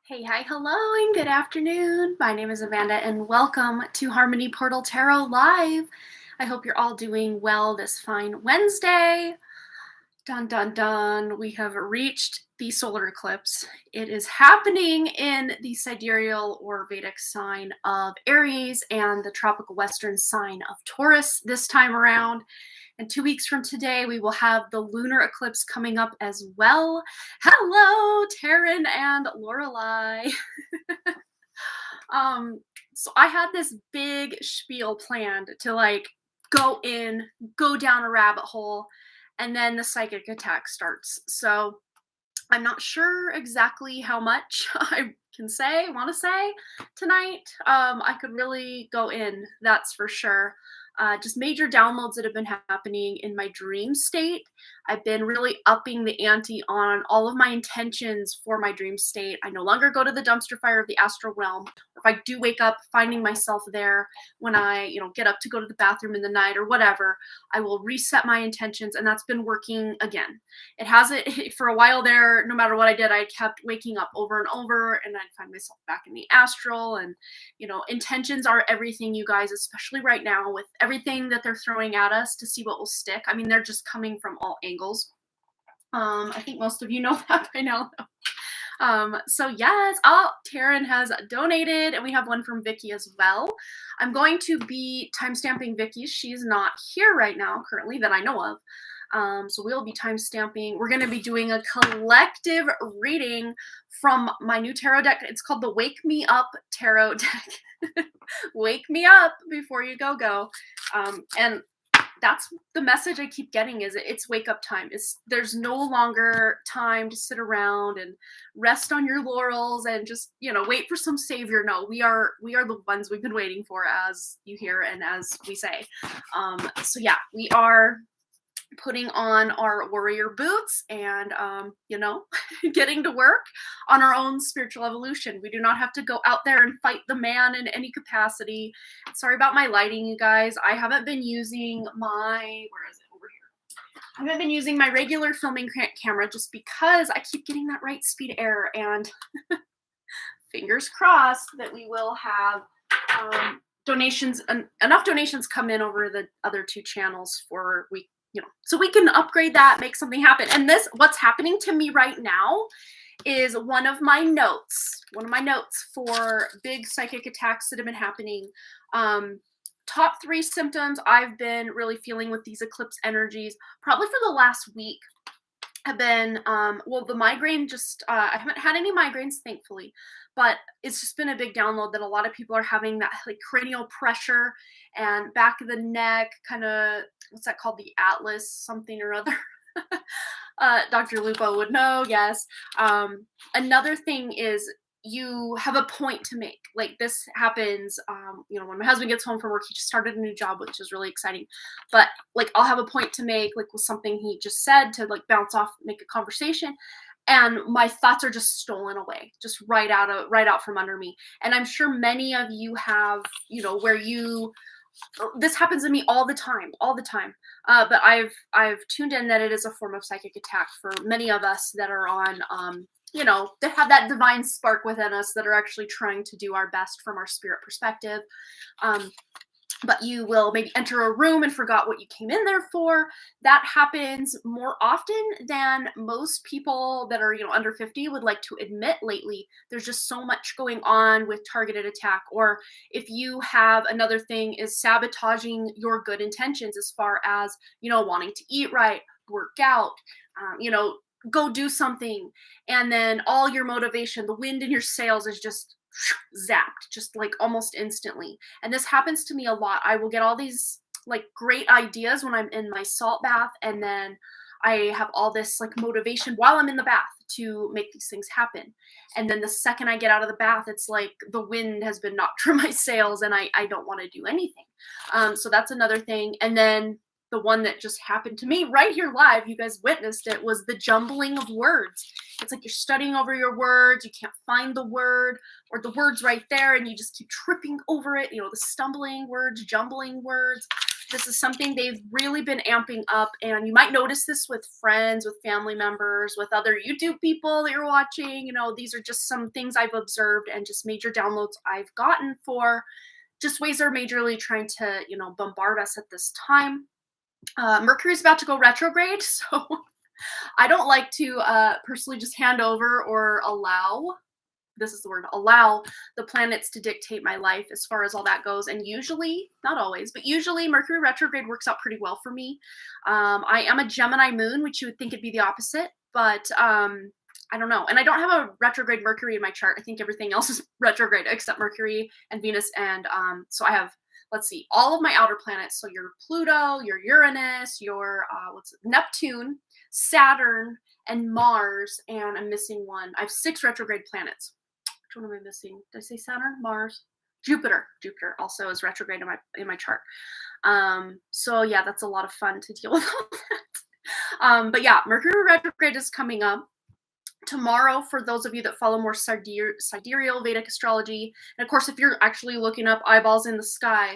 Hey, hi, hello, and good afternoon. My name is Amanda, and welcome to Harmony Portal Tarot Live. I hope you're all doing well this fine Wednesday. Dun dun dun. We have reached the solar eclipse. It is happening in the sidereal or Vedic sign of Aries and the tropical western sign of Taurus this time around. And 2 weeks from today, we will have the lunar eclipse coming up as well. Hello, Taryn and Lorelei. So I had this big spiel planned to go down a rabbit hole, and then the psychic attack starts. So I'm not sure exactly how much I want to say tonight. I could really go in, that's for sure. Just major downloads that have been happening in my dream state. I've been really upping the ante on all of my intentions for my dream state. I no longer go to the dumpster fire of the astral realm. If I do wake up finding myself there when I, get up to go to the bathroom in the night or whatever, I will reset my intentions, and that's been working again. It hasn't for a while there. No matter what I did, I kept waking up over and over, and I'd find myself back in the astral. And intentions are everything, you guys, especially right now with everything that they're throwing at us to see what will stick. I mean, they're just coming from all angles. I think most of you know that by now. So yes, Taryn has donated, and we have one from Vicky as well. I'm going to be timestamping Vicky. She's not here right now currently that I know of. So we'll be timestamping. We're going to be doing a collective reading from my new tarot deck. It's called the Wake Me Up Tarot deck. Wake me up before you go. And that's the message I keep getting, is it's wake up time. There's no longer time to sit around and rest on your laurels and just, wait for some savior. No, we are the ones we've been waiting for, as you hear and as we say. So yeah, we are putting on our warrior boots and getting to work on our own spiritual evolution. We do not have to go out there and fight the man in any capacity. Sorry about my lighting, you guys. I haven't been using my I haven't been using my regular filming camera just because I keep getting that right speed error, and fingers crossed that we will have enough donations come in over the other two channels so we can upgrade that, make something happen. And what's happening to me right now is one of my notes for big psychic attacks that have been happening. Top 3 symptoms I've been really feeling with these eclipse energies, probably for the last week, have been, the migraine. I haven't had any migraines, thankfully, but it's just been a big download that a lot of people are having that cranial pressure and back of the neck, kind of, what's that called? The atlas something or other. Dr. Lupo would know, yes. Another thing is you have a point to make. Like this happens, when my husband gets home from work. He just started a new job, which is really exciting. But I'll have a point to make, with something he just said, to bounce off, make a conversation, and my thoughts are just stolen away, just right out from under me. And I'm sure many of you have, where this happens to me all the time. But I've tuned in that it is a form of psychic attack for many of us that are on, that have that divine spark within us, that are actually trying to do our best from our spirit perspective. But you will maybe enter a room and forgot what you came in there for. That happens more often than most people that are, under 50 would like to admit lately. There's just so much going on with targeted attack. Or if you have another thing is sabotaging your good intentions, as far as, wanting to eat right, work out, go do something. And then all your motivation, the wind in your sails is just zapped, just almost instantly. And this happens to me a lot. I will get all these great ideas when I'm in my salt bath, and then I have all this motivation while I'm in the bath to make these things happen. And then the second I get out of the bath, it's like the wind has been knocked from my sails, and I don't want to do anything. So that's another thing. And then the one that just happened to me right here live, you guys witnessed it, was the jumbling of words. It's like you're studying over your words, you can't find the word, or the word's right there and you just keep tripping over it, the stumbling words, jumbling words. This is something they've really been amping up, and you might notice this with friends, with family members, with other YouTube people that you're watching. You know, these are just some things I've observed and just major downloads I've gotten for just ways they're majorly trying to, you know, bombard us at this time. Mercury's about to go retrograde, so I don't like to personally just hand over or allow, this is the word, allow the planets to dictate my life as far as all that goes. And usually, not always, but usually Mercury retrograde works out pretty well for me. I am a Gemini moon, which you would think it'd be the opposite, but I don't know. And I don't have a retrograde Mercury in my chart. I think everything else is retrograde except Mercury and Venus. And so I have, let's see, all of my outer planets. So your Pluto, your Uranus, your Neptune, Saturn, and Mars. And I'm missing one. I have 6 retrograde planets. Which one am I missing? Did I say Saturn? Mars? Jupiter. Jupiter also is retrograde in my chart. So yeah, that's a lot of fun to deal with all that. But yeah, Mercury retrograde is coming up tomorrow for those of you that follow more sidereal Vedic astrology. And of course, if you're actually looking up eyeballs in the sky,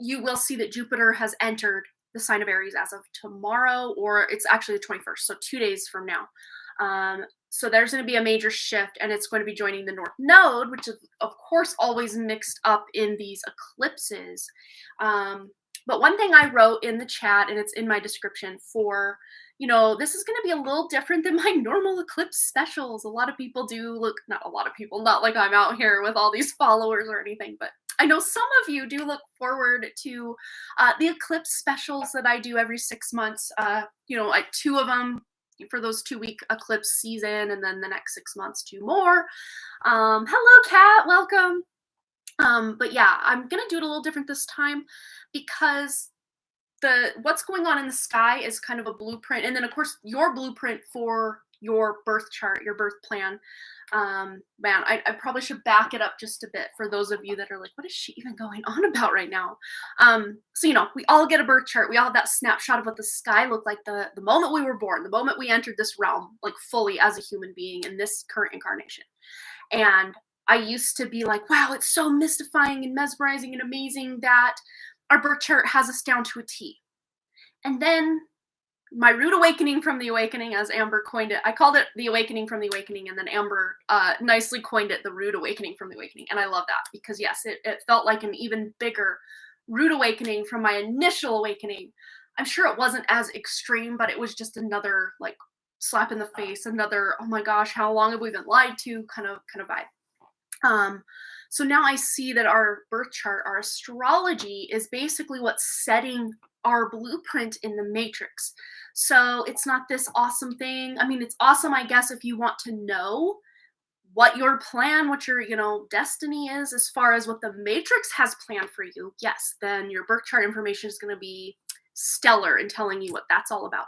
you will see that Jupiter has entered the sign of Aries as of tomorrow, or it's actually the 21st, so 2 days from now. So there's going to be a major shift, and it's going to be joining the North Node, which is, of course, always mixed up in these eclipses. But one thing I wrote in the chat, and it's in my description for, you know, this is going to be a little different than my normal eclipse specials. A lot of people do look, not a lot of people, not like I'm out here with all these followers or anything, but I know some of you do look forward to the eclipse specials that I do every 6 months. You know, like 2 of them for those 2-week eclipse season, and then the next 6 months, 2 more. Hello, Kat, welcome. But yeah, I'm gonna do it a little different this time because what's going on in the sky is kind of a blueprint, and then of course your blueprint for your birth chart, your birth plan. Man, I probably should back it up just a bit for those of you that are like, what is she even going on about right now? So, you know, we all get a birth chart. We all have that snapshot of what the sky looked like the moment we were born, the moment we entered this realm, like fully as a human being in this current incarnation. And I used to be like, wow, it's so mystifying and mesmerizing and amazing that our birth chart has us down to a T. And then my rude awakening from the awakening, as Amber coined it. I called it the awakening from the awakening, and then Amber nicely coined it the rude awakening from the awakening. And I love that because, yes, it felt like an even bigger rude awakening from my initial awakening. I'm sure it wasn't as extreme, but it was just another like slap in the face, another, oh my gosh, how long have we been lied to kind of vibe. So now I see that our birth chart, our astrology, is basically what's setting our blueprint in the matrix. So it's not this awesome thing. I mean, it's awesome, I guess, if you want to know what your plan, what your, you know, destiny is as far as what the matrix has planned for you. Yes, then your birth chart information is going to be stellar in telling you what that's all about.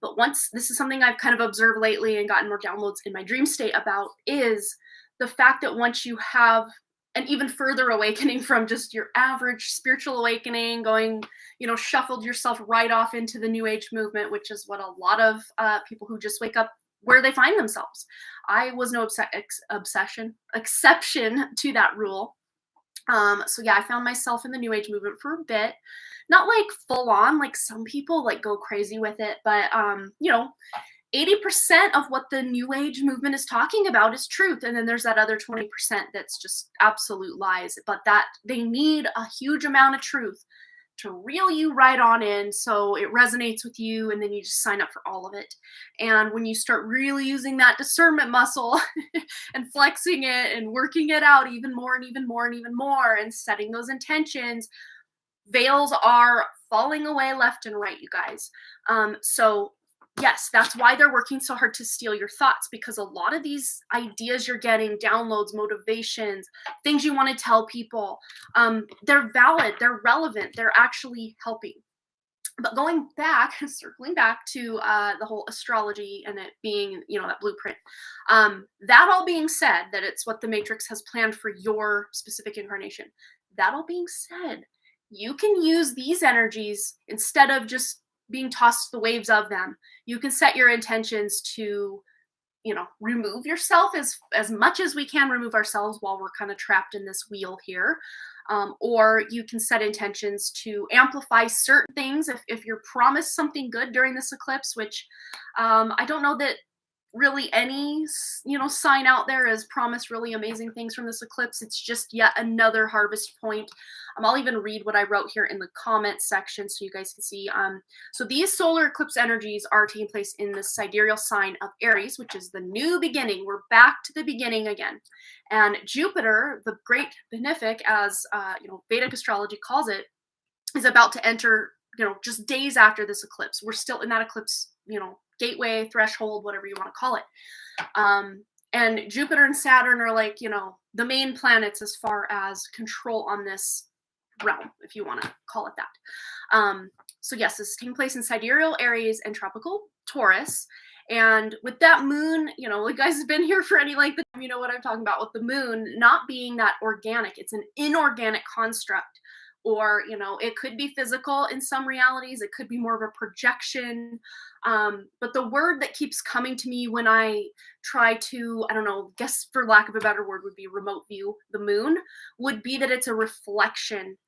But once, this is something I've kind of observed lately and gotten more downloads in my dream state about, is the fact that once you have an even further awakening from just your average spiritual awakening, going, you know, shuffled yourself right off into the New Age movement, which is what a lot of people who just wake up where they find themselves. I was no exception to that rule. So yeah, I found myself in the New Age movement for a bit, not like full on, like some people like go crazy with it, but you know, 80% of what the New Age movement is talking about is truth. And then there's that other 20% that's just absolute lies. But that they need a huge amount of truth to reel you right on in so it resonates with you, and then you just sign up for all of it. And when you start really using that discernment muscle and flexing it and working it out even more and even more and even more and setting those intentions, veils are falling away left and right, you guys. So yes, that's why they're working so hard to steal your thoughts, because a lot of these ideas you're getting, downloads, motivations, things you want to tell people, they're valid, they're relevant, they're actually helping. But going back, circling back to the whole astrology and it being, you know, that blueprint, that all being said, that it's what the matrix has planned for your specific incarnation, that all being said, you can use these energies instead of just being tossed the waves of them. You can set your intentions to, you know, remove yourself as much as we can remove ourselves while we're kind of trapped in this wheel here. or you can set intentions to amplify certain things if you're promised something good during this eclipse, which I don't know that really any sign out there has promised really amazing things from this eclipse. It's just yet another harvest point. I'll even read what I wrote here in the comment section so you guys can see. So these solar eclipse energies are taking place in the sidereal sign of Aries, which is the new beginning. We're back to the beginning again. And Jupiter, the great benefic, as Vedic astrology calls it, is about to enter, just days after this eclipse. We're still in that eclipse, gateway, threshold, whatever you want to call it. And Jupiter and Saturn are like, the main planets as far as control on this realm, if you want to call it that. So yes, this is taking place in sidereal Aries and tropical Taurus. And with that moon, you guys have been here for any length of time, you know what I'm talking about, with the moon not being that organic. It's an inorganic construct. Or, it could be physical in some realities. It could be more of a projection. But the word that keeps coming to me when I try to, guess for lack of a better word would be remote view the moon, would be that it's a reflection,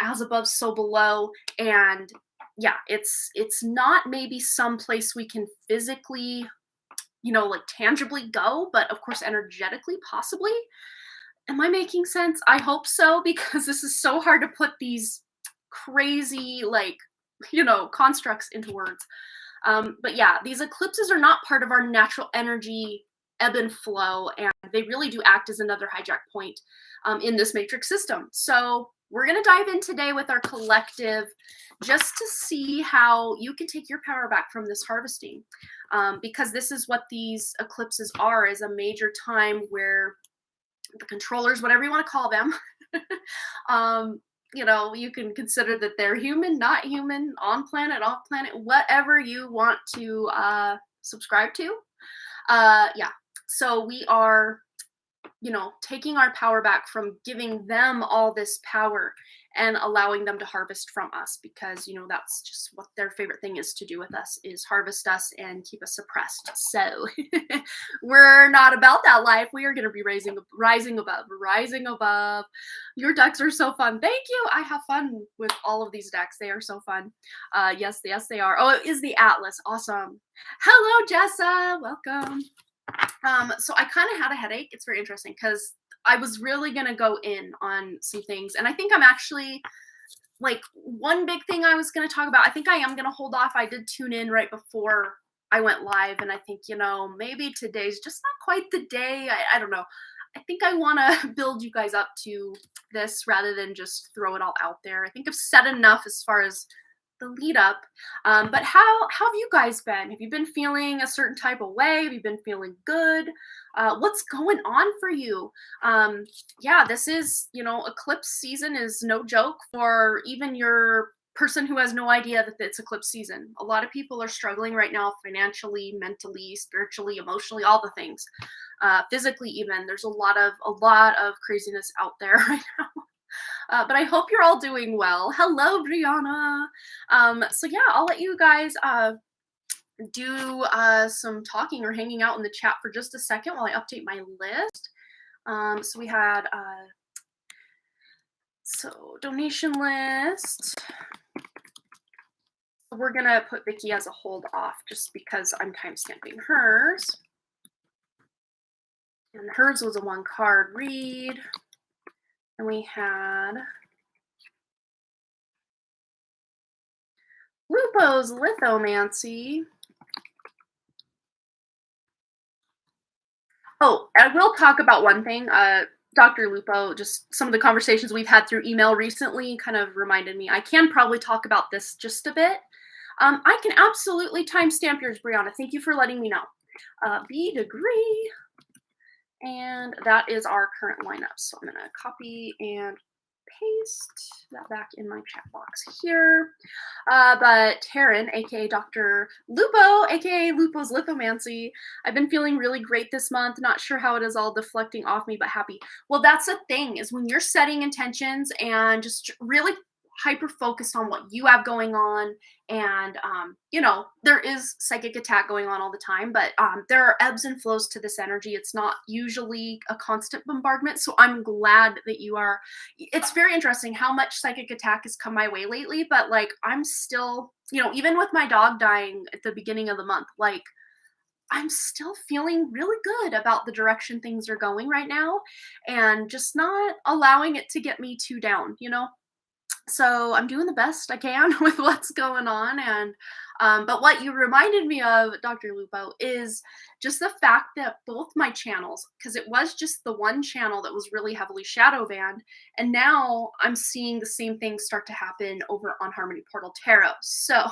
as above, so below. And yeah, it's not maybe someplace we can physically, tangibly go, but of course, energetically, possibly. Am I making sense? I hope so, because this is so hard to put these crazy, constructs into words. But yeah, these eclipses are not part of our natural energy ebb and flow, and they really do act as another hijack point in this matrix system. So we're going to dive in today with our collective just to see how you can take your power back from this harvesting, because this is what these eclipses are, is a major time where the controllers, whatever you want to call them, you can consider that they're human, not human, on planet, off planet, whatever you want to subscribe to. Yeah, so we are, taking our power back from giving them all this power and allowing them to harvest from us, because that's just what their favorite thing is to do with us, is harvest us and keep us suppressed. So we're not about that life. We are going to be rising above. Your decks are so fun. Thank you. I have fun with all of these decks. They are so fun. Yes, they are. Oh, it is the Atlas. Awesome. Hello, Jessa. Welcome. So I kind of had a headache. It's very interesting because I was really going to go in on some things. And I think I'm actually, one big thing I was going to talk about, I think I am going to hold off. I did tune in right before I went live. And I think, maybe today's just not quite the day. I don't know. I think I want to build you guys up to this rather than just throw it all out there. I think I've said enough as far as the lead up. But how have you guys been? Have you been feeling a certain type of way? Have you been feeling good? What's going on for you? Yeah, this is, eclipse season is no joke for even your person who has no idea that it's eclipse season. A lot of people are struggling right now financially, mentally, spiritually, emotionally, all the things. Physically even. There's a lot of craziness out there right now. But I hope you're all doing well. Hello, Brianna. So yeah, I'll let you guys do some talking or hanging out in the chat for just a second while I update my list. So we had donation list. We're gonna put Vicky as a hold off just because I'm timestamping hers. And hers was a 1-card read. And we had Lupo's lithomancy. Oh, I will talk about one thing. Dr. Lupo, just some of the conversations we've had through email recently kind of reminded me. I can probably talk about this just a bit. I can absolutely timestamp yours, Brianna. Thank you for letting me know. B degree. And that is our current lineup. So I'm going to copy and paste that back in my chat box here. But Taryn, aka Dr. Lupo, aka Lupo's Lithomancy, I've been feeling really great this month. Not sure how it is all deflecting off me, but happy. Well, that's the thing, is when you're setting intentions and just really hyper focused on what you have going on. And, you know, there is psychic attack going on all the time, but there are ebbs and flows to this energy. It's not usually a constant bombardment. So I'm glad that you are. It's very interesting how much psychic attack has come my way lately, but like I'm still, you know, even with my dog dying at the beginning of the month, like I'm still feeling really good about the direction things are going right now and just not allowing it to get me too down, you know? So I'm doing the best I can with what's going on. And, but what you reminded me of, Dr. Lupo, is just the fact that both my channels, because it was just the one channel that was really heavily shadow banned, and now I'm seeing the same thing start to happen over on Harmony Portal Tarot. So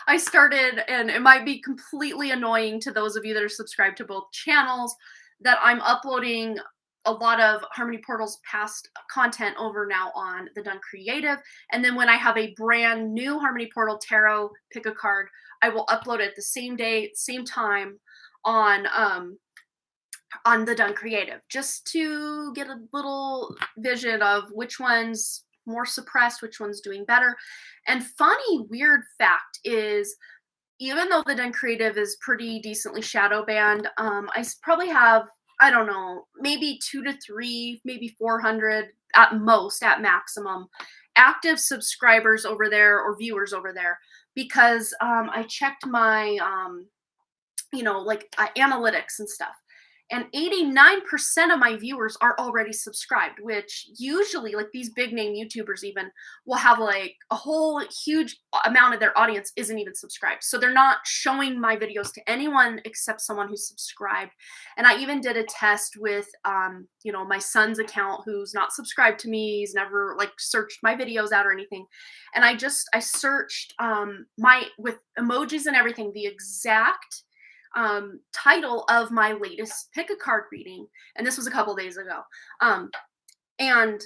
I started, and it might be completely annoying to those of you that are subscribed to both channels, that I'm uploading a lot of Harmony Portal's past content over now on the Done Creative. And then when I have a brand new Harmony Portal Tarot pick a card, I will upload it the same day, same time on the Done Creative, just to get a little vision of which one's more suppressed, which one's doing better. And funny, weird fact is, even though the Done Creative is pretty decently shadow banned, I probably have, I don't know, maybe 2 to 3, maybe 400 at most, at maximum, active subscribers over there or viewers over there, because I checked my, you know, like analytics and stuff. And 89% of my viewers are already subscribed, which usually, like these big name YouTubers even, will have like a whole huge amount of their audience isn't even subscribed. So they're not showing my videos to anyone except someone who's subscribed. And I even did a test with, you know, my son's account, who's not subscribed to me. He's never like searched my videos out or anything. And I searched with emojis and everything, the exact title of my latest pick a card reading, and this was a couple days ago, and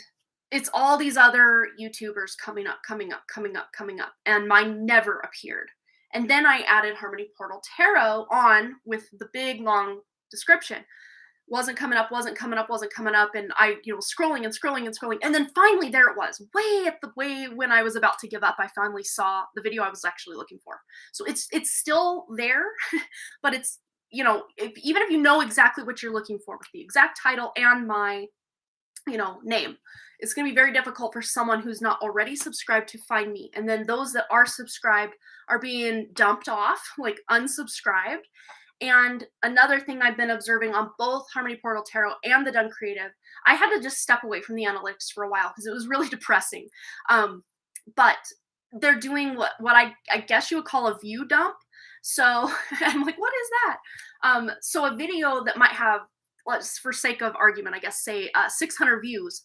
it's all these other YouTubers coming up, and mine never appeared. And then I added Harmony Portal Tarot on with the big long description. Wasn't coming up, and I, you know, scrolling, and then finally there it was, way when I was about to give up, I finally saw the video I was actually looking for. So it's still there, but it's, you know, even if you know exactly what you're looking for with the exact title and my, you know, name, it's going to be very difficult for someone who's not already subscribed to find me. And then those that are subscribed are being dumped off, like unsubscribed. And another thing I've been observing on both Harmony Portal Tarot and the Done Creative, I had to just step away from the analytics for a while because it was really depressing. But they're doing what I guess you would call a view dump. So I'm like, what is that? So a video that might have, let's, for sake of argument, I guess, say 600 views.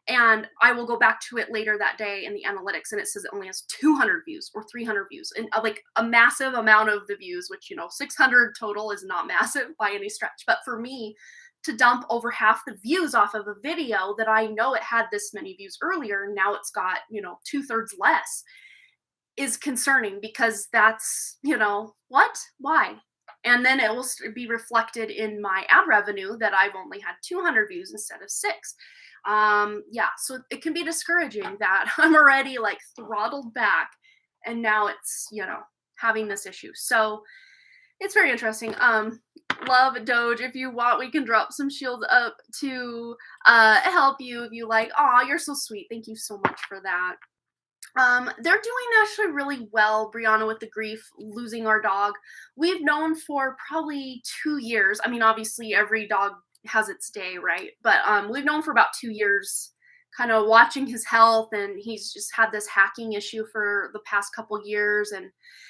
And I will go back to it later that day in the analytics, and it says it only has 200 views or 300 views, and like a massive amount of the views, which, you know, 600 total is not massive by any stretch. But for me to dump over half the views off of a video that I know it had this many views earlier, now it's got, you know, 2/3 less, is concerning, because that's, you know, what? Why? And then it will be reflected in my ad revenue that I've only had 200 views instead of 6. Yeah, so it can be discouraging that I'm already like throttled back, and now it's, you know, having this issue. So it's very interesting. Love Doge, if you want, we can drop some shields up to help you if you like. Aw, you're so sweet. Thank you so much for that. They're doing actually really well, Brianna, with the grief, losing our dog. We've known for probably 2 years. I mean, obviously every dog has its day, right? But we've known for about 2 years, kind of watching his health, and he's just had this hacking issue for the past couple years, and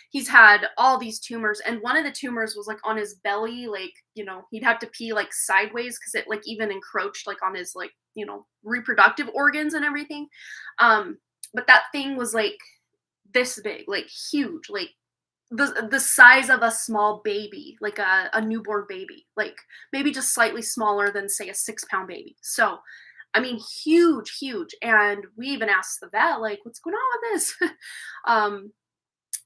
he's had all these tumors, and one of the tumors was like on his belly, like, you know, he'd have to pee like sideways because it like even encroached like on his, like, you know, reproductive organs and everything. But that thing was like this big, like huge, like the size of a small baby, like a newborn baby, like maybe just slightly smaller than, say, a 6-pound baby. So, I mean, huge. And we even asked the vet, like, what's going on with this?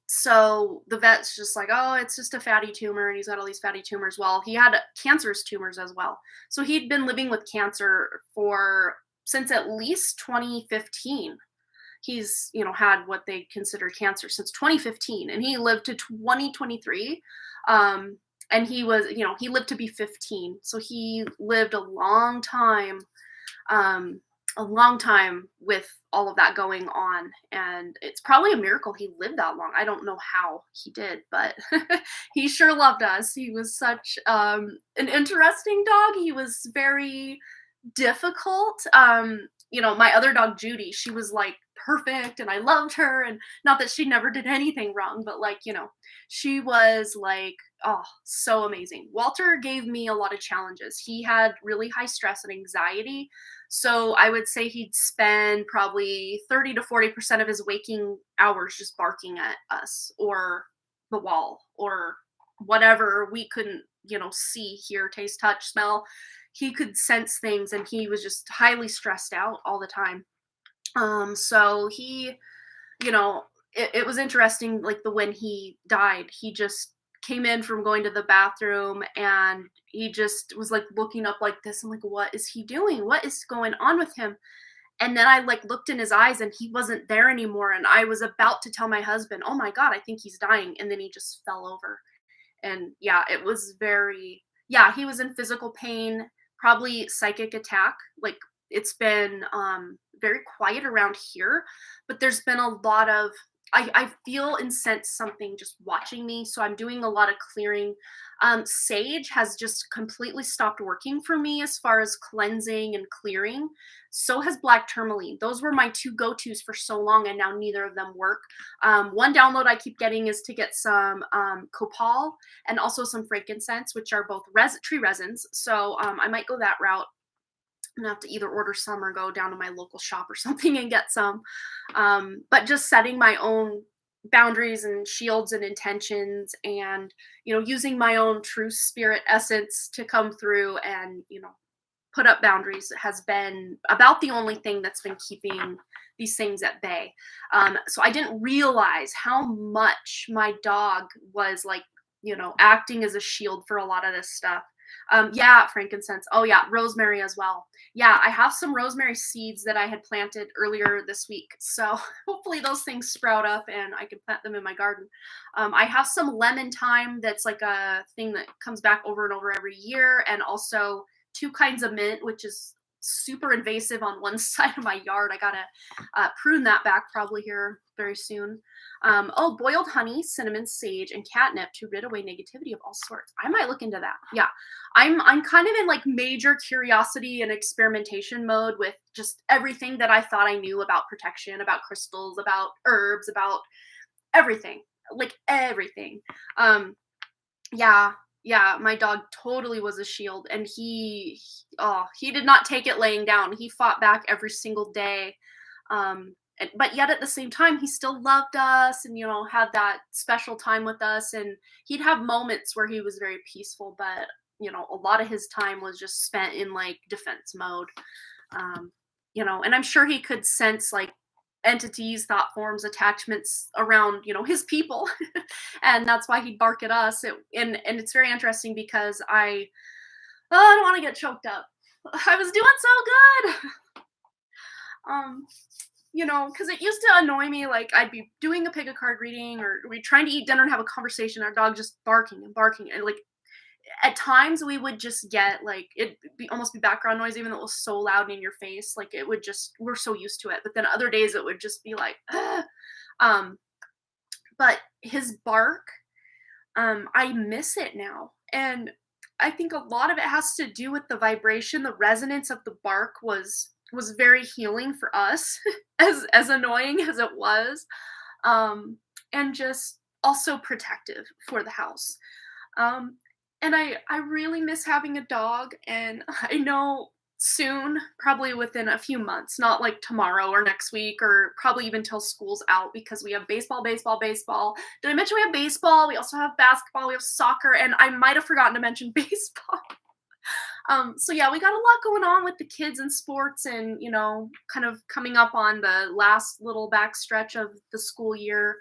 So the vet's just like, oh, it's just a fatty tumor, and he's got all these fatty tumors. Well, he had cancerous tumors as well. So he'd been living with cancer since at least 2015. he's, had what they consider cancer since 2015, and he lived to 2023. And he lived to be 15. So he lived um, a long time with all of that going on. And it's probably a miracle he lived that long. I don't know how he did, but he sure loved us. He was such an interesting dog. He was very difficult. My other dog, Judy, she was like perfect and I loved her. And not that she never did anything wrong, but she was like, oh, so amazing. Walter gave me a lot of challenges. He had really high stress and anxiety. So I would say he'd spend probably 30 to 40% of his waking hours just barking at us or the wall or whatever we couldn't, see, hear, taste, touch, smell. He could sense things and he was just highly stressed out all the time. So he, it was interesting, like when he died, he just came in from going to the bathroom and he just was like looking up like this. I'm like, what is he doing? What is going on with him? And then I looked in his eyes and he wasn't there anymore. And I was about to tell my husband, oh my God, I think he's dying. And then he just fell over. And yeah, it was he was in physical pain, probably psychic attack. Like it's been very quiet around here, but there's been a lot of, I feel and sense something just watching me. So I'm doing a lot of clearing. Sage has just completely stopped working for me as far as cleansing and clearing. So has black tourmaline. Those were my two go-tos for so long, and now neither of them work. One download I keep getting is to get some copal and also some frankincense, which are both tree resins. So I might go that route. I'm gonna have to either order some or go down to my local shop or something and get some. But just setting my own boundaries and shields and intentions and, using my own true spirit essence to come through and, put up boundaries has been about the only thing that's been keeping these things at bay. So I didn't realize how much my dog was acting as a shield for a lot of this stuff. Yeah, frankincense. Oh yeah, rosemary as well. Yeah, I have some rosemary seeds that I had planted earlier this week. So hopefully those things sprout up and I can plant them in my garden. I have some lemon thyme that's like a thing that comes back over and over every year, and also 2 kinds of mint, which is super invasive on one side of my yard. I gotta prune that back probably here very soon. Boiled honey, cinnamon, sage, and catnip to rid away negativity of all sorts. I might look into that. Yeah, I'm kind of in major curiosity and experimentation mode with just everything that I thought I knew about protection, about crystals, about herbs, about everything, everything. Yeah, my dog totally was a shield, and he did not take it laying down. He fought back every single day. But yet at the same time, he still loved us and, had that special time with us. And he'd have moments where he was very peaceful, but, a lot of his time was just spent in defense mode. And I'm sure he could sense entities, thought forms, attachments around, his people. And that's why he'd bark at us. And it's very interesting because I don't want to get choked up. I was doing so good. Because it used to annoy me. I'd be doing a pick a card reading or we trying to eat dinner and have a conversation. Our dog just barking and barking. And at times we would just get almost be background noise, even though it was so loud in your face. It would just, we're so used to it. But then other days it would just be but his bark, I miss it now. And I think a lot of it has to do with the vibration, the resonance of the bark was very healing for us, as annoying as it was, and just also protective for the house. And I really miss having a dog, and I know soon, probably within a few months, not tomorrow or next week or probably even till school's out, because we have baseball. Did I mention we have baseball? We also have basketball, we have soccer, and I might have forgotten to mention baseball. So yeah, we got a lot going on with the kids and sports and, kind of coming up on the last little back stretch of the school year.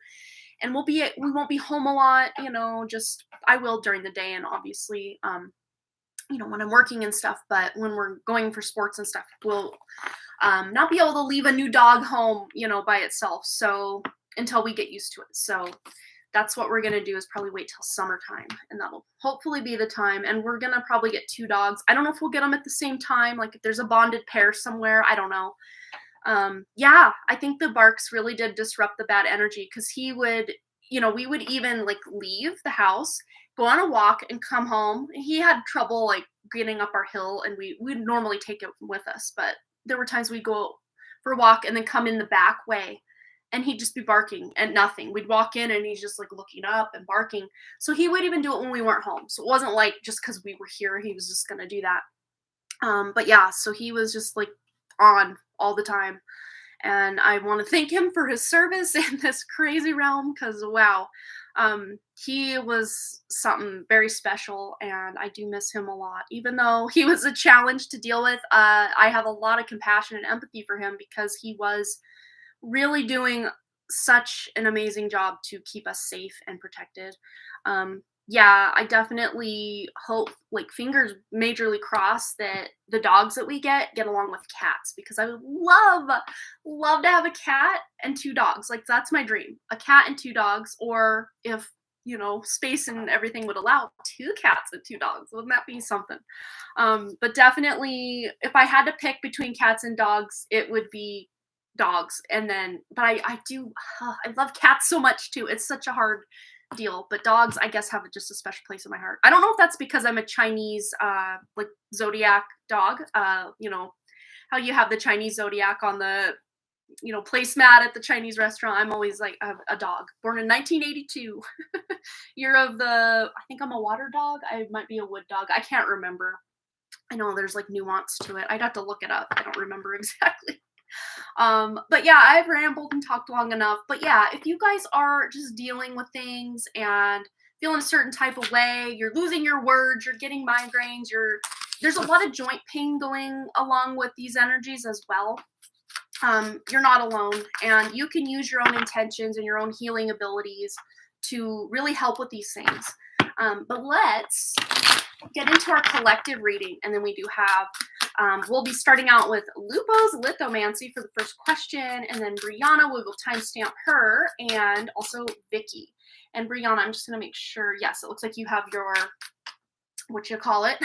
And we won't be home a lot, just I will during the day and obviously you know, when I'm working and stuff, but when we're going for sports and stuff, we'll not be able to leave a new dog home, you know, by itself. So until we get used to it. So that's what we're going to do, is probably wait till summertime, and that'll hopefully be the time. And we're going to probably get 2 dogs. I don't know if we'll get them at the same time. Like if there's a bonded pair somewhere, I don't know. Yeah, I think the barks really did disrupt the bad energy, because he would, you know, we would even like leave the house, go on a walk, and come home. He had trouble like getting up our hill, and we'd normally take it with us, but there were times we'd go for a walk and then come in the back way, and he'd just be barking at nothing. We'd walk in and he's just like looking up and barking. So he would even do it when we weren't home. So it wasn't like just because we were here, he was just going to do that. But yeah, so he was just like on all the time. And I want to thank him for his service in this crazy realm, because wow, he was something very special, and I do miss him a lot. Even though he was a challenge to deal with, I have a lot of compassion and empathy for him, because he was really doing such an amazing job to keep us safe and protected. Yeah, I definitely hope, like fingers majorly crossed, that the dogs that we get along with cats, because I would love to have a cat and 2 dogs. Like that's my dream. A cat and 2 dogs, or if, you know, space and everything would allow, 2 cats and 2 dogs. Wouldn't that be something? But definitely if I had to pick between cats and dogs, it would be dogs. And then, but I love cats so much too. It's such a hard deal, but dogs, I guess, have just a special place in my heart. I don't know if that's because I'm a Chinese like zodiac dog. You know how you have the Chinese zodiac on the, you know, placemat at the Chinese restaurant. I'm always like a dog, born in 1982. Year of the, I think I'm a water dog. I might be a wood dog. I can't remember. I know there's like nuance to it. I'd have to look it up. I don't remember exactly. But yeah, I've rambled and talked long enough. But yeah, if you guys are just dealing with things and feeling a certain type of way, you're losing your words, you're getting migraines, there's a lot of joint pain going along with these energies as well. You're not alone, and you can use your own intentions and your own healing abilities to really help with these things. But let's get into our collective reading, and then we do have we'll be starting out with Lupo's lithomancy for the first question, and then Brianna, we will timestamp her, and also Vicky. And Brianna, I'm just going to make sure, yes, it looks like you have your, what you call it,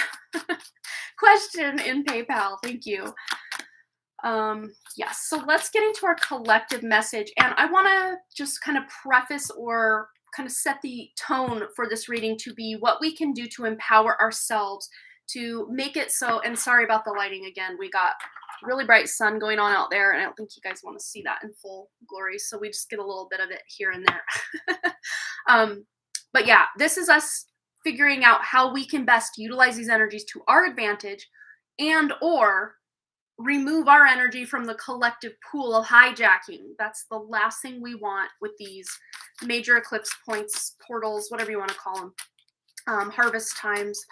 question in PayPal. Thank you. Yes, so let's get into our collective message, and I want to just kind of preface or kind of set the tone for this reading to be what we can do to empower ourselves to make it so, and sorry about the lighting again, we got really bright sun going on out there, and I don't think you guys want to see that in full glory, so we just get a little bit of it here and there. But yeah, this is us figuring out how we can best utilize these energies to our advantage, and or remove our energy from the collective pool of hijacking. That's the last thing we want with these major eclipse points, portals, whatever you want to call them. Harvest times.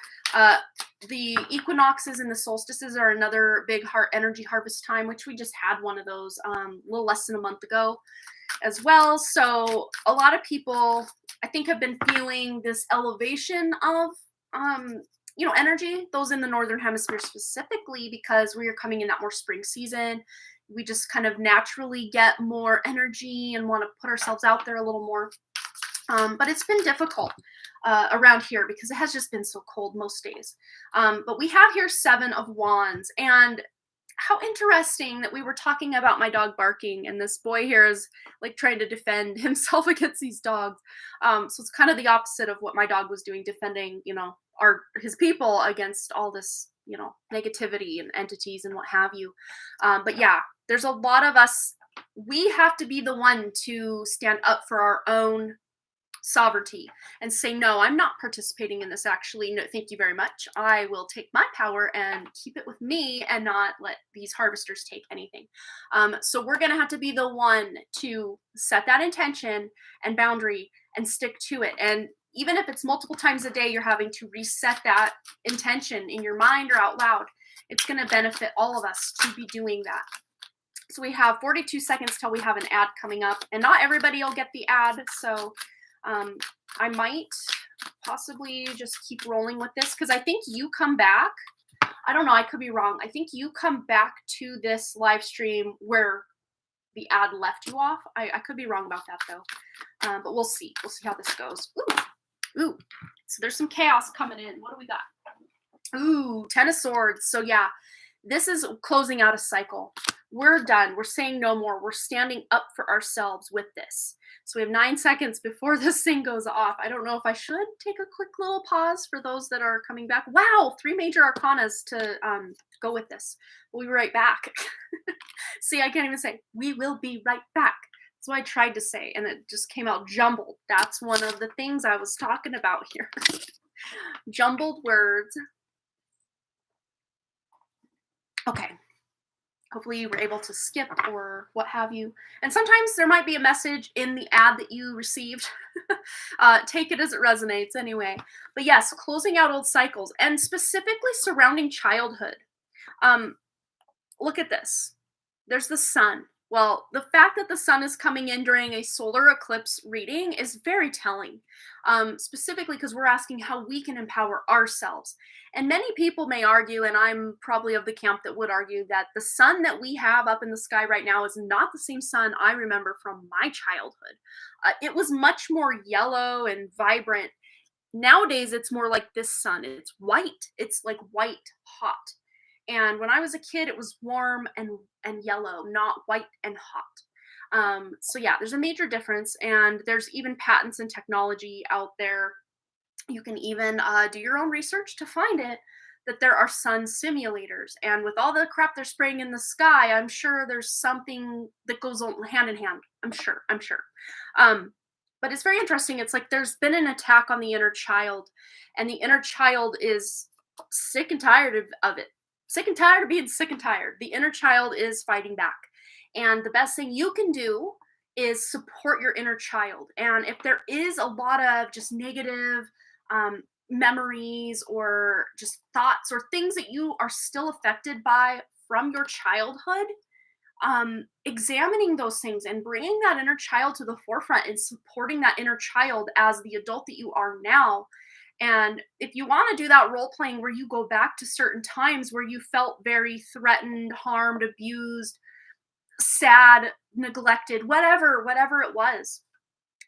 The equinoxes and the solstices are another big energy harvest time, which we just had one of those a little less than a month ago as well. So a lot of people, I think, have been feeling this elevation of you know, energy, those in the northern hemisphere specifically, because we are coming in that more spring season. We just kind of naturally get more energy and want to put ourselves out there a little more. But it's been difficult around here because it has just been so cold most days. But we have here 7 of Wands, and how interesting that we were talking about my dog barking, and this boy here is like trying to defend himself against these dogs. So it's kind of the opposite of what my dog was doing, defending, you know, his people against all this, you know, negativity and entities and what have you. But yeah, there's a lot of us. We have to be the one to stand up for our own sovereignty and say, no, I'm not participating in this, actually. No, thank you very much. I will take my power and keep it with me and not let these harvesters take anything. So we're going to have to be the one to set that intention and boundary and stick to it. And even if it's multiple times a day, you're having to reset that intention in your mind or out loud. It's going to benefit all of us to be doing that. So we have 42 seconds till we have an ad coming up, and not everybody will get the ad. So I might possibly just keep rolling with this because I think you come back. I don't know. I could be wrong. I think you come back to this live stream where the ad left you off. I could be wrong about that though. But we'll see. We'll see how this goes. Ooh. So there's some chaos coming in. What do we got? Ooh, 10 of Swords. So yeah, this is closing out a cycle. We're done. We're saying no more. We're standing up for ourselves with this. So we have 9 seconds before this thing goes off. I don't know if I should take a quick little pause for those that are coming back. Wow, 3 major arcanas to go with this. We'll be right back. See, I can't even say, we will be right back. That's what I tried to say, and it just came out jumbled. That's one of the things I was talking about here. Jumbled words. Okay. Hopefully you were able to skip or what have you. And sometimes there might be a message in the ad that you received. Take it as it resonates anyway. But yes, closing out old cycles and specifically surrounding childhood. Look at this. There's the sun. Well, the fact that the sun is coming in during a solar eclipse reading is very telling, specifically because we're asking how we can empower ourselves. And many people may argue, and I'm probably of the camp that would argue, that the sun that we have up in the sky right now is not the same sun I remember from my childhood. It was much more yellow and vibrant. Nowadays, it's more like this sun. It's white. It's like white hot. And when I was a kid, it was warm and yellow, not white and hot. So yeah, there's a major difference, and there's even patents and technology out there. You can even do your own research to find it, that there are sun simulators. And with all the crap they're spraying in the sky, I'm sure there's something that goes on hand in hand. I'm sure. But it's very interesting. It's like there's been an attack on the inner child, and the inner child is sick and tired of it. Sick and tired of being sick and tired. The inner child is fighting back. And the best thing you can do is support your inner child. And if there is a lot of just negative memories or just thoughts or things that you are still affected by from your childhood, examining those things and bringing that inner child to the forefront and supporting that inner child as the adult that you are now. And if you want to do that role playing where you go back to certain times where you felt very threatened, harmed, abused, sad, neglected, whatever it was,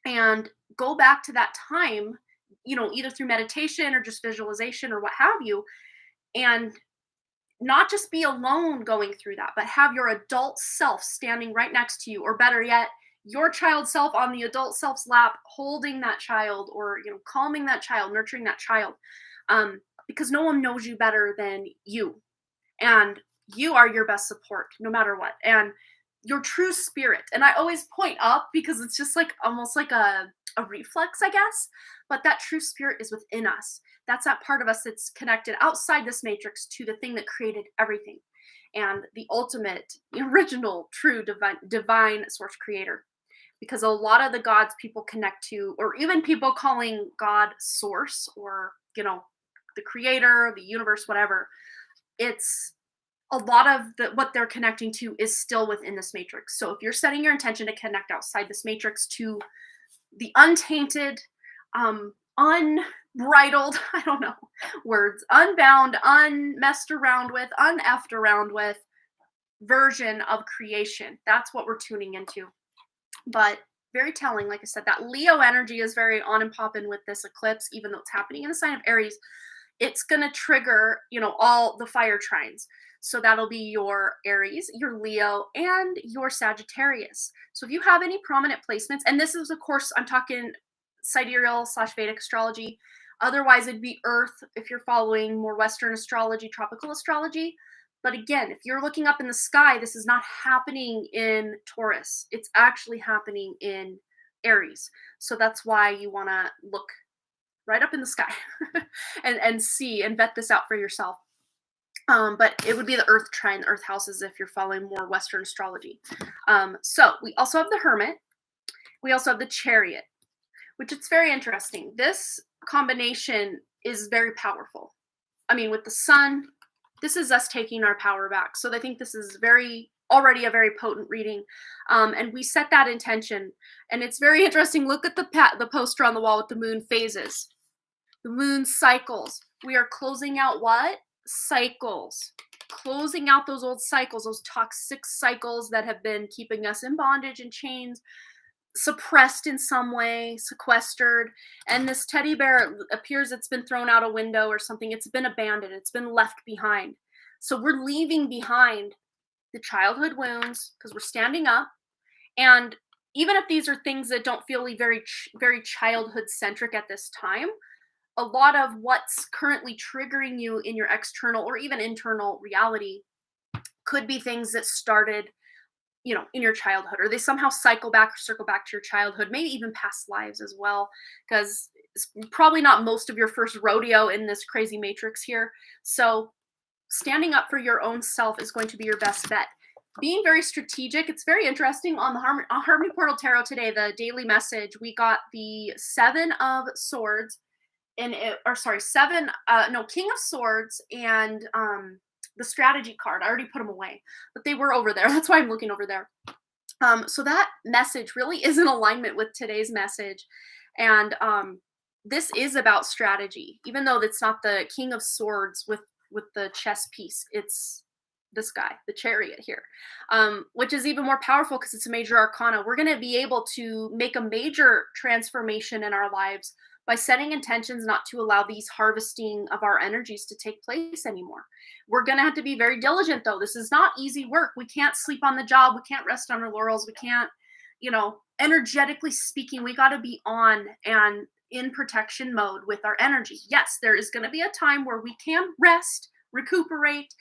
and go back to that time, either through meditation or just visualization or what have you, and not just be alone going through that, but have your adult self standing right next to you, or better yet, your child self on the adult self's lap, holding that child, or calming that child, nurturing that child, because no one knows you better than you, and you are your best support no matter what. And your true spirit, and I always point up because it's just like almost like a reflex, I guess, but that true spirit is within us. That's that part of us that's connected outside this matrix to the thing that created everything, and the ultimate, original, true, divine source creator. Because a lot of the gods people connect to, or even people calling God source, or, the creator, the universe, whatever, it's a lot of what they're connecting to is still within this matrix. So if you're setting your intention to connect outside this matrix to the untainted, unbridled, I don't know, words, unbound, unmessed around with, uneffed around with version of creation, that's what we're tuning into. But very telling, like I said, that Leo energy is very on and popping with this eclipse, even though it's happening in the sign of Aries. It's going to trigger, all the fire trines. So that'll be your Aries, your Leo, and your Sagittarius. So if you have any prominent placements, and this is, of course, I'm talking sidereal / Vedic astrology. Otherwise, it'd be Earth if you're following more Western astrology, tropical astrology. But again, if you're looking up in the sky, this is not happening in Taurus. It's actually happening in Aries. So that's why you want to look right up in the sky and see and vet this out for yourself. But it would be the Earth trine, Earth houses, if you're following more Western astrology. So we also have the Hermit. We also have the Chariot, which it's very interesting. This combination is very powerful. I mean, with the sun, this is us taking our power back. So I think this is already a very potent reading. And we set that intention. And it's very interesting. Look at the poster on the wall with the moon phases. The moon cycles. We are closing out what? Cycles. Closing out those old cycles, those toxic cycles that have been keeping us in bondage and chains, suppressed in some way, sequestered. And this teddy bear appears it's been thrown out a window or something. It's been abandoned. It's been left behind. So we're leaving behind the childhood wounds because we're standing up. And even if these are things that don't feel very childhood centric at this time, a lot of what's currently triggering you in your external or even internal reality could be things that started, in your childhood, or they somehow circle back to your childhood, maybe even past lives as well, because it's probably not most of your first rodeo in this crazy matrix here. So standing up for your own self is going to be your best bet. Being very strategic. It's very interesting on the Harmony Portal Tarot today, the daily message, we got the Seven of Swords, King of Swords, and the strategy card. I already put them away, but they were over there. That's why I'm looking over there. So that message really is in alignment with today's message. And this is about strategy, even though it's not the King of Swords with the chess piece. It's this guy, the Chariot here, which is even more powerful because it's a major arcana. We're going to be able to make a major transformation in our lives by setting intentions not to allow these harvesting of our energies to take place anymore. We're going to have to be very diligent, though. This is not easy work. We can't sleep on the job. We can't rest on our laurels. We can't, energetically speaking, we got to be on and in protection mode with our energy. Yes, there is going to be a time where we can rest, recuperate,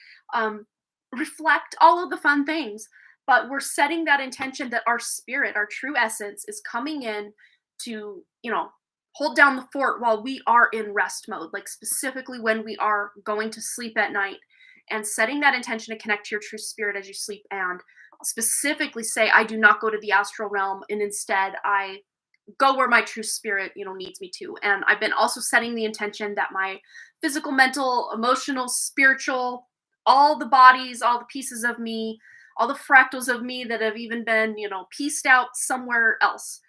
reflect, all of the fun things, but we're setting that intention that our spirit, our true essence, is coming in to, hold down the fort while we are in rest mode, like specifically when we are going to sleep at night, and setting that intention to connect to your true spirit as you sleep, and specifically say, I do not go to the astral realm, and instead I go where my true spirit, needs me to. And I've been also setting the intention that my physical, mental, emotional, spiritual, all the bodies, all the pieces of me, all the fractals of me that have even been, pieced out somewhere else,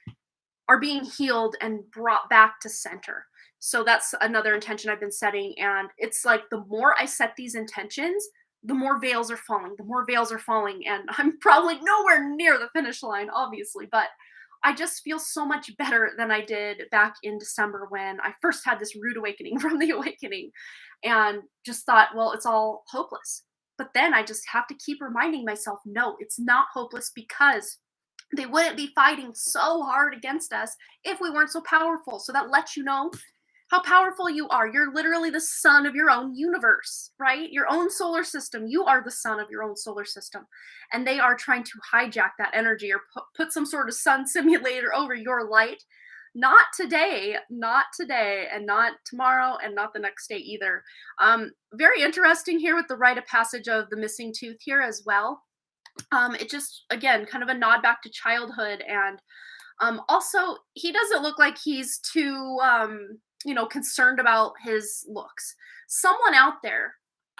are being healed and brought back to center. So that's another intention I've been setting. And it's like the more I set these intentions, the more veils are falling. And I'm probably nowhere near the finish line, obviously, but I just feel so much better than I did back in December when I first had this rude awakening from the awakening, and just thought, well, it's all hopeless. But then I just have to keep reminding myself, no, it's not hopeless, because they wouldn't be fighting so hard against us if we weren't so powerful. So that lets you know how powerful you are. You're literally the sun of your own universe, right? Your own solar system. You are the sun of your own solar system. And they are trying to hijack that energy or put some sort of sun simulator over your light. Not today, and not tomorrow, and not the next day either. Very interesting here with the rite of passage of the missing tooth here as well. It just, again, kind of a nod back to childhood. And also, he doesn't look like he's too, concerned about his looks. Someone out there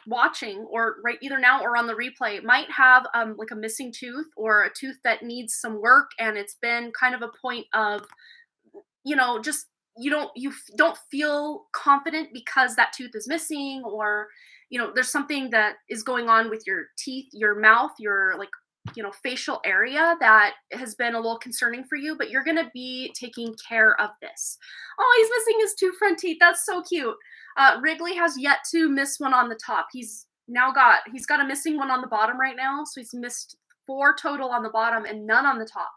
watching, or right either now or on the replay, might have like a missing tooth, or a tooth that needs some work, and it's been kind of a point of, just you don't feel confident because that tooth is missing, or there's something that is going on with your teeth, your mouth, your facial area that has been a little concerning for you, but you're going to be taking care of this. Oh, he's missing his two front teeth. That's so cute. Wrigley has yet to miss one on the top. He's got a missing one on the bottom right now. So he's missed 4 total on the bottom and none on the top.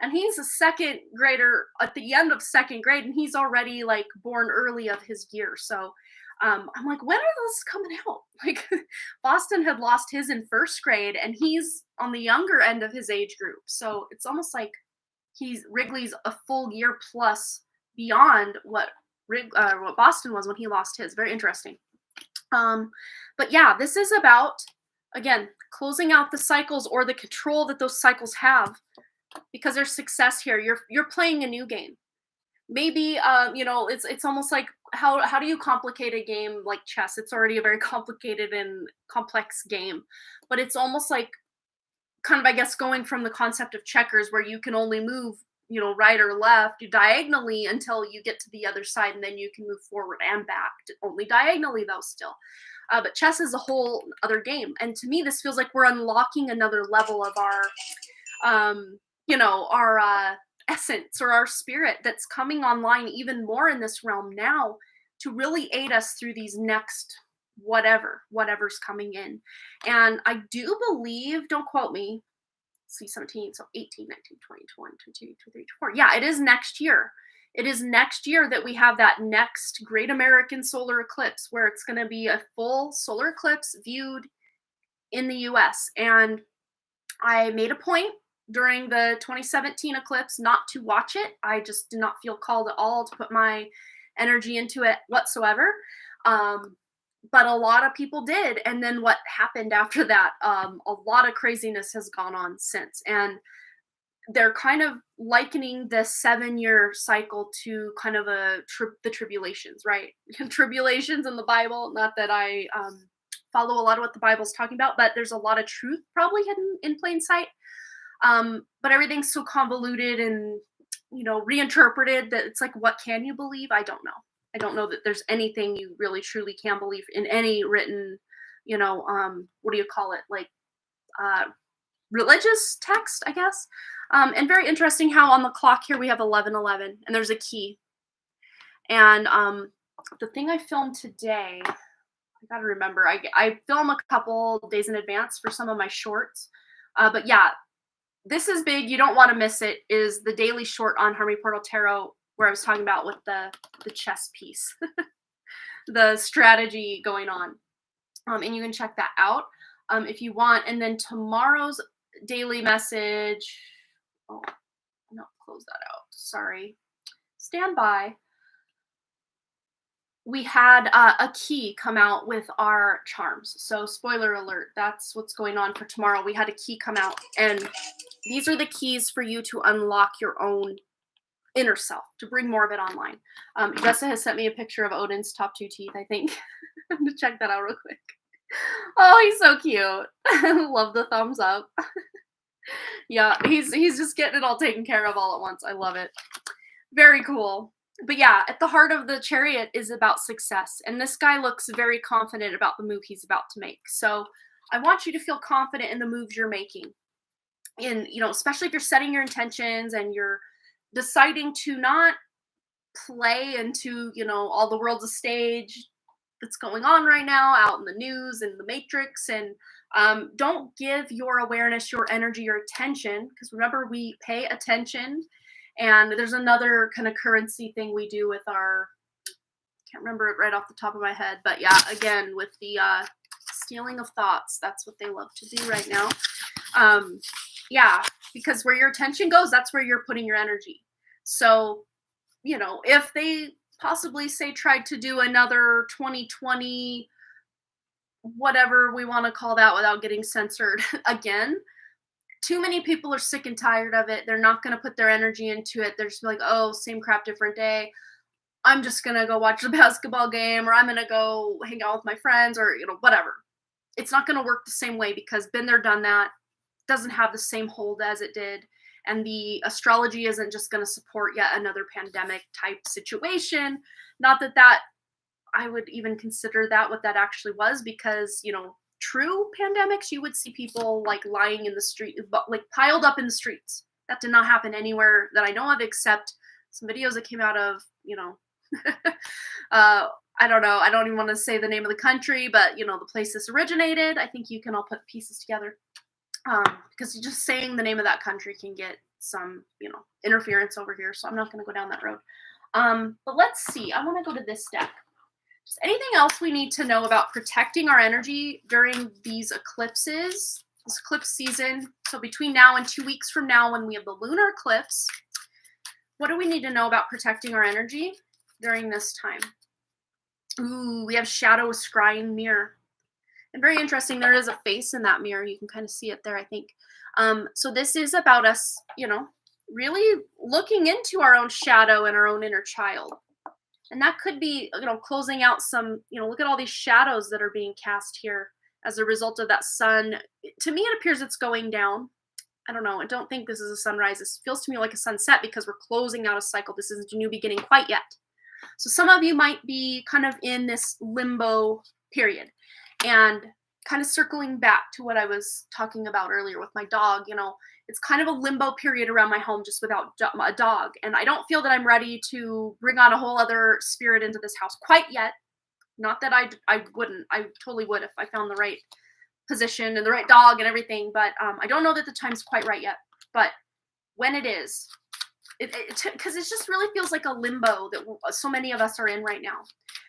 And he's a second grader at the end of second grade, and he's already born early of his year. So I'm like, when are those coming out? Boston had lost his in first grade, and he's on the younger end of his age group. So it's almost like Wrigley's a full year plus beyond what Boston was when he lost his. Very interesting. But yeah, this is about, again, closing out the cycles or the control that those cycles have, because there's success here. You're playing a new game. Maybe it's almost like how do you complicate a game like chess? It's already a very complicated and complex game, but it's almost like kind of, I guess, going from the concept of checkers, where you can only move right or left, you diagonally until you get to the other side, and then you can move forward and back, only diagonally though still. But chess is a whole other game. And to me, this feels like we're unlocking another level of our essence or our spirit that's coming online even more in this realm now to really aid us through these next whatever's coming in. And I do believe, don't quote me, see 17, so 18, 19, 20, 21, 22, 23, 24. Yeah, it is next year. It is next year that we have that next Great American Solar Eclipse, where it's going to be a full solar eclipse viewed in the US. And I made a point during the 2017 eclipse not to watch it. I just did not feel called at all to put my energy into it whatsoever. But a lot of people did. And then what happened after that, a lot of craziness has gone on since. And they're kind of likening this 7-year cycle to kind of the tribulations, right? Tribulations in the Bible. Not that I follow a lot of what the Bible's talking about, but there's a lot of truth probably hidden in plain sight. But everything's so convoluted and, reinterpreted that it's like, what can you believe? I don't know. I don't know that there's anything you really truly can believe in any written, what do you call it? Like, religious text, I guess. And very interesting how on the clock here we have 11:11 and there's a key. And the thing I filmed today, I gotta remember, I film a couple days in advance for some of my shorts. But yeah, this is big. You don't want to miss it. Is the daily short on Harmony Portal Tarot, where I was talking about with the chess piece, the strategy going on. And you can check that out if you want. And then tomorrow's daily message. Oh, no, close that out. Sorry. Stand by. We had a key come out with our charms. So spoiler alert, that's what's going on for tomorrow. We had a key come out, and these are the keys for you to unlock your own inner self, to bring more of it online. Jessa has sent me a picture of Odin's top 2 teeth, I think. I'm gonna check that out real quick. Oh, he's so cute. Love the thumbs up. Yeah, he's just getting it all taken care of all at once. I love it. Very cool. But yeah, at the heart of the Chariot is about success. And this guy looks very confident about the move he's about to make. So I want you to feel confident in the moves you're making. And, especially if you're setting your intentions and you're deciding to not play into, all the world's a stage that's going on right now out in the news and the matrix. And don't give your awareness, your energy, your attention. Because remember, we pay attention. And there's another kind of currency thing we do with our, can't remember it right off the top of my head, but yeah, again, with the stealing of thoughts, that's what they love to do right now. Yeah, because where your attention goes, that's where you're putting your energy. So, if they possibly tried to do another 2020, whatever we want to call that without getting censored again, too many people are sick and tired of it. They're not going to put their energy into it. They're just like, oh, same crap, different day. I'm just going to go watch the basketball game, or I'm going to go hang out with my friends, or, whatever. It's not going to work the same way because been there, done that. Doesn't have the same hold as it did. And the astrology isn't just going to support yet another pandemic type situation. Not that I would even consider that what that actually was, because, true pandemics, you would see people like lying in the street, like piled up in the streets. That did not happen anywhere that I know of, except some videos that came out of, I don't know. I don't even want to say the name of the country, but the place this originated. I think you can all put pieces together. Because just saying the name of that country can get some, interference over here. So I'm not going to go down that road. But let's see. I want to go to this deck. Just anything else we need to know about protecting our energy during these eclipses, this eclipse season. So between now and 2 weeks from now, when we have the lunar eclipse, what do we need to know about protecting our energy during this time? Ooh, we have shadow scrying mirror. And very interesting, there is a face in that mirror. You can kind of see it there, I think. So this is about us, really looking into our own shadow and our own inner child. And that could be, closing out some, look at all these shadows that are being cast here as a result of that sun. To me, it appears it's going down. I don't know. I don't think this is a sunrise. This feels to me like a sunset because we're closing out a cycle. This isn't a new beginning quite yet. So some of you might be kind of in this limbo period. And kind of circling back to what I was talking about earlier with my dog, you know, it's kind of a limbo period around my home just without a dog. And I don't feel that I'm ready to bring on a whole other spirit into this house quite yet. Not that I wouldn't. I totally would if I found the right position and the right dog and everything. But I don't know that the time's quite right yet. But when it is, because it just really feels like a limbo that so many of us are in right now.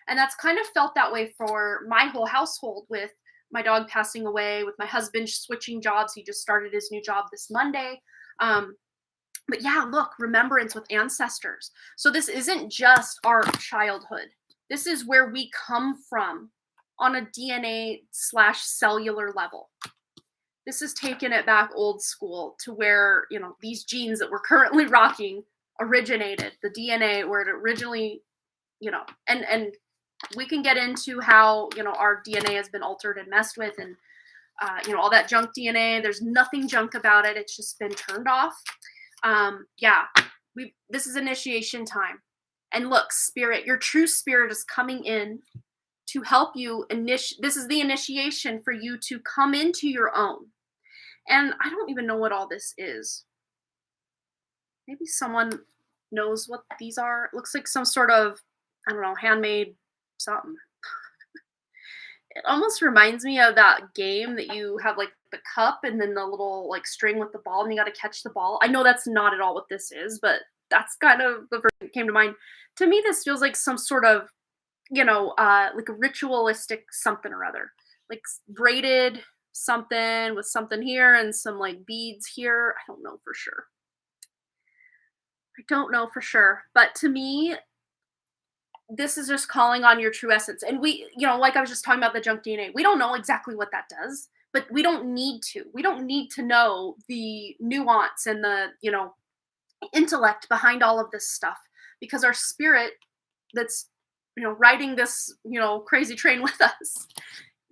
And that's kind of felt that way for my whole household, with my dog passing away, with my husband switching jobs. He just started his new job this Monday. But yeah, look, remembrance with ancestors. So this isn't just our childhood. This is where we come from on a DNA/cellular level. This is taking it back old school to where, you know, these genes that we're currently rocking originated, the DNA where it originally, you know, and we can get into how, you know, our DNA has been altered and messed with, and you know, all that junk DNA. There's nothing junk about it. It's just been turned off. Yeah, this is initiation time. And look, spirit, your true spirit is coming in to help you this is the initiation for you to come into your own. And I don't even know what all this is. Maybe someone knows what these are. It looks like some sort of, I don't know, handmade something. It almost reminds me of that game that you have like the cup and then the little like string with the ball and you got to catch the ball. I know that's not at all what this is, but that's kind of the first thing that came to mind. To me, this feels like some sort of, you know, like a ritualistic something or other, like braided something with something here and some like beads here. I don't know for sure. But to me, this is just calling on your true essence. And we, you know, like I was just talking about the junk DNA, we don't know exactly what that does, but we don't need to. We don't need to know the nuance and the, you know, intellect behind all of this stuff, because our spirit that's, you know, riding this, you know, crazy train with us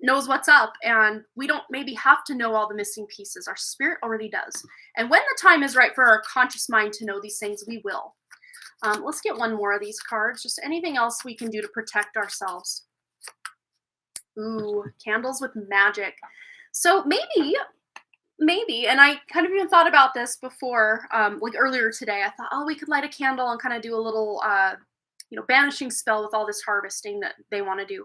knows what's up, and we don't maybe have to know all the missing pieces. Our spirit already does. And when the time is right for our conscious mind to know these things, we will. Let's get one more of these cards. Just anything else we can do to protect ourselves. Ooh, candles with magic. So maybe, and I kind of even thought about this before, like earlier today. I thought, oh, we could light a candle and kind of do a little, you know, banishing spell with all this harvesting that they want to do.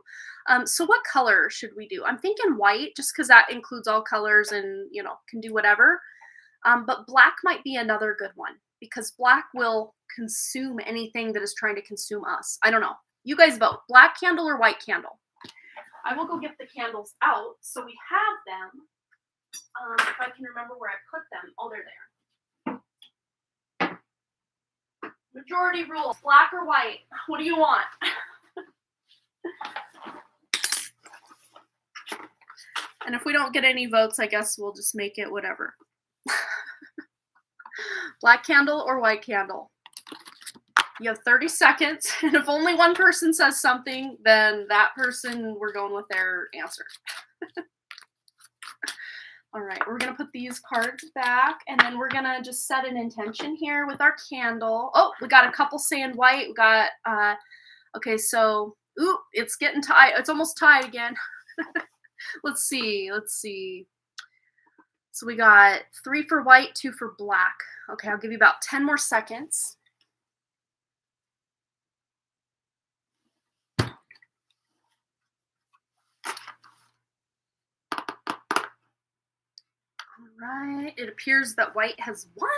So what color should we do? I'm thinking white, just because that includes all colors and, you know, can do whatever. But black might be another good one, because black will consume anything that is trying to consume us. I don't know. You guys vote. Black candle or white candle? I will go get the candles out so we have them. If I can remember where I put them. Oh, they're there. Majority rules. Black or white? What do you want? And if we don't get any votes, I guess we'll just make it whatever. Black candle or white candle? You have 30 seconds, and if only one person says something, then that person, we're going with their answer. All right, we're going to put these cards back, and then we're going to just set an intention here with our candle. Oh, we got a couple saying white. We got, okay, so, ooh, it's getting tied. It's almost tied again. Let's see. So we got 3 for white, 2 for black. Okay, I'll give you about 10 more seconds. Right, it appears that white has won.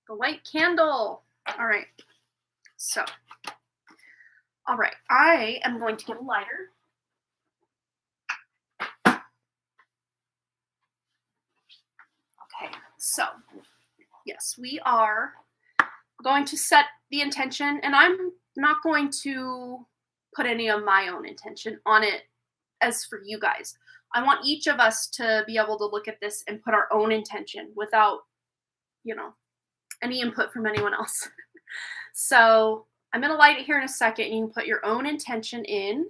The white candle. All right, so, all right, I am going to get a lighter. Okay, so, yes, we are going to set the intention, and I'm not going to put any of my own intention on it as for you guys. I want each of us to be able to look at this and put our own intention without, you know, any input from anyone else. So I'm going to light it here in a second, and you can put your own intention in,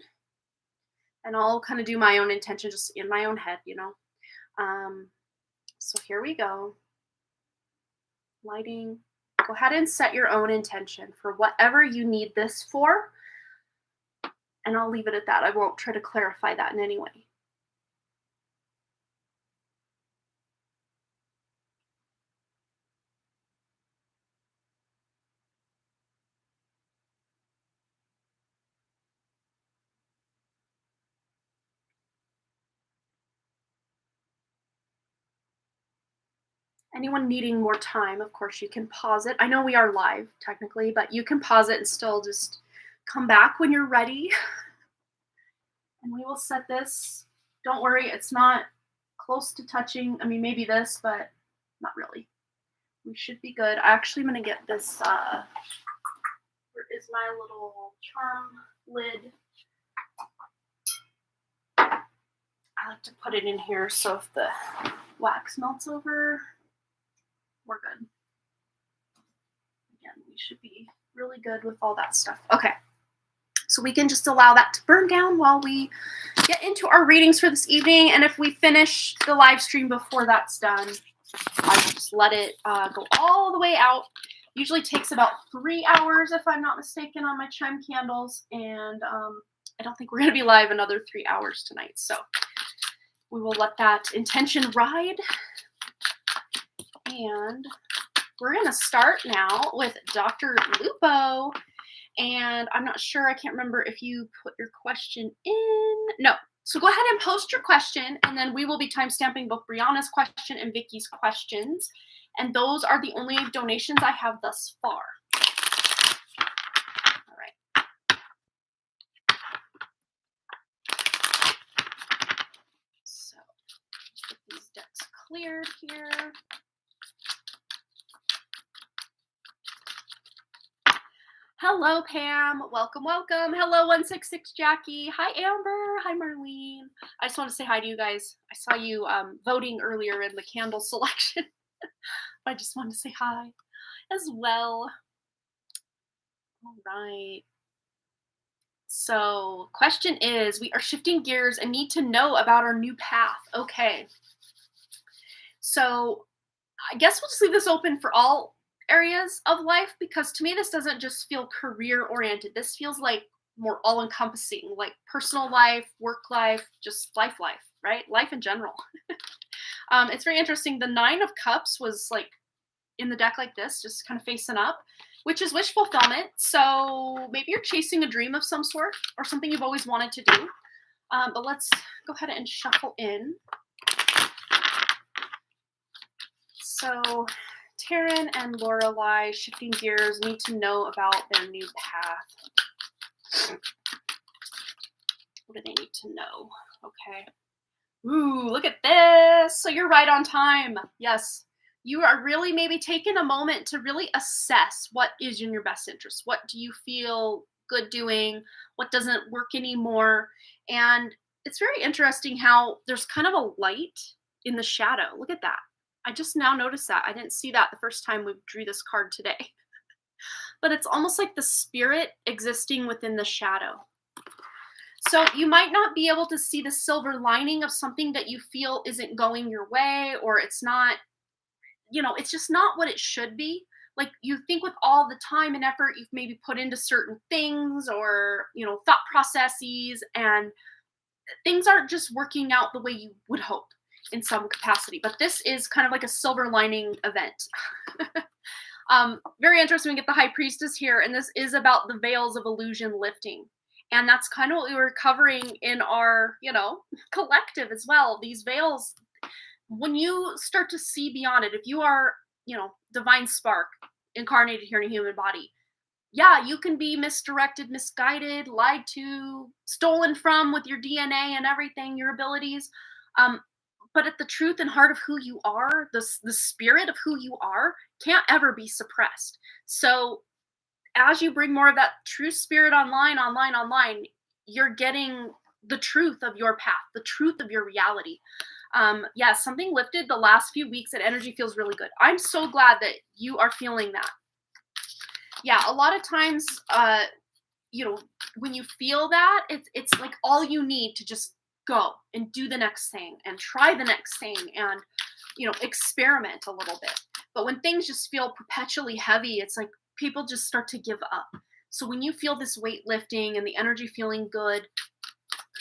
and I'll kind of do my own intention just in my own head, you know. So here we go. Lighting. Go ahead and set your own intention for whatever you need this for. And I'll leave it at that. I won't try to clarify that in any way. Anyone needing more time, of course, you can pause it. I know we are live technically, but you can pause it and still just come back when you're ready. And we will set this. Don't worry, it's not close to touching. I mean, maybe this, but not really. We should be good. I actually am going to get this, where is my little charm lid? I like to put it in here so if the wax melts over, we're good. Again, we should be really good with all that stuff. Okay. So we can just allow that to burn down while we get into our readings for this evening. And if we finish the live stream before that's done, I just let it go all the way out. Usually takes about 3 hours, if I'm not mistaken, on my chime candles. And I don't think we're going to be live another 3 hours tonight. So we will let that intention ride. And we're going to start now with Dr. Lupo. And I'm not sure, I can't remember if you put your question in. No. So go ahead and post your question, and then we will be timestamping both Brianna's question and Vicky's questions. And those are the only donations I have thus far. All right. So get these decks cleared here. Hello, Pam. Welcome, welcome. Hello, 166 Jackie. Hi, Amber. Hi, Marlene. I just want to say hi to you guys. I saw you voting earlier in the candle selection. I just wanted to say hi as well. All right. So, question is, we are shifting gears and need to know about our new path. Okay. So, I guess we'll just leave this open for all areas of life, because to me this doesn't just feel career oriented. This feels like more all encompassing, like personal life, work life, just life, right? Life in general. It's very interesting. The 9 of Cups was like in the deck like this, just kind of facing up, which is wish fulfillment. So maybe you're chasing a dream of some sort or something you've always wanted to do. But let's go ahead and shuffle in. So Taryn and Lorelei, shifting gears, need to know about their new path. What do they need to know? Okay. Ooh, look at this. So you're right on time. Yes. You are really maybe taking a moment to really assess what is in your best interest. What do you feel good doing? What doesn't work anymore? And it's very interesting how there's kind of a light in the shadow. Look at that. I just now noticed that. I didn't see that the first time we drew this card today. But it's almost like the spirit existing within the shadow. So you might not be able to see the silver lining of something that you feel isn't going your way, or it's not, it's just not what it should be. Like you think with all the time and effort you've maybe put into certain things or, thought processes, and things aren't just working out the way you would hope in some capacity. But this is kind of like a silver lining event. Very interesting. We get the High Priestess here, and this is about the veils of illusion lifting. And that's kind of what we were covering in our, collective as well. These veils, when you start to see beyond it, if you are, divine spark incarnated here in a human body, yeah, you can be misdirected, misguided, lied to, stolen from with your DNA and everything, your abilities. But at the truth and heart of who you are, the spirit of who you are can't ever be suppressed. So as you bring more of that true spirit online, you're getting the truth of your path, the truth of your reality. Something lifted the last few weeks, and energy feels really good. I'm so glad that you are feeling that. Yeah, a lot of times, when you feel that, it's like all you need to just go and do the next thing and try the next thing. And experiment a little bit. But when things just feel perpetually heavy, it's like people just start to give up. So when you feel this weight lifting and the energy feeling good,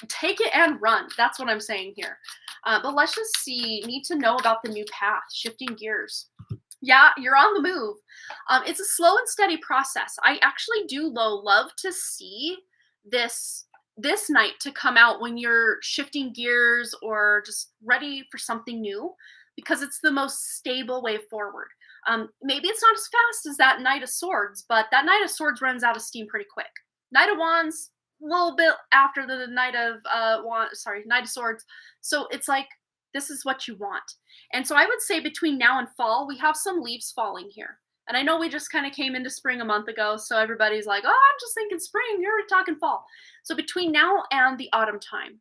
take it and run. That's what I'm saying here. But let's just see. Need to know about the new path, shifting gears. Yeah, you're on the move. It's a slow and steady process. I actually do love to see this night to come out when you're shifting gears or just ready for something new, because it's the most stable way forward. Maybe it's not as fast as that Knight of Swords, but that Knight of Swords runs out of steam pretty quick. Knight of Wands, a little bit after the Knight of Swords. So it's like, this is what you want. And so I would say between now and fall, we have some leaves falling here. And I know we just kind of came into spring a month ago, so everybody's like, oh, I'm just thinking spring, you're already talking fall. So between now and the autumn time,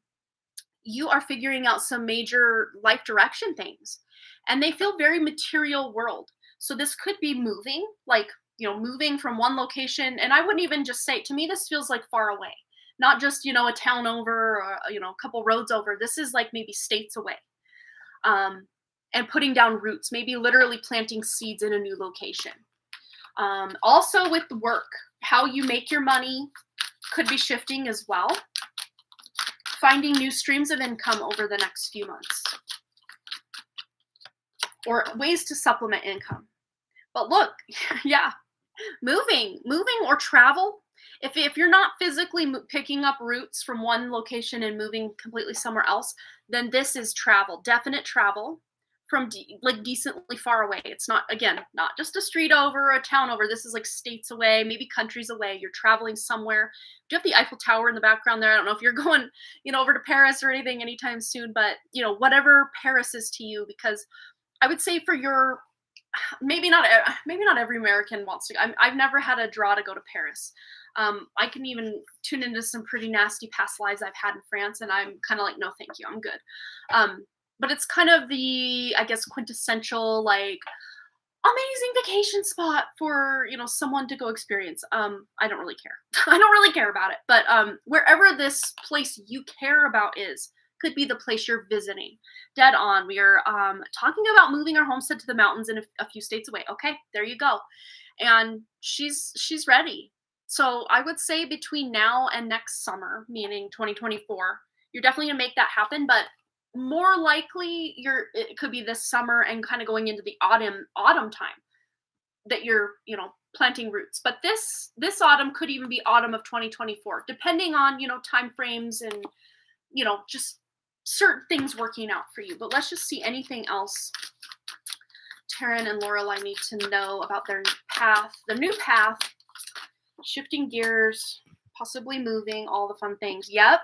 you are figuring out some major life direction things. And they feel very material world. So this could be moving, like, moving from one location. And I wouldn't even just say, to me, this feels like far away. Not just, a town over or, a couple roads over. This is like maybe states away. And putting down roots, maybe literally planting seeds in a new location. Also with work, how you make your money could be shifting as well. Finding new streams of income over the next few months. Or ways to supplement income. But look, yeah, moving or travel. If you're not physically picking up roots from one location and moving completely somewhere else, then this is travel, definite travel from decently far away. It's not, again, not just a street over, a town over. This is like states away, maybe countries away. You're traveling somewhere. Do you have the Eiffel Tower in the background there? I don't know if you're going, over to Paris or anything anytime soon, but whatever Paris is to you, because I would say for your, maybe not every American wants to. I've never had a draw to go to Paris. I can even tune into some pretty nasty past lives I've had in France, and I'm kind of like, no, thank you, I'm good. But it's kind of the, I guess, quintessential, like, amazing vacation spot for, someone to go experience. I don't really care. I don't really care about it. But wherever this place you care about is, could be the place you're visiting. Dead on. We are talking about moving our homestead to the mountains in a few states away. Okay, there you go. And she's ready. So I would say between now and next summer, meaning 2024, you're definitely gonna make that happen. But more likely, it could be this summer and kind of going into the autumn time that you're planting roots. But this autumn could even be autumn of 2024, depending on time frames and just certain things working out for you. But let's just see anything else Taryn and Lorelai need to know about their path, the new path, shifting gears, possibly moving, all the fun things. Yep.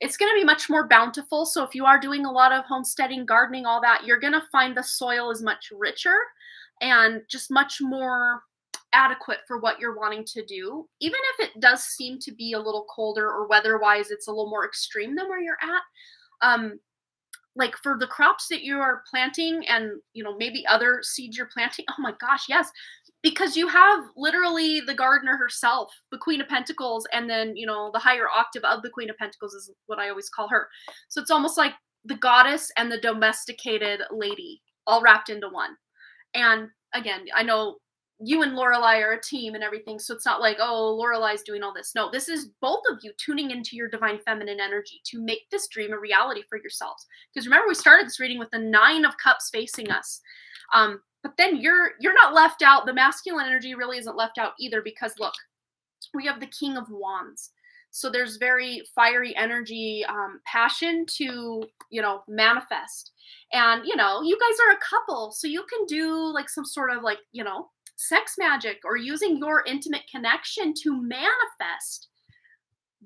It's going to be much more bountiful. So if you are doing a lot of homesteading, gardening, all that, you're going to find the soil is much richer and just much more adequate for what you're wanting to do. Even if it does seem to be a little colder or weather-wise, it's a little more extreme than where you're at. Like for the crops that you are planting and, maybe other seeds you're planting. Oh my gosh, yes. Because you have literally the gardener herself, the Queen of Pentacles, and then, the higher octave of the Queen of Pentacles is what I always call her. So it's almost like the goddess and the domesticated lady all wrapped into one. And again, I know you and Lorelai are a team and everything, so it's not like, oh, Lorelai's doing all this. No, this is both of you tuning into your divine feminine energy to make this dream a reality for yourselves. Because remember, we started this reading with the 9 of Cups facing us. But then you're not left out. The masculine energy really isn't left out either, because look, we have the King of Wands. So there's very fiery energy, passion to, manifest. And, you guys are a couple, so you can do like some sort of like, sex magic or using your intimate connection to manifest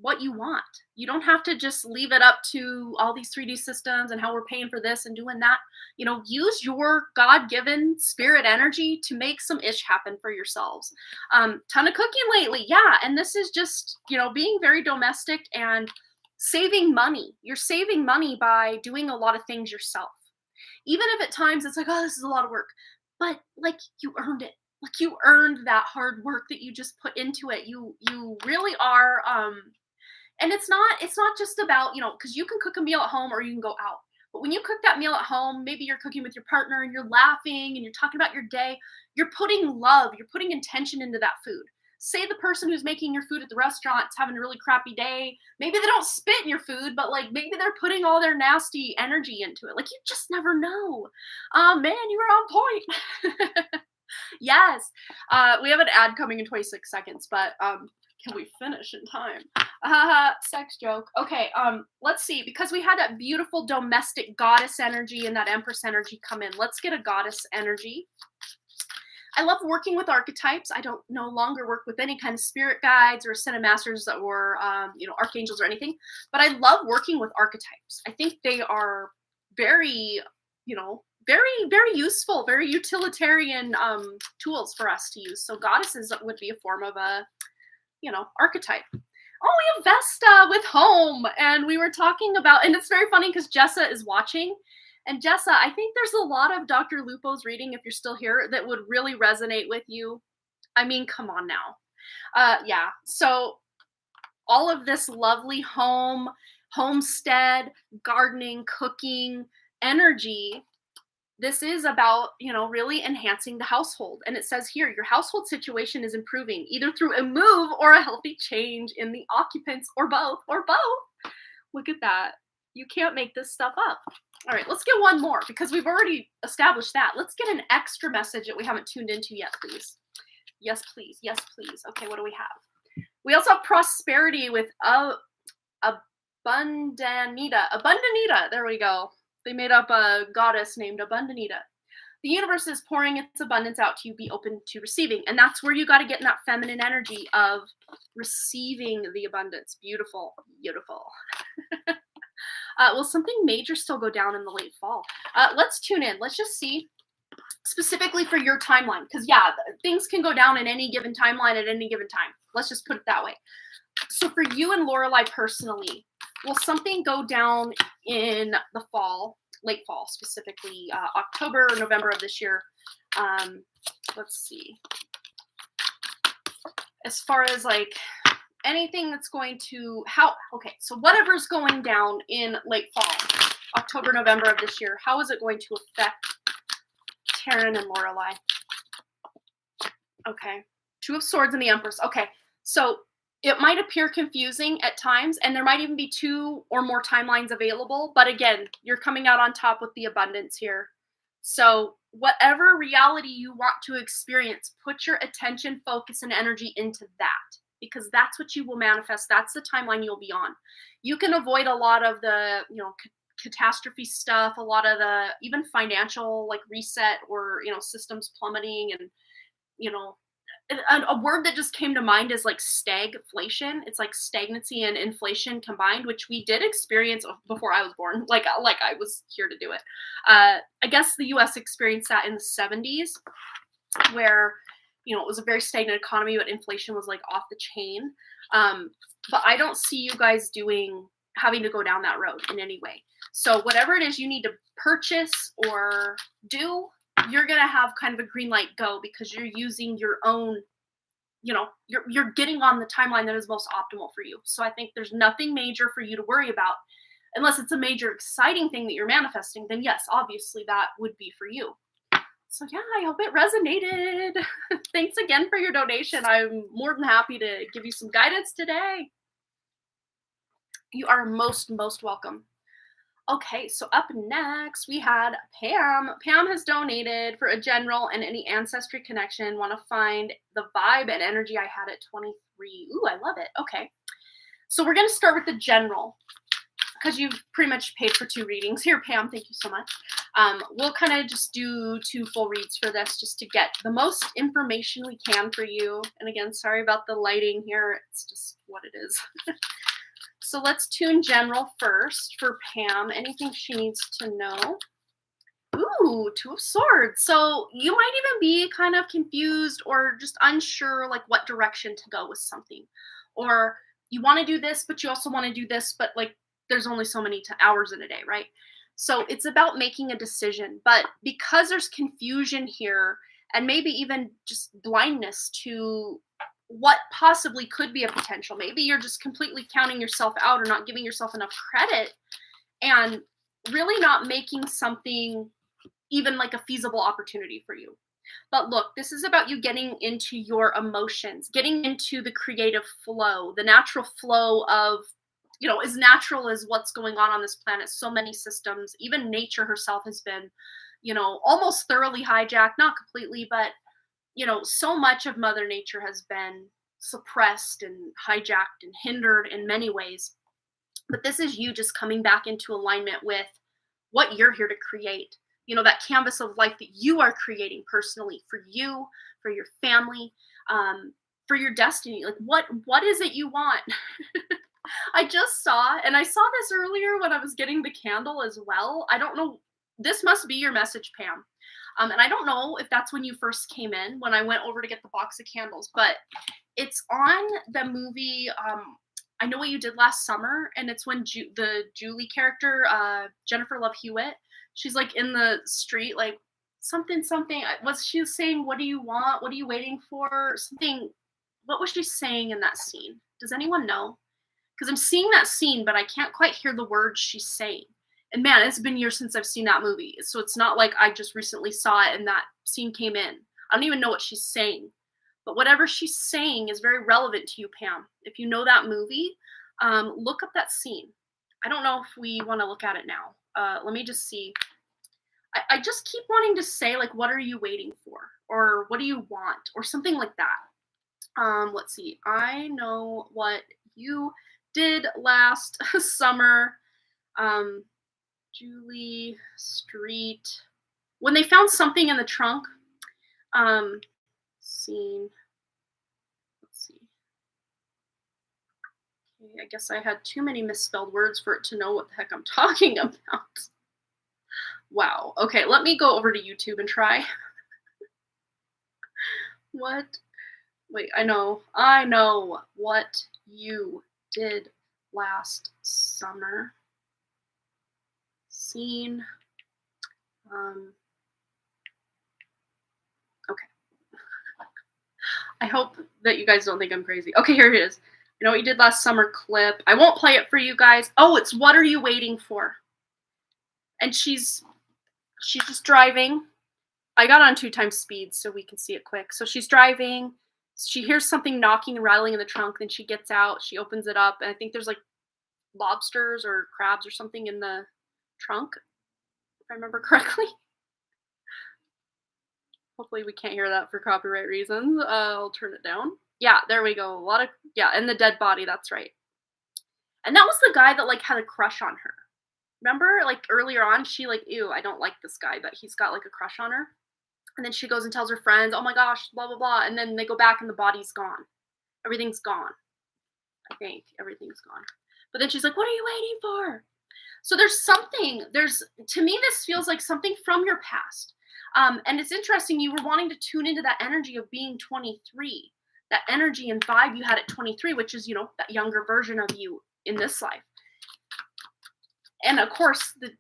what you want. You don't have to just leave it up to all these 3D systems and how we're paying for this and doing that. Use your God-given spirit energy to make some ish happen for yourselves. Ton of cooking lately. Yeah. And this is just, being very domestic and saving money. You're saving money by doing a lot of things yourself. Even if at times it's like, oh, this is a lot of work, but like you earned it. Like you earned that hard work that you just put into it. You really are, and it's not just about, because you can cook a meal at home or you can go out. But when you cook that meal at home, maybe you're cooking with your partner and you're laughing and you're talking about your day, you're putting love, you're putting intention into that food. Say the person who's making your food at the restaurant's having a really crappy day. Maybe they don't spit in your food, but like maybe they're putting all their nasty energy into it. Like you just never know. Man, you were on point. Yes. We have an ad coming in 26 seconds, but can we finish in time? Sex joke. Okay, let's see. Because we had that beautiful domestic goddess energy and that empress energy come in, let's get a goddess energy. I love working with archetypes. I don't no longer work with any kind of spirit guides or ascended masters or archangels or anything, but I love working with archetypes. I think they are very, very useful, very utilitarian tools for us to use. So goddesses would be a form of a, archetype. Oh, we have Vesta with home, and we were talking about, and it's very funny because Jessa is watching. And Jessa, I think there's a lot of Dr. Lupo's reading, if you're still here, that would really resonate with you. I mean, come on now. Yeah, so all of this lovely homestead, gardening, cooking energy, this is about, really enhancing the household. And it says here, your household situation is improving, either through a move or a healthy change in the occupants, or both. Look at that. You can't make this stuff up. All right, let's get one more because we've already established that. Let's get an extra message that we haven't tuned into yet, please. Yes, please. Yes, please. Okay, what do we have? We also have prosperity with Abundanita. There we go. They made up a goddess named Abundanita. The universe is pouring its abundance out to you. Be open to receiving. And that's where you got to get in that feminine energy of receiving the abundance. Beautiful, beautiful. Will something major still go down in the late fall? Let's tune in. Let's just see specifically for your timeline. Because, yeah, things can go down in any given timeline at any given time. Let's just put it that way. So for you and Lorelei personally, will something go down in the fall, late fall, specifically October or November of this year? Let's see. As far as like anything that's going to, so whatever's going down in late fall, October, November of this year, how is it going to affect Taryn and Lorelei? Okay. Two of Swords and the Empress. Okay. So it might appear confusing at times, and there might even be two or more timelines available. But again, you're coming out on top with the abundance here. So whatever reality you want to experience, put your attention, focus, and energy into that, because that's what you will manifest. That's the timeline you'll be on. You can avoid a lot of the, catastrophe stuff, a lot of the even financial like reset or, systems plummeting, and, a word that just came to mind is like stagflation. It's like stagnancy and inflation combined, which we did experience before I was born. Like I was here to do it. I guess the U.S. experienced that in the 70s, where it was a very stagnant economy, but inflation was like off the chain. But I don't see you guys having to go down that road in any way. So whatever it is you need to purchase or do, you're going to have kind of a green light go, because you're using your own, you're getting on the timeline that is most optimal for you. So I think there's nothing major for you to worry about, unless it's a major exciting thing that you're manifesting. Then yes, obviously that would be for you. So yeah, I hope it resonated. Thanks again for your donation. I'm more than happy to give you some guidance today. You are most welcome. Okay, so up next we had Pam. Pam has donated for a general and any ancestry connection. Want to find the vibe and energy I had at 23. Ooh, I love it. Okay, so we're going to start with the general, because you've pretty much paid for 2 readings. Here, Pam, thank you so much. We'll kind of just do 2 full reads for this, just to get the most information we can for you. And again, sorry about the lighting here. It's just what it is. So let's tune general first for Pam. Anything she needs to know. Ooh, 2 of Swords. So you might even be kind of confused or just unsure like what direction to go with something. Or you want to do this, but you also want to do this, but like there's only so many hours in a day, right? So it's about making a decision. But because there's confusion here, and maybe even just blindness to what possibly could be a potential. Maybe you're just completely counting yourself out or not giving yourself enough credit. And really not making something even like a feasible opportunity for you. But look, this is about you getting into your emotions, getting into the creative flow, the natural flow of, as natural as what's going on this planet. So many systems, even nature herself has been, almost thoroughly hijacked, not completely, but, so much of Mother Nature has been suppressed and hijacked and hindered in many ways. But this is you just coming back into alignment with what you're here to create. That canvas of life that you are creating personally for you, for your family, for your destiny. Like what is it you want? I just saw, and I saw this earlier when I was getting the candle as well. I don't know. This must be your message, Pam. And I don't know if that's when you first came in, when I went over to get the box of candles, but it's on the movie, I Know What You Did Last Summer, and it's when the Julie character, Jennifer Love Hewitt, she's like in the street, like something. Was she saying, "What do you want? What are you waiting for?" Something. What was she saying in that scene? Does anyone know? Because I'm seeing that scene, but I can't quite hear the words she's saying. And man, it's been years since I've seen that movie, so it's not like I just recently saw it and that scene came in. I don't even know what she's saying. But whatever she's saying is very relevant to you, Pam. If you know that movie, look up that scene. I don't know if we want to look at it now. Let me just see. I just keep wanting to say, like, what are you waiting for? Or what do you want? Or something like that. Let's see. I Know What You Did Last Summer. Julie Street. When they found something in the trunk. Scene. Let's see. Okay, I guess I had too many misspelled words for it to know what the heck I'm talking about. Wow. Okay, let me go over to YouTube and try. What? Wait, I know what you did last summer. Scene. Okay. I hope that you guys don't think I'm crazy. Okay, here it is. You Know What You Did Last Summer clip. I won't play it for you guys. Oh, it's What Are You Waiting For? And she's just driving. I got on 2x speed so we can see it quick. So she's driving. She hears something knocking and rattling in the trunk. Then she gets out. She opens it up. And I think there's like lobsters or crabs or something in the trunk, if I remember correctly. Hopefully we can't hear that for copyright reasons. I'll turn it down. Yeah, there we go. And the dead body, that's right. And that was the guy that like had a crush on her. Remember, like earlier on, she like, ew, I don't like this guy, but he's got like a crush on her. And then she goes and tells her friends, oh my gosh, blah, blah, blah. And then they go back and the body's gone. Everything's gone. I think everything's gone. But then she's like, what are you waiting for? So to me, this feels like something from your past. And it's interesting, you were wanting to tune into that energy of being 23, that energy and vibe you had at 23, which is, that younger version of you in this life. And of course, the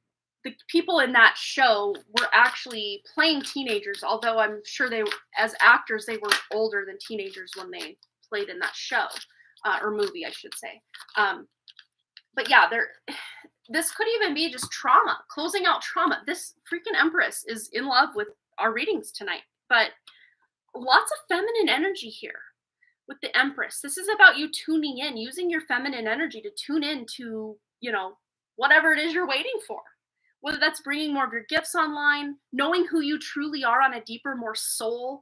people in that show were actually playing teenagers, although I'm sure as actors, they were older than teenagers when they played in that show, or movie, I should say. But yeah, this could even be just trauma, closing out trauma. This freaking Empress is in love with our readings tonight, but lots of feminine energy here with the Empress. This is about you tuning in, using your feminine energy to tune in to, whatever it is you're waiting for. Whether that's bringing more of your gifts online, knowing who you truly are on a deeper, more spirit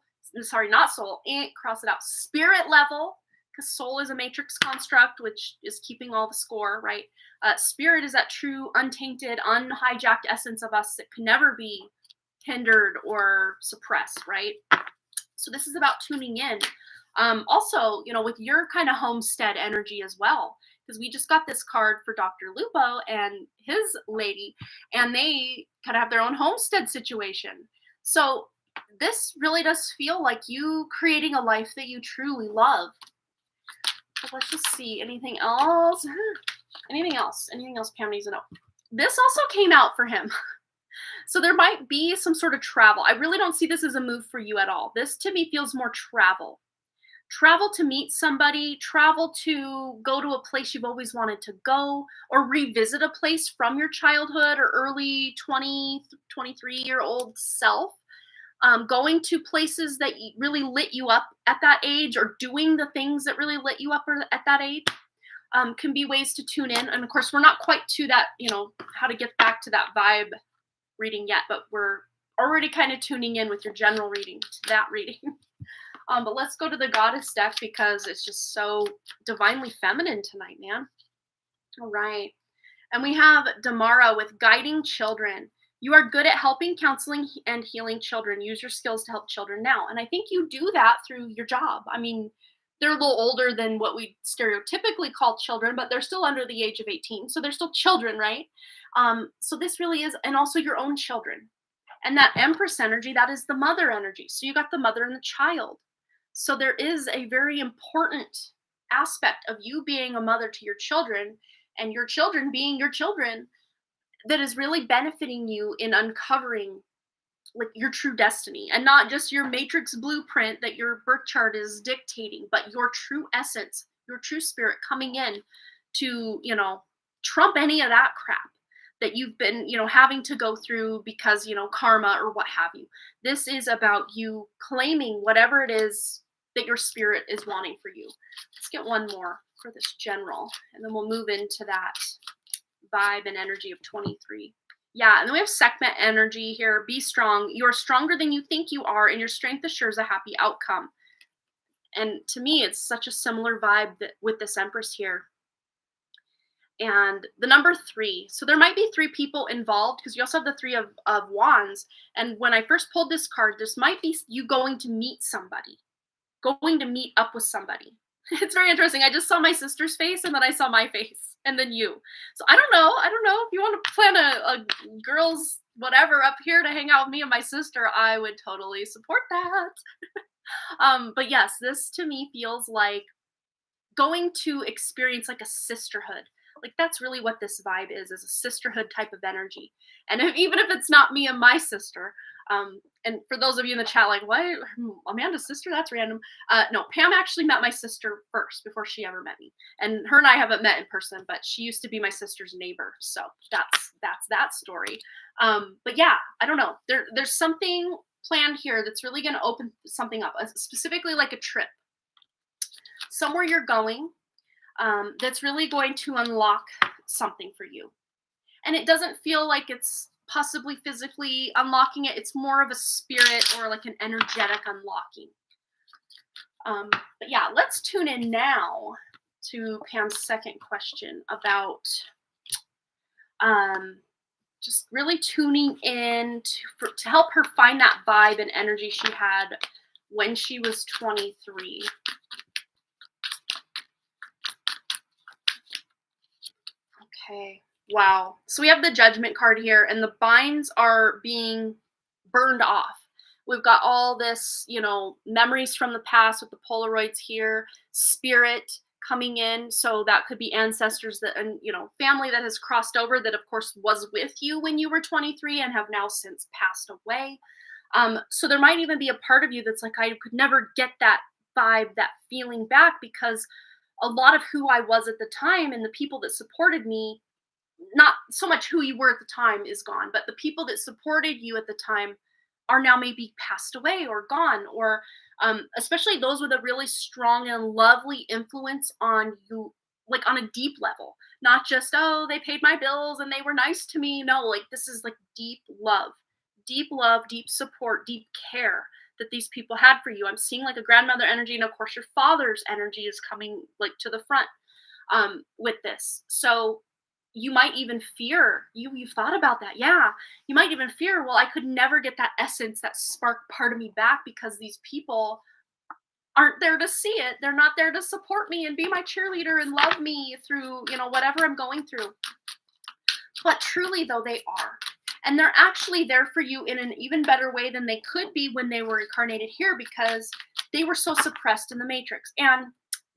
level, because soul is a matrix construct, which is keeping all the score, right? Spirit is that true, untainted, unhijacked essence of us that can never be hindered or suppressed, right? So this is about tuning in. Also, with your kind of homestead energy as well, because we just got this card for Dr. Lupo and his lady, and they kind of have their own homestead situation. So this really does feel like you creating a life that you truly love. So let's just see. Anything else? Anything else, Pam needs to know? This also came out for him. So there might be some sort of travel. I really don't see this as a move for you at all. This to me feels more travel. travel to meet somebody, travel to go to a place you've always wanted to go, or revisit a place from your childhood or early 20, 23-year-old self. Going to places that really lit you up at that age, or doing the things that really lit you up at that age, can be ways to tune in. And of course, we're not quite to that, how to get back to that vibe reading yet, but we're already kind of tuning in with your general reading to that reading. But let's go to the goddess deck because it's just so divinely feminine tonight, man. All right. And we have Damara with guiding children. You are good at helping, counseling, and healing children. Use your skills to help children now. And I think you do that through your job. I mean, they're a little older than what we stereotypically call children, but they're still under the age of 18. So they're still children, right? So this really is, and also your own children. And that Empress energy, that is the mother energy. So you got the mother and the child. So there is a very important aspect of you being a mother to your children and your children being your children that is really benefiting you in uncovering like your true destiny, and not just your matrix blueprint that your birth chart is dictating, but your true essence, your true spirit coming in to, trump any of that crap that you've been, having to go through because, karma or what have you. This is about you claiming whatever it is that your spirit is wanting for you. Let's get one more for this general, and then we'll move into that vibe and energy of 23. Yeah, and then we have Sekhmet energy here. Be strong. You are stronger than you think you are, and your strength assures a happy outcome. And to me, it's such a similar vibe with this Empress here. And the number 3. So there might be 3 people involved because you also have the 3 of Wands. And when I first pulled this card, this might be you going to meet somebody, going to meet up with somebody. It's very interesting. I just saw my sister's face, and then I saw my face, and then you. So I don't know if you want to plan a girls whatever up here to hang out with me and my sister. I would totally support that. But yes, this to me feels like going to experience like a sisterhood. Like that's really what this vibe is a sisterhood type of energy. And even if it's not me and my sister, and for those of you in the chat, like, what? Amanda's sister? That's random. No, Pam actually met my sister first before she ever met me. And her and I haven't met in person, but she used to be my sister's neighbor. So that's that story. But yeah, I don't know. There's something planned here that's really going to open something up, specifically like a trip. Somewhere you're going that's really going to unlock something for you. And it doesn't feel like it's possibly physically unlocking it. It's more of a spirit or like an energetic unlocking. But yeah, let's tune in now to Pam's second question about just really tuning in to help her find that vibe and energy she had when she was 23. Okay. Wow. So we have the Judgment card here, and the binds are being burned off. We've got all this, memories from the past with the Polaroids here, spirit coming in. So that could be ancestors and family that has crossed over that, of course, was with you when you were 23 and have now since passed away. So there might even be a part of you that's like, I could never get that vibe, that feeling back, because a lot of who I was at the time and the people that supported me, not so much who you were at the time is gone, but the people that supported you at the time are now maybe passed away or gone, or especially those with a really strong and lovely influence on you, like on a deep level, not just, oh, they paid my bills and they were nice to me. No, like this is like deep love, deep support, deep care that these people had for you. I'm seeing like a grandmother energy, and of course your father's energy is coming like to the front with this. So you might even fear, you've thought about that. Yeah. You might even fear, well, I could never get that essence, that spark part of me back, because these people aren't there to see it. They're not there to support me and be my cheerleader and love me through, whatever I'm going through. But truly though, they are. And they're actually there for you in an even better way than they could be when they were incarnated here, because they were so suppressed in the matrix. And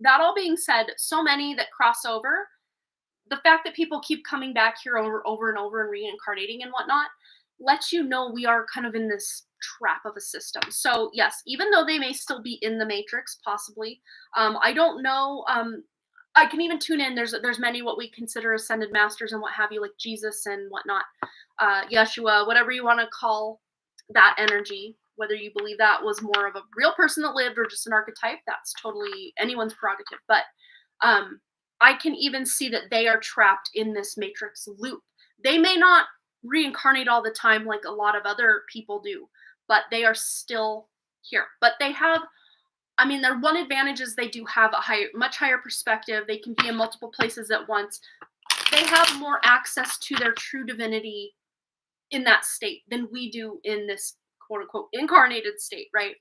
that all being said, so many that cross over, the fact that people keep coming back here over and over and reincarnating and whatnot, lets you know we are kind of in this trap of a system. So yes, even though they may still be in the matrix, possibly, I don't know. I can even tune in. There's many what we consider ascended masters and what have you, like Jesus and whatnot, Yeshua, whatever you want to call that energy. Whether you believe that was more of a real person that lived or just an archetype, that's totally anyone's prerogative. But I can even see that they are trapped in this matrix loop. They may not reincarnate all the time like a lot of other people do, but they are still here. But they have, I mean, their one advantage is they do have a much higher perspective. They can be in multiple places at once. They have more access to their true divinity in that state than we do in this quote unquote incarnated state, right?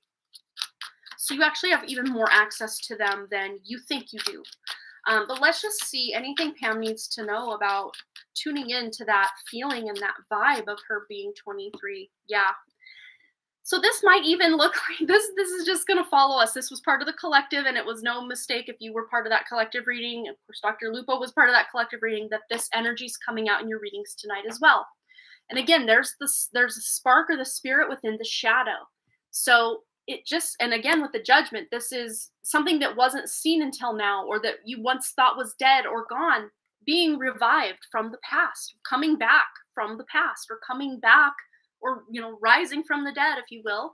So you actually have even more access to them than you think you do. But let's just see anything Pam needs to know about tuning into that feeling and that vibe of her being 23. Yeah. So this might even look like this is just going to follow us. This was part of the collective, and it was no mistake if you were part of that collective reading. Of course, Dr. Lupo was part of that collective reading, that this energy is coming out in your readings tonight as well. And again, there's a spark or the spirit within the shadow. So it just, and again, with the judgment, this is something that wasn't seen until now, or that you once thought was dead or gone, being revived from the past, coming back from the past, or coming back, or, rising from the dead, if you will.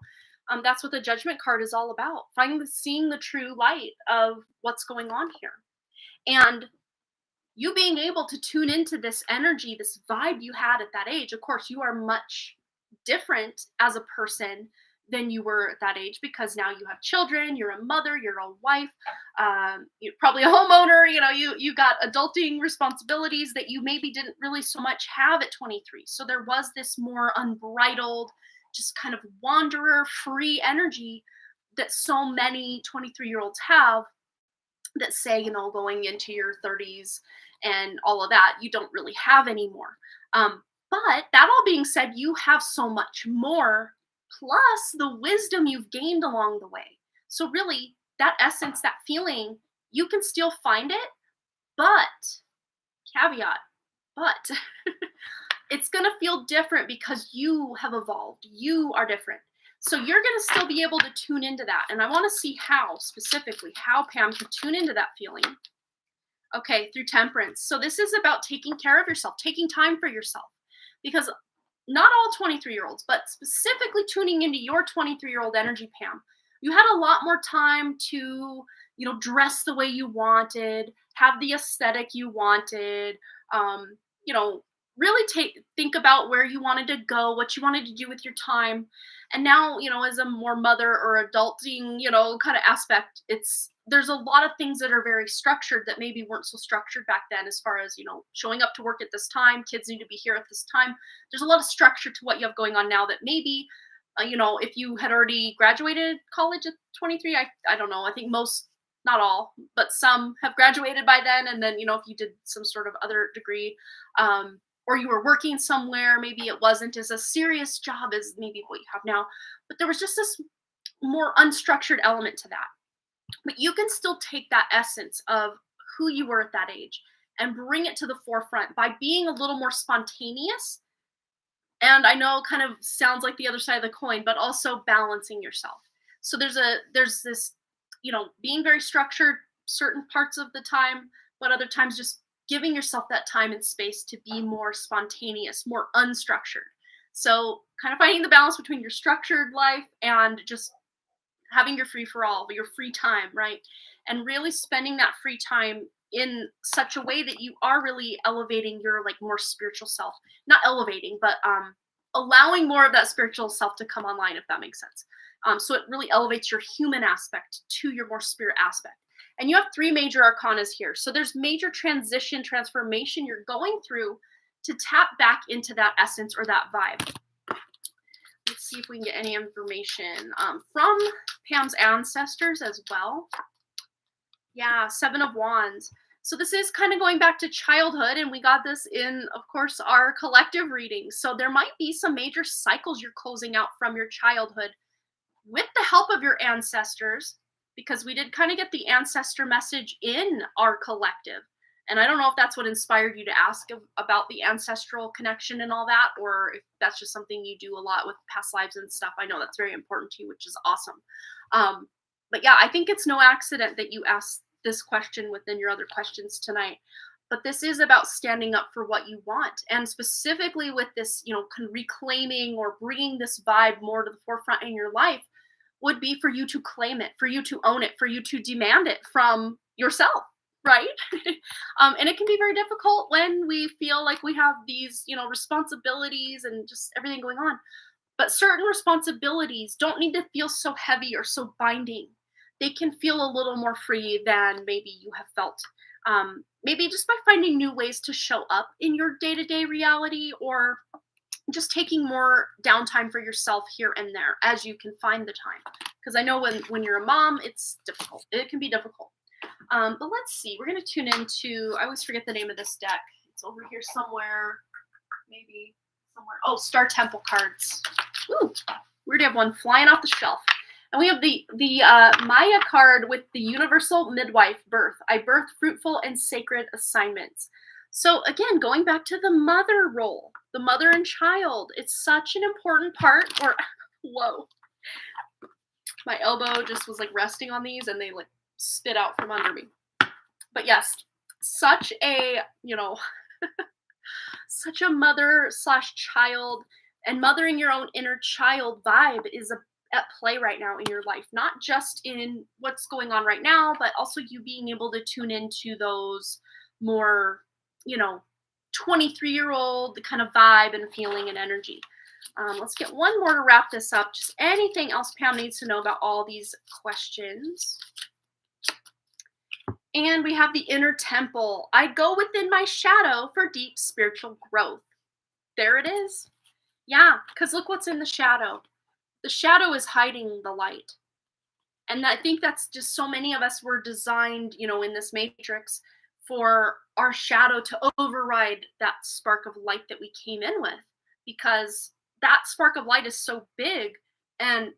That's what the judgment card is all about. Seeing the true light of what's going on here. And you being able to tune into this energy, this vibe you had at that age. Of course, you are much different as a person than you were at that age, because now you have children, you're a mother, you're a wife, you're probably a homeowner, you got adulting responsibilities that you maybe didn't really so much have at 23. So there was this more unbridled, just kind of wanderer, free energy that so many 23-year-olds have, that say, going into your 30s and all of that, you don't really have anymore. But that all being said, you have so much more, plus the wisdom you've gained along the way. So really, that essence, that feeling, you can still find it, but, caveat, but, it's going to feel different because you have evolved. You are different. So you're going to still be able to tune into that. And I want to see how Pam can tune into that feeling. Okay, through temperance. So this is about taking care of yourself, taking time for yourself. Because not all 23-year-olds, but specifically tuning into your 23-year-old energy, Pam, you had a lot more time to, dress the way you wanted, have the aesthetic you wanted, really think about where you wanted to go, what you wanted to do with your time. And now, as a more mother or adulting, kind of aspect, there's a lot of things that are very structured that maybe weren't so structured back then, as far as, showing up to work at this time, kids need to be here at this time. There's a lot of structure to what you have going on now that maybe, if you had already graduated college at 23, I don't know, I think most, not all, but some have graduated by then. And then, if you did some sort of other degree, or you were working somewhere, maybe it wasn't as a serious job as maybe what you have now, but there was just this more unstructured element to that. But you can still take that essence of who you were at that age and bring it to the forefront by being a little more spontaneous. And I know it kind of sounds like the other side of the coin, but also balancing yourself. So there's this, being very structured certain parts of the time, but other times just giving yourself that time and space to be more spontaneous, more unstructured. So kind of finding the balance between your structured life and just having your free for all, your free time, right? And really spending that free time in such a way that you are really elevating your more spiritual self. Not elevating, but allowing more of that spiritual self to come online, if that makes sense. So it really elevates your human aspect to your more spirit aspect. And you have 3 major arcanas here. So there's major transformation you're going through to tap back into that essence or that vibe. Let's see if we can get any information from Pam's ancestors as well. Yeah, 7 of Wands. So this is kind of going back to childhood, and we got this in, of course, our collective reading. So there might be some major cycles you're closing out from your childhood with the help of your ancestors, because we did kind of get the ancestor message in our collective. And I don't know if that's what inspired you to ask about the ancestral connection and all that, or if that's just something you do a lot with past lives and stuff. I know that's very important to you, which is awesome. But yeah, I think it's no accident that you asked this question within your other questions tonight. But this is about standing up for what you want. And specifically with this, reclaiming or bringing this vibe more to the forefront in your life would be for you to claim it, for you to own it, for you to demand it from yourself, right? And it can be very difficult when we feel like we have these, responsibilities and just everything going on. But certain responsibilities don't need to feel so heavy or so binding. They can feel a little more free than maybe you have felt. Maybe just by finding new ways to show up in your day-to-day reality, or just taking more downtime for yourself here and there as you can find the time. Because I know when you're a mom, it's difficult. It can be difficult. But let's see. We're going to tune into, I always forget the name of this deck. It's over here somewhere. Maybe somewhere. Oh, Star Temple cards. Ooh, we already have one flying off the shelf. And we have the Maya card with the Universal Midwife Birth. I birth fruitful and sacred assignments. So again, going back to the mother role, the mother and child, it's such an important part. Or, whoa, my elbow just was like resting on these and they like spit out from under me. But yes, such a, such a mother/child and mothering your own inner child vibe is at play right now in your life, not just in what's going on right now, but also you being able to tune into those more, 23-year-old kind of vibe and feeling and energy. Let's get one more to wrap this up. Just anything else Pam needs to know about all these questions. And we have the inner temple. I go within my shadow for deep spiritual growth. There it is. Yeah, because look what's in the shadow. The shadow is hiding the light. And I think that's just so many of us were designed, in this matrix for our shadow to override that spark of light that we came in with, because that spark of light is so big and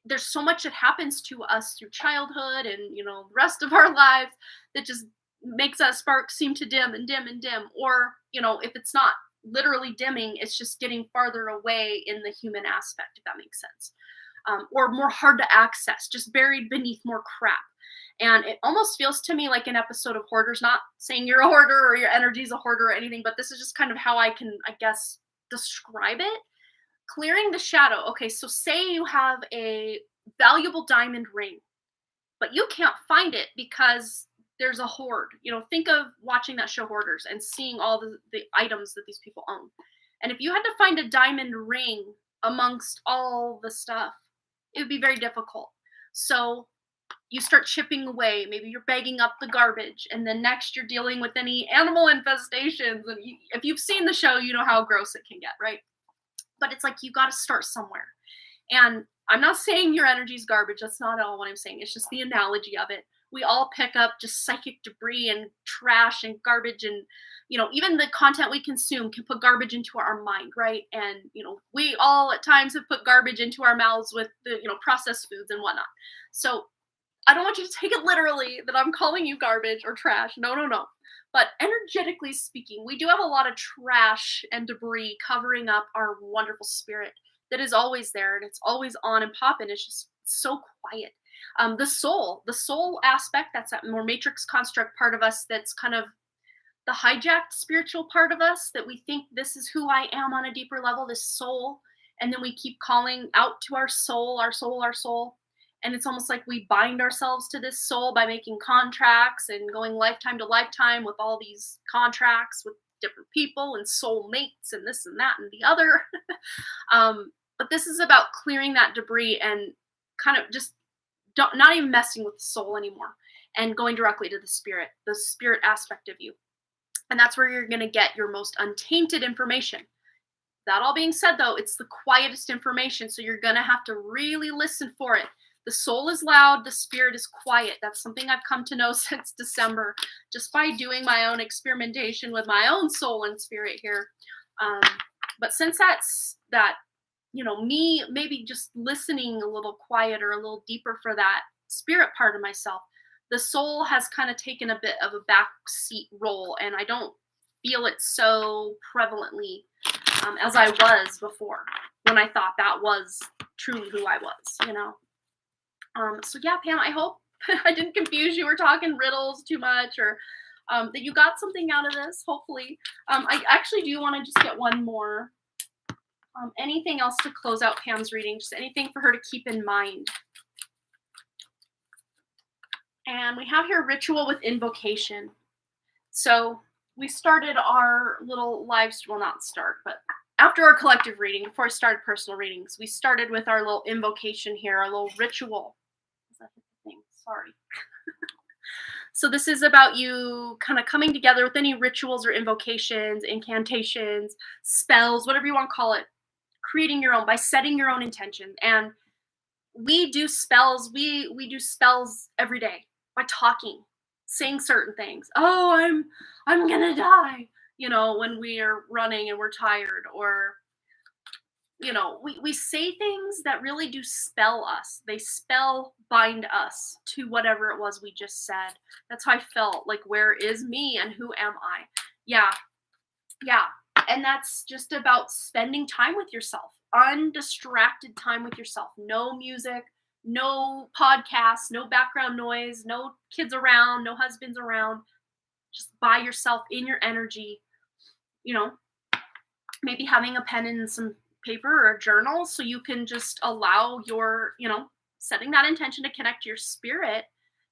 there's so much that happens to us through childhood and, the rest of our lives that just makes that spark seem to dim and dim and dim. Or, if it's not literally dimming, it's just getting farther away in the human aspect, if that makes sense. Or more hard to access, just buried beneath more crap. And it almost feels to me like an episode of Hoarders, not saying you're a hoarder or your energy's a hoarder or anything, but this is just kind of how I can, describe it. Clearing the shadow. Okay, so say you have a valuable diamond ring, but you can't find it because there's a hoard. Think of watching that show Hoarders and seeing all the items that these people own. And if you had to find a diamond ring amongst all the stuff, it would be very difficult. So you start chipping away. Maybe you're bagging up the garbage, and then next you're dealing with any animal infestations. And if you've seen the show, you know how gross it can get, right? But it's like you got to start somewhere. And I'm not saying your energy's garbage. That's not at all what I'm saying. It's just the analogy of it. We all pick up just psychic debris and trash and garbage, and even the content we consume can put garbage into our mind, right? And we all at times have put garbage into our mouths with the processed foods and whatnot. So I don't want you to take it literally that I'm calling you garbage or trash. No. But energetically speaking, we do have a lot of trash and debris covering up our wonderful spirit that is always there, and it's always on and popping. It's just so quiet. The soul aspect, that's that more matrix construct part of us that's kind of the hijacked spiritual part of us, that we think this is who I am on a deeper level, this soul. And then we keep calling out to our soul. And it's almost like we bind ourselves to this soul by making contracts and going lifetime to lifetime with all these contracts with different people and soul mates and this and that and the other. But this is about clearing that debris and kind of just not even messing with the soul anymore and going directly to the spirit aspect of you. And that's where you're going to get your most untainted information. That all being said, though, it's the quietest information, so you're going to have to really listen for it. The soul is loud, the spirit is quiet. That's something I've come to know since December, just by doing my own experimentation with my own soul and spirit here. But since that's that, me maybe just listening a little quieter, a little deeper for that spirit part of myself, the soul has kind of taken a bit of a backseat role, and I don't feel it so prevalently as I was before, when I thought that was truly who I was, you know. So yeah, Pam, I hope I didn't confuse you or talking riddles too much, or that you got something out of this, hopefully. I actually do want to just get one more. Anything else to close out Pam's reading? Just anything for her to keep in mind. And we have here ritual with invocation. So we started our little live, well, not start, but after our collective reading, before I started personal readings, we started with our little invocation here, our little ritual. Is that the thing? Sorry. So this is about you kind of coming together with any rituals or invocations, incantations, spells, whatever you want to call it, creating your own by setting your own intention. And we do spells. We do spells every day by talking, saying certain things. Oh, I'm gonna die. You know, when we are running and we're tired, or you know, we say things that really do spell us. They spell bind us to whatever it was we just said. That's how I felt. Like, where is me and who am I? Yeah. And that's just about spending time with yourself, undistracted time with yourself. No music, no podcasts, no background noise, no kids around, no husbands around. Just by yourself in your energy, you know, maybe having a pen and some paper or a journal so you can just allow your, you know, setting that intention to connect to your spirit,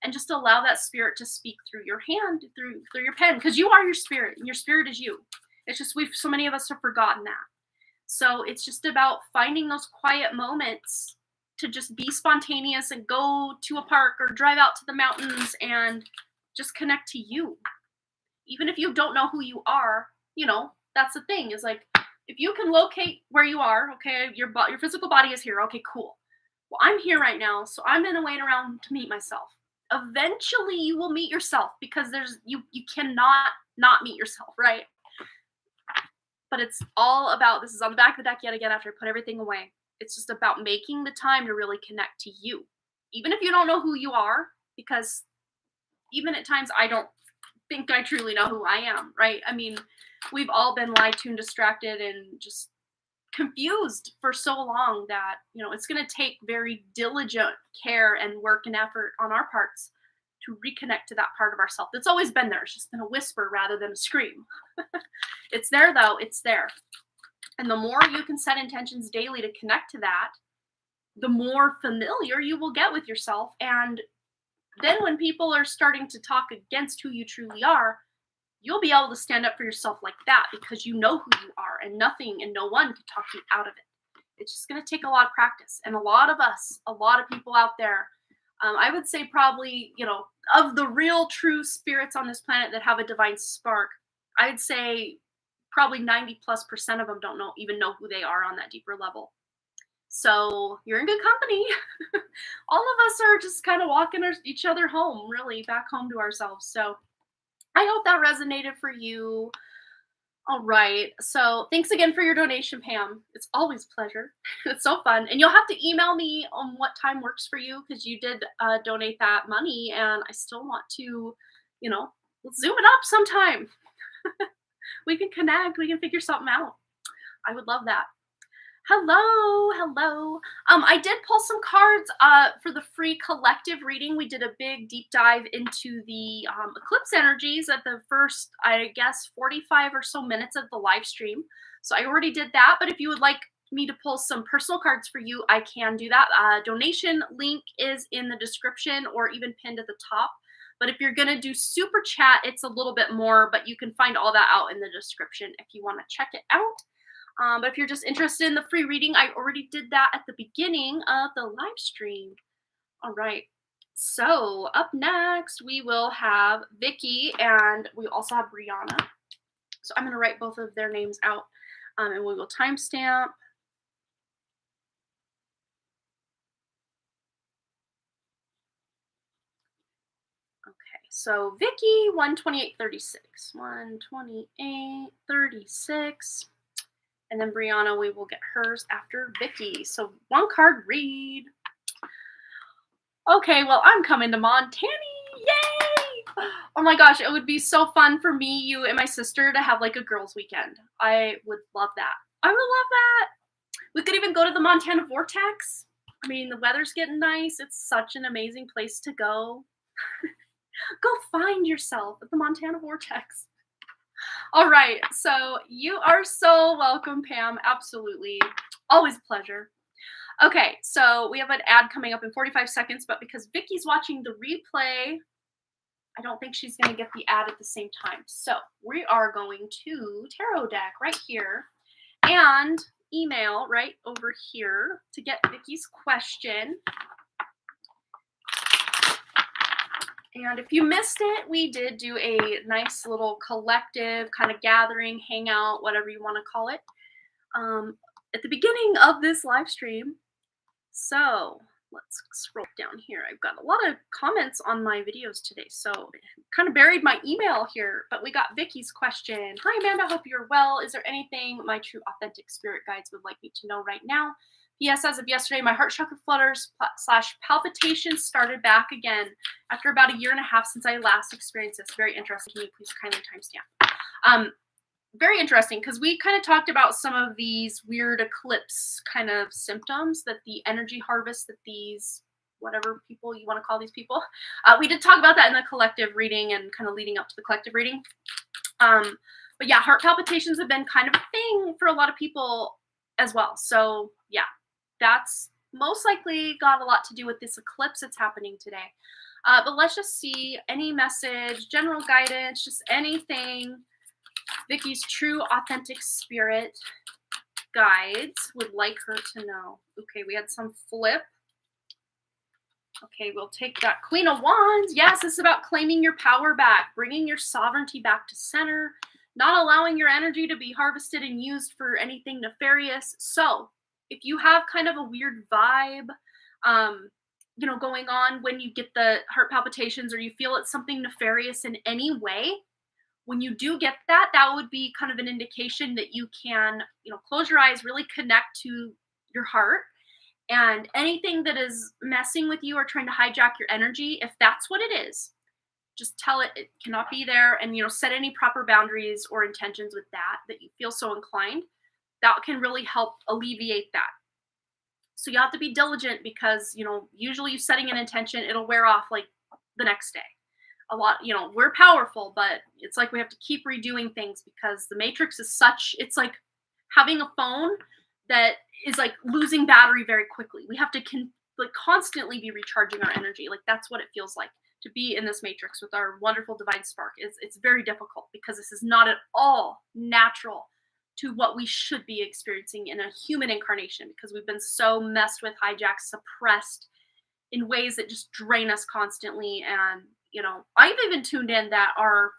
and just allow that spirit to speak through your hand, through your pen, because you are your spirit and your spirit is you. It's just so many of us have forgotten that. So it's just about finding those quiet moments to just be spontaneous and go to a park or drive out to the mountains and just connect to you. Even if you don't know who you are, you know, that's the thing, is like, if you can locate where you are, okay, your physical body is here, okay, cool. Well, I'm here right now, so I'm gonna wait around to meet myself. Eventually, you will meet yourself, because you cannot not meet yourself, right? But it's all about, this is on the back of the deck yet again after I put everything away. It's just about making the time to really connect to you. Even if you don't know who you are, because even at times I don't think I truly know who I am, right? I mean, we've all been lied to and distracted and just confused for so long that, you know, it's going to take very diligent care and work and effort on our parts to reconnect to that part of ourself that's always been there. It's just been a whisper rather than a scream. It's there though, it's there. And the more you can set intentions daily to connect to that, the more familiar you will get with yourself. And then when people are starting to talk against who you truly are, you'll be able to stand up for yourself like that, because you know who you are, and nothing and no one can talk you out of it. It's just going to take a lot of practice. And a lot of us, a lot of people out there, I would say probably, you know, of the real true spirits on this planet that have a divine spark, I'd say probably 90+% of them don't even know who they are on that deeper level. So you're in good company. All of us are just kind of walking each other home, really, back home to ourselves. So I hope that resonated for you. All right. So thanks again for your donation, Pam. It's always a pleasure. It's so fun. And you'll have to email me on what time works for you, because you did donate that money, and I still want to, you know, let's zoom it up sometime. We can connect. We can figure something out. I would love that. Hello. I did pull some cards for the free collective reading. We did a big deep dive into the eclipse energies at the first, I guess, 45 or so minutes of the live stream. So I already did that, but if you would like me to pull some personal cards for you, I can do that. Donation link is in the description or even pinned at the top. But if you're going to do super chat, it's a little bit more, but you can find all that out in the description if you want to check it out. But if you're just interested in the free reading, I already did that at the beginning of the live stream. All right. So up next, we will have Vicky, and we also have Brianna. So I'm going to write both of their names out, and we will timestamp. Okay. So Vicky, 12836. 12836. And then Brianna, we will get hers after Vicky. So one card read. Okay, well, I'm coming to Montana. Yay! Oh my gosh, it would be so fun for me, you, and my sister to have like a girls' weekend. I would love that. I would love that. We could even go to the Montana Vortex. I mean, the weather's getting nice. It's such an amazing place to go. Go find yourself at the Montana Vortex. All right, so you are so welcome, Pam. Absolutely. Always a pleasure. Okay, so we have an ad coming up in 45 seconds, but because Vicky's watching the replay, I don't think she's going to get the ad at the same time. So we are going to Tarot Deck right here and email right over here to get Vicky's question. And if you missed it, we did do a nice little collective kind of gathering, hangout, whatever you want to call it, at the beginning of this live stream. So let's scroll down here. I've got a lot of comments on my videos today, so kind of buried my email here, but we got Vicky's question. Hi, Amanda, hope you're well. Is there anything my true authentic spirit guides would like me to know right now? Yes, as of yesterday, my heart chakra flutters / palpitations started back again after about 1.5 years since I last experienced this. Very interesting. Can you please kindly timestamp? Very interesting, because we kind of talked about some of these weird eclipse kind of symptoms that the energy harvest that these, whatever people you want to call these people, we did talk about that in the collective reading and kind of leading up to the collective reading. But yeah, heart palpitations have been kind of a thing for a lot of people as well. So yeah, that's most likely got a lot to do with this eclipse that's happening today. But let's just see any message, general guidance, just anything Vicky's true authentic spirit guides would like her to know. Okay, we had some flip. Okay, we'll take that Queen of Wands. Yes, this is about claiming your power back, bringing your sovereignty back to center, not allowing your energy to be harvested and used for anything nefarious. So if you have kind of a weird vibe, going on when you get the heart palpitations, or you feel it's something nefarious in any way, when you do get that, that would be kind of an indication that you can, close your eyes, really connect to your heart, and anything that is messing with you or trying to hijack your energy, if that's what it is, just tell it cannot be there, and, set any proper boundaries or intentions with that you feel so inclined. That can really help alleviate that. So you have to be diligent, because, usually you setting an intention, it'll wear off like the next day. A lot, we're powerful, but it's like we have to keep redoing things, because the matrix is such, it's like having a phone that is like losing battery very quickly. We have to constantly be recharging our energy. Like, that's what it feels like to be in this matrix with our wonderful divine spark. It's very difficult, because this is not at all natural to what we should be experiencing in a human incarnation, because we've been so messed with, hijacked, suppressed in ways that just drain us constantly. And I've even tuned in that our,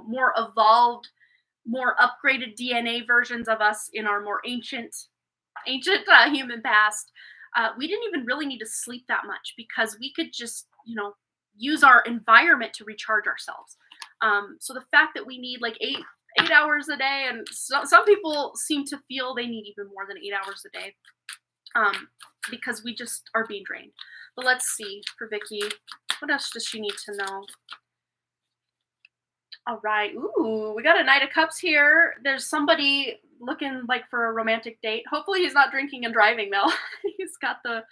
more evolved, more upgraded DNA versions of us in our more ancient human past, we didn't even really need to sleep that much, because we could just, use our environment to recharge ourselves. So the fact that we need like eight hours a day, and some people seem to feel they need even more than 8 hours a day, because we just are being drained. But let's see for Vicky. What else does she need to know? All right. Ooh, we got a Knight of Cups here. There's somebody looking like for a romantic date. Hopefully he's not drinking and driving, though. He's got the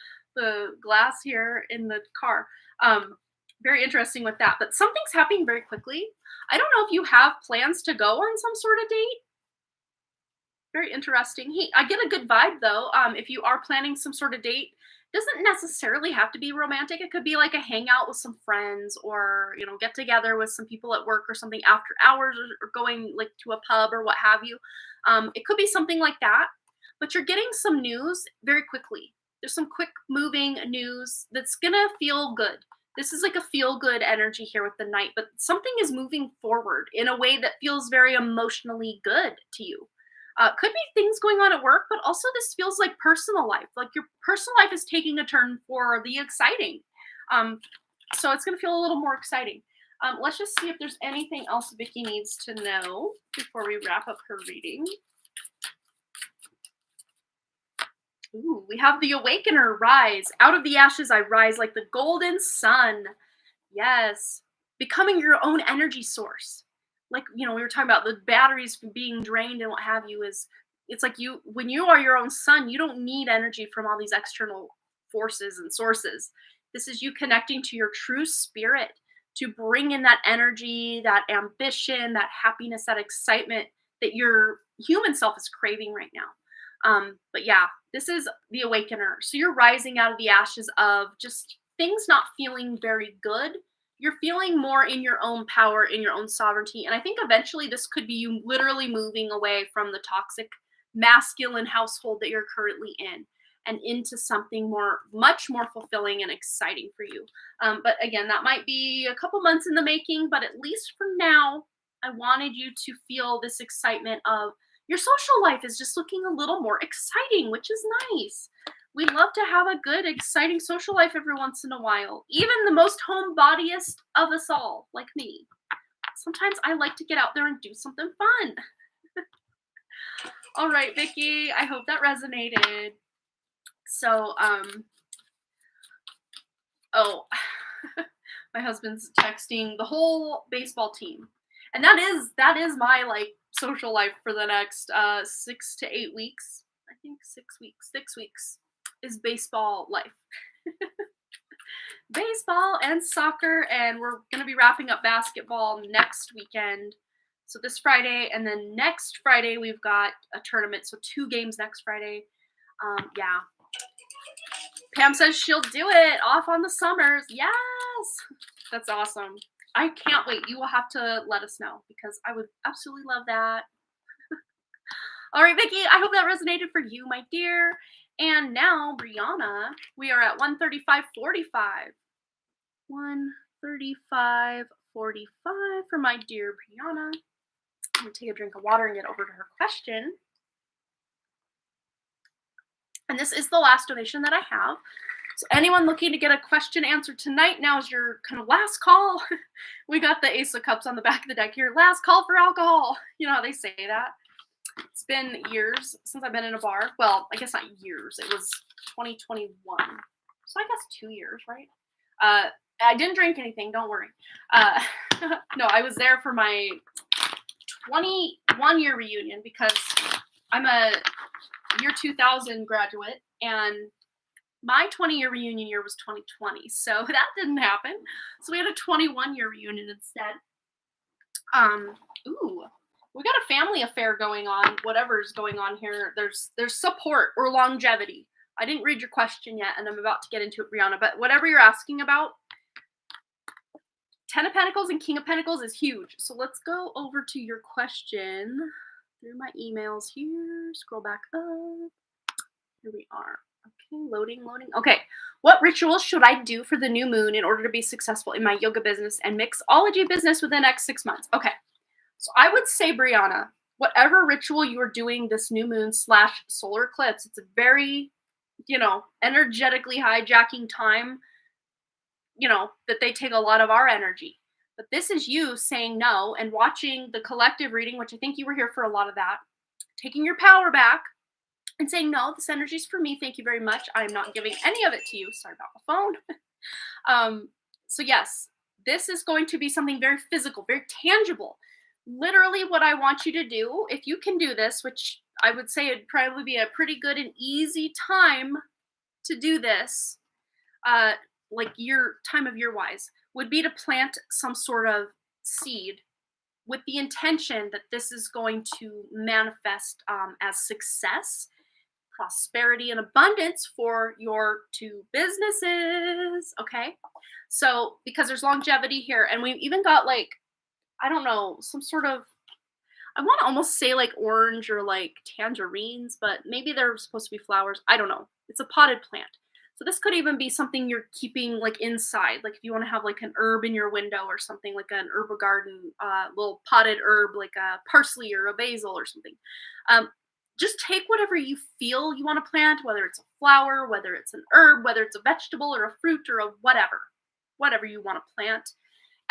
glass here in the car. Very interesting with that. But something's happening very quickly. I don't know if you have plans to go on some sort of date. Very interesting. Hey, I get a good vibe, though. If you are planning some sort of date, doesn't necessarily have to be romantic. It could be like a hangout with some friends, or, get together with some people at work or something after hours, or going like to a pub or what have you. It could be something like that, but you're getting some news very quickly. There's some quick moving news that's going to feel good. This is like a feel good energy here with the Knight, but something is moving forward in a way that feels very emotionally good to you. Could be things going on at work, but also this feels like personal life. Like your personal life is taking a turn for the exciting. So it's going to feel a little more exciting. Let's just see if there's anything else Vicky needs to know before we wrap up her reading. Ooh, we have the Awakener rise. Out of the ashes I rise like the golden sun. Yes. Becoming your own energy source. Like, we were talking about the batteries being drained and what have you it's like when you are your own sun, you don't need energy from all these external forces and sources. This is you connecting to your true spirit to bring in that energy, that ambition, that happiness, that excitement that your human self is craving right now. But yeah, this is the awakener. So you're rising out of the ashes of just things not feeling very good. You're feeling more in your own power, in your own sovereignty. And I think eventually this could be you literally moving away from the toxic masculine household that you're currently in and into something much more fulfilling and exciting for you. But again, that might be a couple months in the making, but at least for now, I wanted you to feel this excitement of your social life is just looking a little more exciting, which is nice. We love to have a good, exciting social life every once in a while. Even the most homebodyist of us all, like me. Sometimes I like to get out there and do something fun. All right, Vicky, I hope that resonated. So, my husband's texting the whole baseball team. And that is my like social life for the next 6 to 8 weeks. I think 6 weeks. 6 weeks is baseball life. Baseball and soccer, and we're going to be wrapping up basketball next weekend. So this Friday, and then next Friday we've got a tournament. So 2 games next Friday. Yeah. Pam says she'll do it off on the summers. Yes. That's awesome. I can't wait. You will have to let us know because I would absolutely love that. All right, Vicky, I hope that resonated for you, my dear. And now, Brianna, we are at 135.45. 135.45 for my dear Brianna. I'm going to take a drink of water and get over to her question. And this is the last donation that I have. So anyone looking to get a question answered tonight, now is your kind of last call. We got the Ace of Cups on the back of the deck here. Last call for alcohol. You know how they say that. It's been years since I've been in a bar. Well, I guess not years. It was 2021. So I guess 2 years, right? I didn't drink anything. Don't worry. No, I was there for my 21-year reunion because I'm a year 2000 graduate, and my 20-year reunion year was 2020, so that didn't happen. So we had a 21-year reunion instead. Ooh, we got a family affair going on. Whatever's going on here, there's support or longevity. I didn't read your question yet, and I'm about to get into it, Brianna. But whatever you're asking about, 10 of Pentacles and King of Pentacles is huge. So let's go over to your question through my emails here. Scroll back up. Here we are. Okay, loading. Okay, what rituals should I do for the new moon in order to be successful in my yoga business and mixology business within the next 6 months? Okay, so I would say, Brianna, whatever ritual you are doing this new moon / solar eclipse, it's a very, energetically hijacking time, that they take a lot of our energy. But this is you saying no and watching the collective reading, which I think you were here for a lot of that, taking your power back and saying, no, this energy is for me. Thank you very much. I'm not giving any of it to you. Sorry about the phone. So yes, this is going to be something very physical, very tangible. Literally what I want you to do, if you can do this, which I would say it'd probably be a pretty good and easy time to do this, like your time of year wise, would be to plant some sort of seed with the intention that this is going to manifest as success, prosperity, and abundance for your 2 businesses. Okay, so because there's longevity here, and we've even got like, I don't know, some sort of, I want to almost say like orange or like tangerines, but maybe they're supposed to be flowers. I don't know. It's a potted plant. So this could even be something you're keeping like inside. Like if you want to have like an herb in your window or something, like an herb garden, little potted herb, like a parsley or a basil or something. Just take whatever you feel you want to plant, whether it's a flower, whether it's an herb, whether it's a vegetable or a fruit or a whatever you want to plant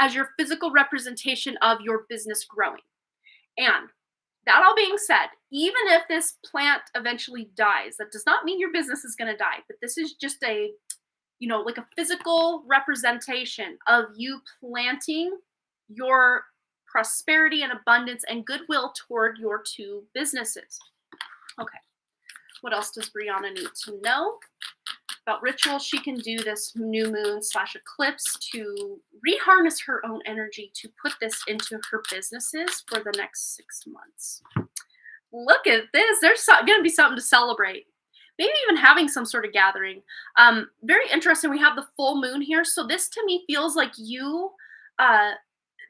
as your physical representation of your business growing. And that all being said, even if this plant eventually dies, that does not mean your business is going to die, but this is just a you know, like a physical representation of you planting your prosperity and abundance and goodwill toward your two businesses. Okay. What else does Brianna need to know about rituals she can do this new moon / eclipse to reharness her own energy to put this into her businesses for the next 6 months? Look at this. There's going to be something to celebrate. Maybe even having some sort of gathering. Very interesting. We have the full moon here. So this to me feels like you,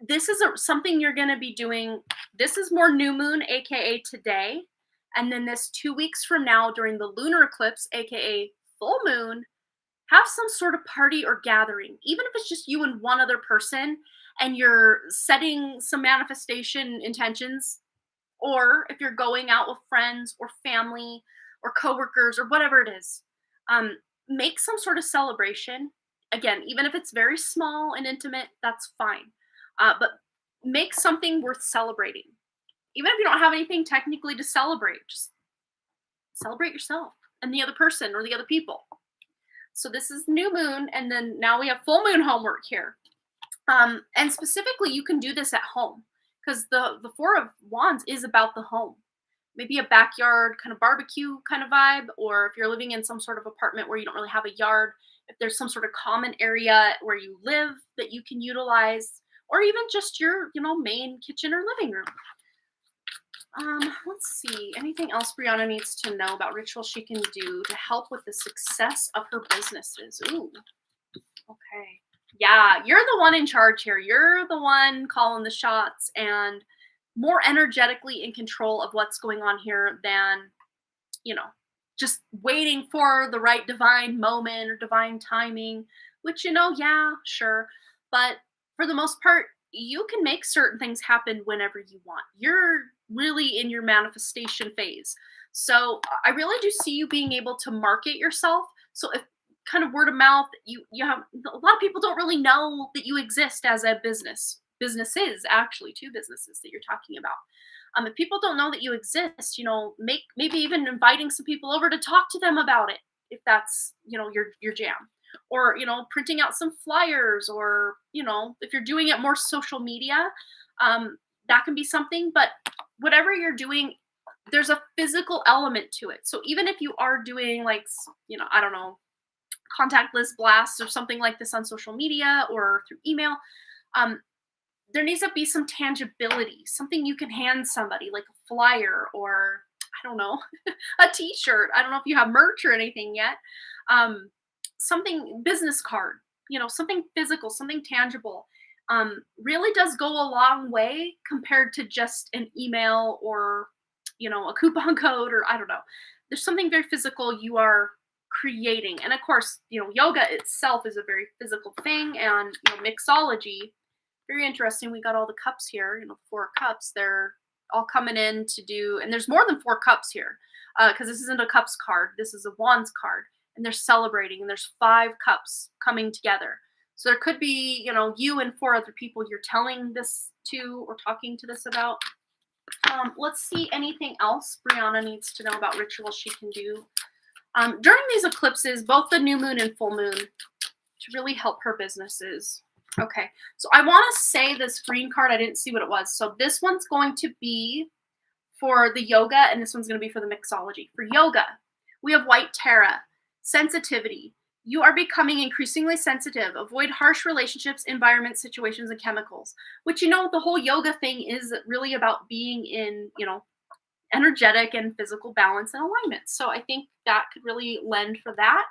this is something you're going to be doing. This is more new moon, aka today. And then this 2 weeks from now during the lunar eclipse, aka full moon, have some sort of party or gathering, even if it's just you and one other person, and you're setting some manifestation intentions, or if you're going out with friends or family or coworkers or whatever it is, make some sort of celebration. Again, even if it's very small and intimate, that's fine. But make something worth celebrating. Even if you don't have anything technically to celebrate, just celebrate yourself and the other person or the other people. So this is new moon, and then now we have full moon homework here. And specifically, you can do this at home because the Four of Wands is about the home. Maybe a backyard kind of barbecue kind of vibe, or if you're living in some sort of apartment where you don't really have a yard, if there's some sort of common area where you live that you can utilize, or even just your, you know, main kitchen or living room. Let's see. Anything else Brianna needs to know about rituals she can do to help with the success of her businesses? Ooh. Okay. Yeah, you're the one in charge here. You're the one calling the shots and more energetically in control of what's going on here than, you know, just waiting for the right divine moment or divine timing, which, you know, yeah, sure. But for the most part, you can make certain things happen whenever you want. You're really in your manifestation phase. So I really do see you being able to market yourself. So if kind of word of mouth, you have a lot of people don't really know that you exist as a businesses, actually two businesses that you're talking about. If people don't know that you exist, you know, maybe even inviting some people over to talk to them about it, if that's, you know, your jam, or, you know, printing out some flyers, or, you know, if you're doing it more social media, that can be something. But whatever you're doing, there's a physical element to it. So even if you are doing, like, you know, I don't know, contact list blasts or something like this on social media or through email, there needs to be some tangibility, something you can hand somebody, like a flyer, or I don't know, a t-shirt. I don't know if you have merch or anything yet. Something, business card, you know, something physical, something tangible, really does go a long way compared to just an email or, you know, a coupon code, or I don't know. There's something very physical you are creating. And of course, you know, yoga itself is a very physical thing, and, you know, mixology, very interesting. We got all the cups here, you know, 4 cups. They're all coming in to do, and there's more than 4 cups here, because this isn't a cups card. This is a wands card, and they're celebrating, and there's 5 cups coming together. So there could be, you know, you and 4 other people you're telling this to or talking to this about. Let's see, anything else Brianna needs to know about rituals she can do during these eclipses, both the new moon and full moon, to really help her businesses. Okay, so I want to say this green card, I didn't see what it was. So this one's going to be for the yoga, and this one's going to be for the mixology. For yoga, we have white Tara, sensitivity. You are becoming increasingly sensitive. Avoid harsh relationships, environments, situations, and chemicals. Which, you know, the whole yoga thing is really about being in, you know, energetic and physical balance and alignment. So I think that could really lend for that.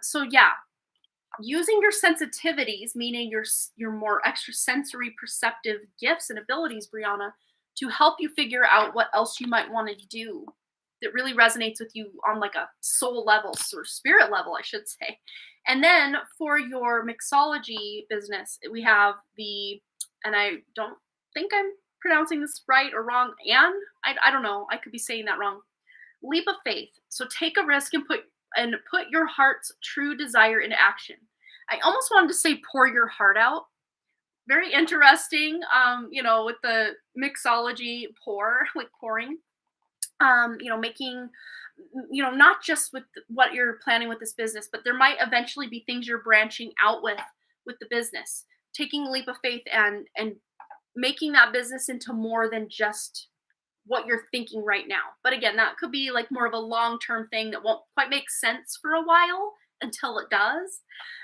So yeah, using your sensitivities, meaning your more extrasensory perceptive gifts and abilities, Brianna, to help you figure out what else you might want to do that really resonates with you on like a soul level or spirit level, I should say. And then for your mixology business, we have and I don't think I'm pronouncing this right or wrong, I don't know, I could be saying that wrong. Leap of faith. So take a risk and put your heart's true desire into action. I almost wanted to say pour your heart out. Very interesting, you know, with the mixology pour, like pouring. you know, making, you know, not just with what you're planning with this business, but there might eventually be things you're branching out with the business, taking a leap of faith and making that business into more than just what you're thinking right now. But again, that could be like more of a long-term thing that won't quite make sense for a while until it does.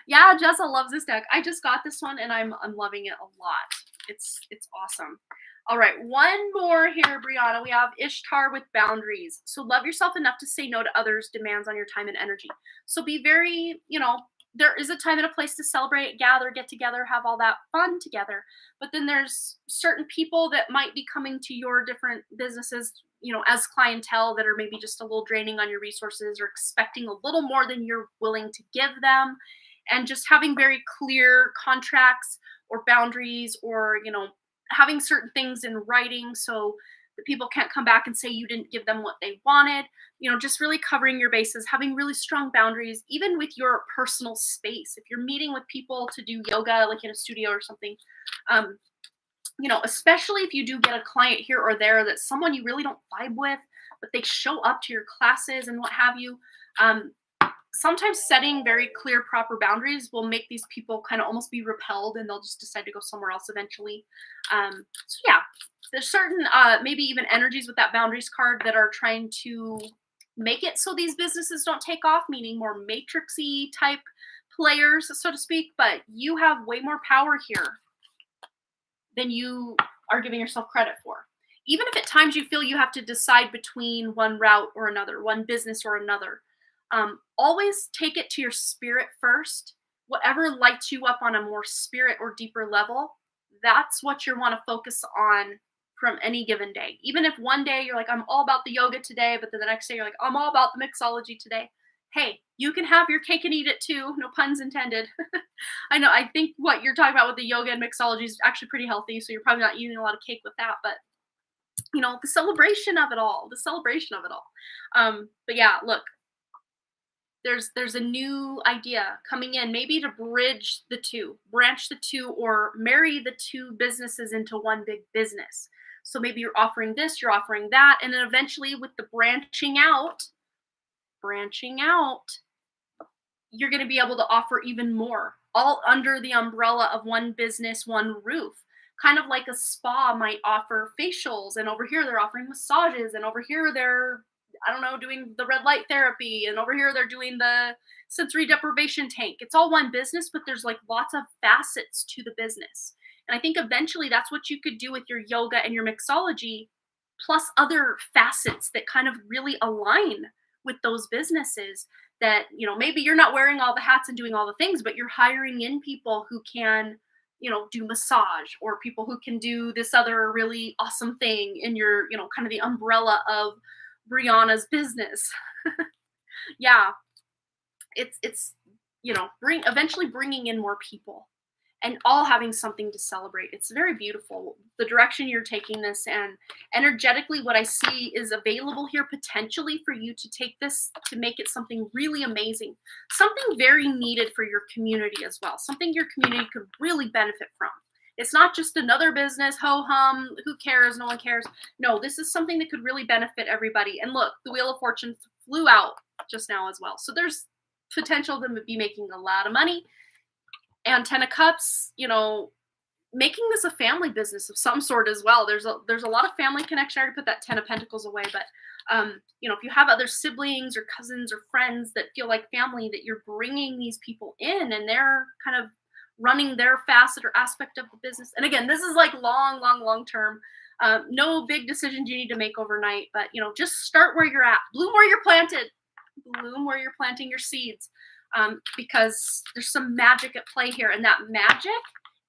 Yeah, Jessa loves this deck. I just got this one and I'm loving it a lot. It's awesome. All right, one more here, Brianna. We have Ishtar with boundaries. So love yourself enough to say no to others' demands on your time and energy. So be very, you know, there is a time and a place to celebrate, gather, get together, have all that fun together. But then there's certain people that might be coming to your different businesses, you know, as clientele that are maybe just a little draining on your resources or expecting a little more than you're willing to give them. And just having very clear contracts or boundaries, or, you know, having certain things in writing so that people can't come back and say you didn't give them what they wanted. You know, just really covering your bases, having really strong boundaries, even with your personal space. If you're meeting with people to do yoga, like in a studio or something, you know, especially if you do get a client here or there that's someone you really don't vibe with, but they show up to your classes and what have you. Sometimes setting very clear, proper boundaries will make these people kind of almost be repelled and they'll just decide to go somewhere else eventually. So yeah, there's certain, maybe even energies with that boundaries card that are trying to make it so these businesses don't take off, meaning more matrixy type players, so to speak, but you have way more power here than you are giving yourself credit for. Even if at times you feel you have to decide between one route or another, one business or another, always take it to your spirit first. Whatever lights you up on a more spirit or deeper level, that's what you want to focus on from any given day. Even if one day you're like, I'm all about the yoga today, but then the next day you're like, I'm all about the mixology today. Hey, you can have your cake and eat it too. No puns intended. I know, I think what you're talking about with the yoga and mixology is actually pretty healthy, so you're probably not eating a lot of cake with that, but you know, the celebration of it all, but yeah, look, there's a new idea coming in, maybe to bridge the two, branch the two, or marry the two businesses into one big business. So maybe you're offering this, you're offering that, and then eventually with the branching out, you're going to be able to offer even more, all under the umbrella of one business, one roof. Kind of like a spa might offer facials, and over here they're offering massages, and over here they're, I don't know, doing the red light therapy, and over here they're doing the sensory deprivation tank. It's all one business, but there's like lots of facets to the business. And I think eventually that's what you could do with your yoga and your mixology, plus other facets that kind of really align with those businesses. That, you know, maybe you're not wearing all the hats and doing all the things, but you're hiring in people who can, you know, do massage, or people who can do this other really awesome thing in your, you know, kind of the umbrella of Brianna's business. Yeah, it's you know, eventually bringing in more people and all having something to celebrate. It's very beautiful, the direction you're taking this, and energetically what I see is available here potentially for you to take this to make it something really amazing, something very needed for your community as well, something your community could really benefit from. It's not just another business, ho-hum, who cares, no one cares. No, this is something that could really benefit everybody. And look, the Wheel of Fortune flew out just now as well. So there's potential to be making a lot of money. And Ten of Cups, you know, making this a family business of some sort as well. There's a lot of family connection. I already put that Ten of Pentacles away, but you know, if you have other siblings or cousins or friends that feel like family, that you're bringing these people in and they're kind of running their facet or aspect of the business. And again, this is like long term. No big decisions you need to make overnight, but you know, just start where you're at. Bloom where you're planted. Bloom where you're planting your seeds. Because there's some magic at play here, and that magic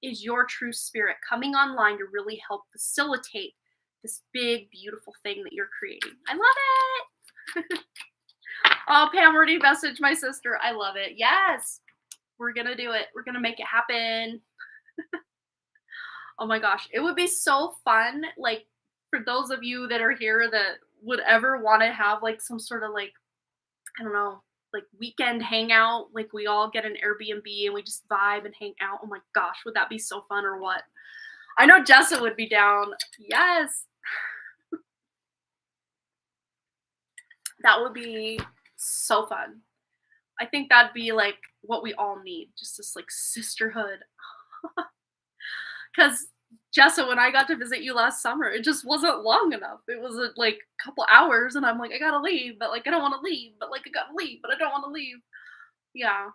is your true spirit coming online to really help facilitate this big, beautiful thing that you're creating. I love it. Oh, Pam already messaged my sister. I love it. Yes, we're gonna do it. We're gonna make it happen. Oh my gosh, it would be so fun. Like, for those of you that are here that would ever want to have like some sort of like, I don't know, like weekend hangout, like we all get an Airbnb and we just vibe and hang out. Oh my gosh, would that be so fun or what? I know Jessa would be down. Yes. That would be so fun. I think that'd be like what we all need, just this like sisterhood. Because Jessa, when I got to visit you last summer, it just wasn't long enough. It was like a couple hours, and I'm like, I gotta leave, but like I don't want to leave, but like I gotta leave, but I don't want to leave. Yeah.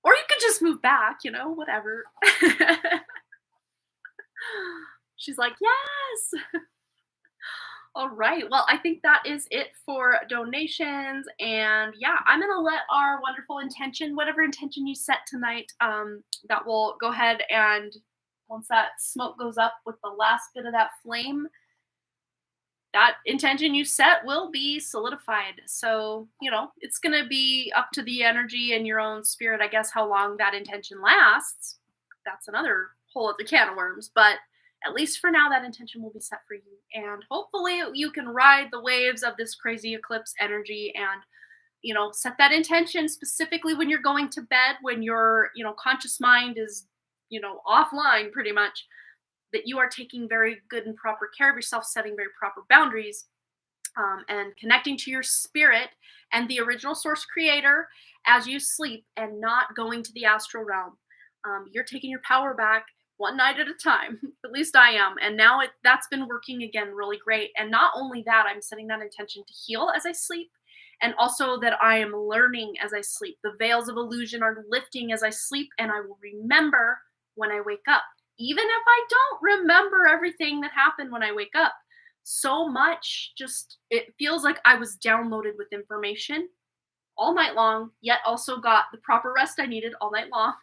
Or you could just move back, whatever. She's like, yes. All right. Well, I think that is it for donations. And yeah, I'm going to let our wonderful intention, whatever intention you set tonight, that will go ahead and once that smoke goes up with the last bit of that flame, that intention you set will be solidified. So, it's going to be up to the energy and your own spirit, I guess, how long that intention lasts. That's another whole other can of worms. But at least for now, that intention will be set for you. And hopefully you can ride the waves of this crazy eclipse energy and, set that intention specifically when you're going to bed, when your, conscious mind is, offline pretty much, that you are taking very good and proper care of yourself, setting very proper boundaries, and connecting to your spirit and the original source creator as you sleep and not going to the astral realm. You're taking your power back one night at a time. At least I am. And now that's been working again really great. And not only that, I'm setting that intention to heal as I sleep, and also that I am learning as I sleep. The veils of illusion are lifting as I sleep, and I will remember when I wake up. Even if I don't remember everything that happened when I wake up, so much it feels like I was downloaded with information all night long, yet also got the proper rest I needed all night long.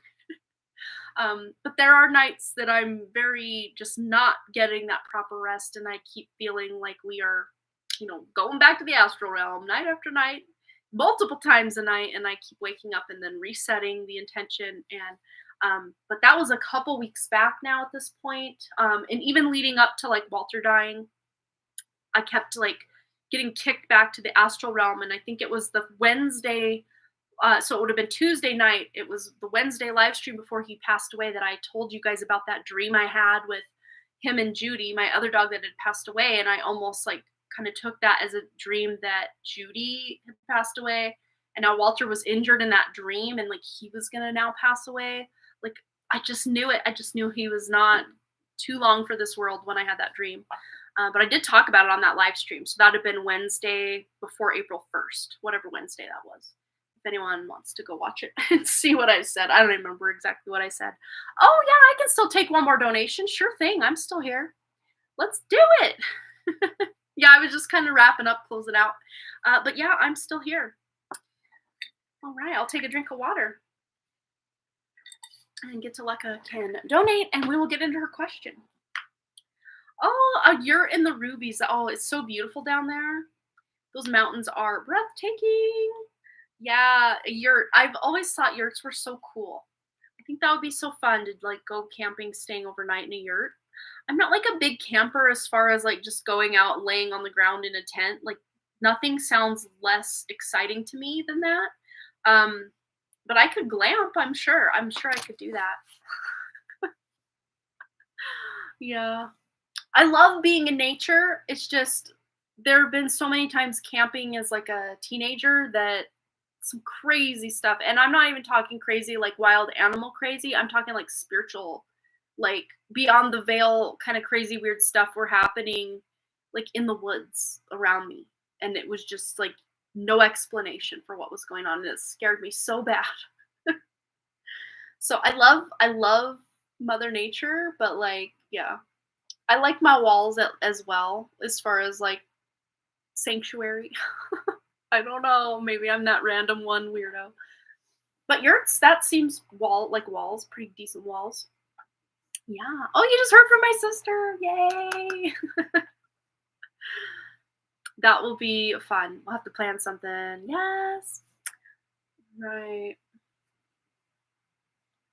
But there are nights that I'm very just not getting that proper rest, and I keep feeling like we are, going back to the astral realm night after night, multiple times a night, and I keep waking up and then resetting the intention. And but that was a couple weeks back now at this point. And even leading up to like Walter dying, I kept like getting kicked back to the astral realm, and I think it was the Wednesday. So it would have been Tuesday night. It was the Wednesday live stream before he passed away that I told you guys about that dream I had with him and Judy, my other dog that had passed away. And I almost like kind of took that as a dream that Judy had passed away. And now Walter was injured in that dream, and like he was going to now pass away. Like I just knew it. I just knew he was not too long for this world when I had that dream. But I did talk about it on that live stream. So that would have been Wednesday before April 1st, whatever Wednesday that was. If anyone wants to go watch it and see what I said. I don't remember exactly what I said. Oh, yeah, I can still take one more donation. Sure thing. I'm still here. Let's do it. Yeah, I was just kind of wrapping up, closing out. But yeah, I'm still here. All right, I'll take a drink of water. And get to Lekka can donate, and we will get into her question. Oh, you're in the rubies. Oh, it's so beautiful down there. Those mountains are breathtaking. Yeah, I've always thought yurts were so cool. I think that would be so fun to like go camping, staying overnight in a yurt. I'm not like a big camper as far as like just going out laying on the ground in a tent. Like nothing sounds less exciting to me than that. But I could glamp, I'm sure. I'm sure I could do that. Yeah. I love being in nature. It's just there have been so many times camping as like a teenager that some crazy stuff, and I'm not even talking crazy like wild animal crazy. I'm talking like spiritual, like beyond the veil kind of crazy weird stuff were happening like in the woods around me, and it was just like no explanation for what was going on, and it scared me so bad. So I love Mother Nature, but like yeah, I like my walls as well as far as like sanctuary. I don't know. Maybe I'm that random one weirdo. But yurts, that seems walls, pretty decent walls. Yeah. Oh, you just heard from my sister. Yay. That will be fun. We'll have to plan something. Yes. Right.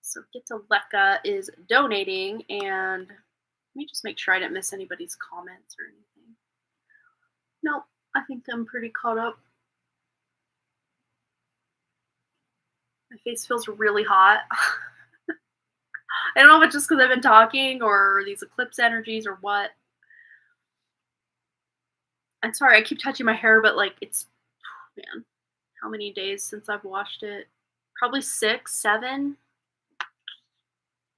So Get to Lekka is donating, and let me just make sure I didn't miss anybody's comments or anything. Nope. I think I'm pretty caught up. My face feels really hot. I don't know if it's just because I've been talking or these eclipse energies or what. I'm sorry, I keep touching my hair, but like it's man, how many days since I've washed it? Probably 6, 7.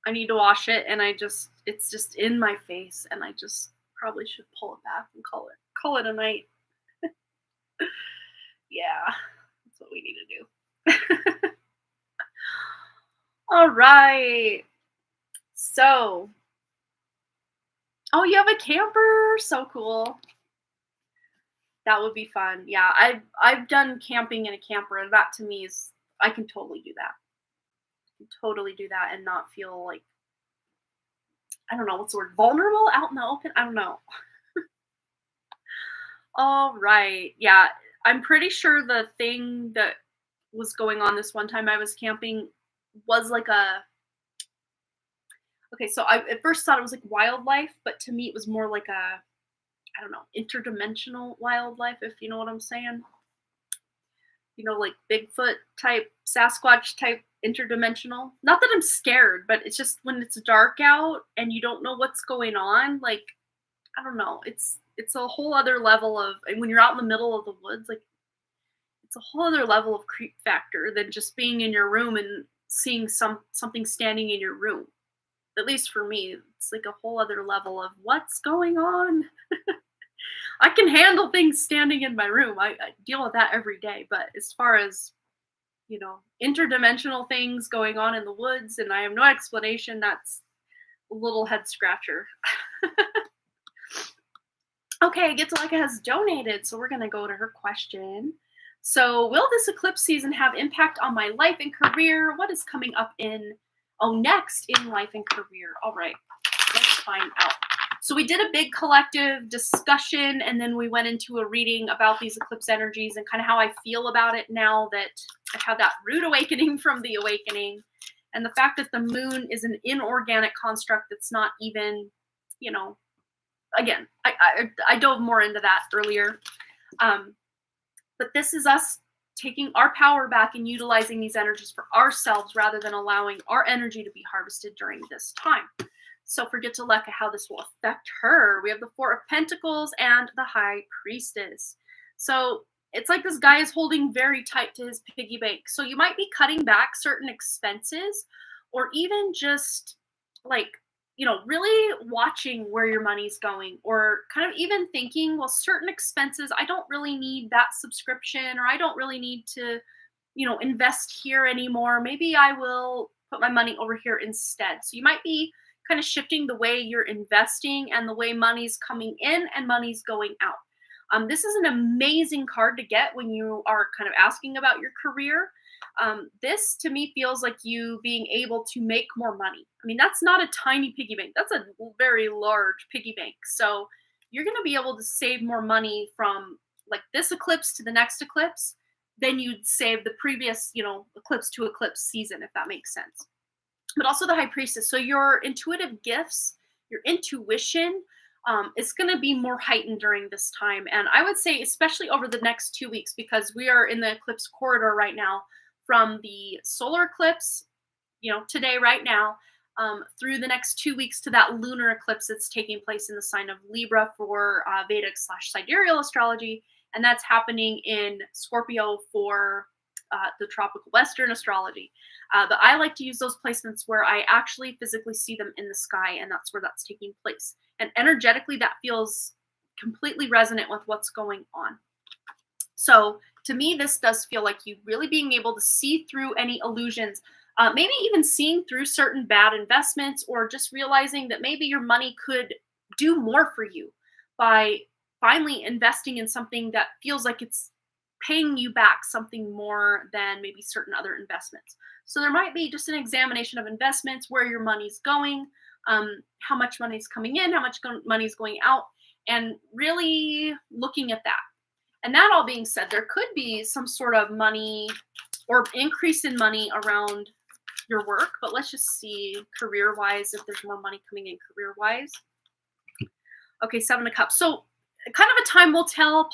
I need to wash it, and it's just in my face, and I just probably should pull it back and call it a night. Yeah, that's what we need to do. All right. So, oh, you have a camper? So cool. That would be fun. Yeah, I've done camping in a camper, and that to me is I can totally do that. I can totally do that and not feel like, I don't know what's the word, vulnerable out in the open. I don't know. All right. Yeah, I'm pretty sure the thing that was going on this one time I was camping was like a, okay, so I at first thought it was like wildlife, but to me it was more like a, I don't know, interdimensional wildlife, if you know what I'm saying. You know, like Bigfoot type, Sasquatch type interdimensional. Not that I'm scared, but it's just when it's dark out and you don't know what's going on, like, I don't know. It's a whole other level of, and when you're out in the middle of the woods, like, it's a whole other level of creep factor than just being in your room and seeing something standing in your room. At least for me, it's like a whole other level of what's going on. I can handle things standing in my room. I deal with that every day. But as far as, you know, interdimensional things going on in the woods and I have no explanation, that's a little head scratcher. Okay, Getsalika has donated, so we're going to go to her question. So, will this eclipse season have impact on my life and career? What is coming up next in life and career? All right, let's find out. So we did a big collective discussion, and then we went into a reading about these eclipse energies and kind of how I feel about it now that I've had that rude awakening from the awakening, and the fact that the moon is an inorganic construct that's not even, you know, again, I dove more into that earlier. But this is us taking our power back and utilizing these energies for ourselves rather than allowing our energy to be harvested during this time. So forget to look at how this will affect her. We have the Four of Pentacles and the High Priestess. So it's like this guy is holding very tight to his piggy bank. So you might be cutting back certain expenses, or even just like, you know, really watching where your money's going, or kind of even thinking, well, certain expenses, I don't really need that subscription, or I don't really need to, you know, invest here anymore. Maybe I will put my money over here instead. So you might be kind of shifting the way you're investing and the way money's coming in and money's going out. This is an amazing card to get when you are kind of asking about your career. This to me feels like you being able to make more money. I mean, that's not a tiny piggy bank. That's a very large piggy bank. So you're going to be able to save more money from like this eclipse to the next eclipse than you'd save the previous, you know, eclipse to eclipse season, if that makes sense. But also the High Priestess. So your intuitive gifts, your intuition, is going to be more heightened during this time. And I would say especially over the next 2 weeks, because we are in the eclipse corridor right now from the solar eclipse, you know, today, right now, through the next 2 weeks to that lunar eclipse that's taking place in the sign of Libra for Vedic / sidereal astrology. And that's happening in Scorpio for the tropical Western astrology. But I like to use those placements where I actually physically see them in the sky, and that's where that's taking place. And energetically, that feels completely resonant with what's going on. So to me, this does feel like you really being able to see through any illusions, maybe even seeing through certain bad investments, or just realizing that maybe your money could do more for you by finally investing in something that feels like it's paying you back something more than maybe certain other investments. So there might be just an examination of investments, where your money's going, how much money's coming in, how much money's going out, and really looking at that. And that all being said, there could be some sort of money or increase in money around your work, but let's just see career-wise if there's more money coming in career-wise. Okay, Seven of Cups. So kind of a time will tell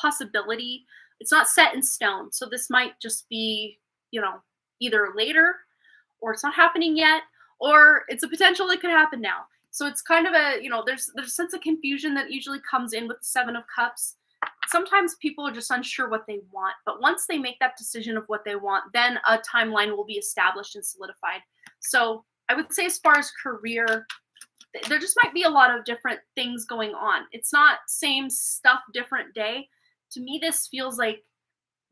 possibility. It's not set in stone. So this might just be, you know, either later, or it's not happening yet, or it's a potential that could happen now. So it's kind of a, you know, there's a sense of confusion that usually comes in with the Seven of Cups. sometimes people are just unsure what they want. But once they make that decision of what they want, then a timeline will be established and solidified. So I would say as far as career, there just might be a lot of different things going on. It's not same stuff, different day. To me, this feels like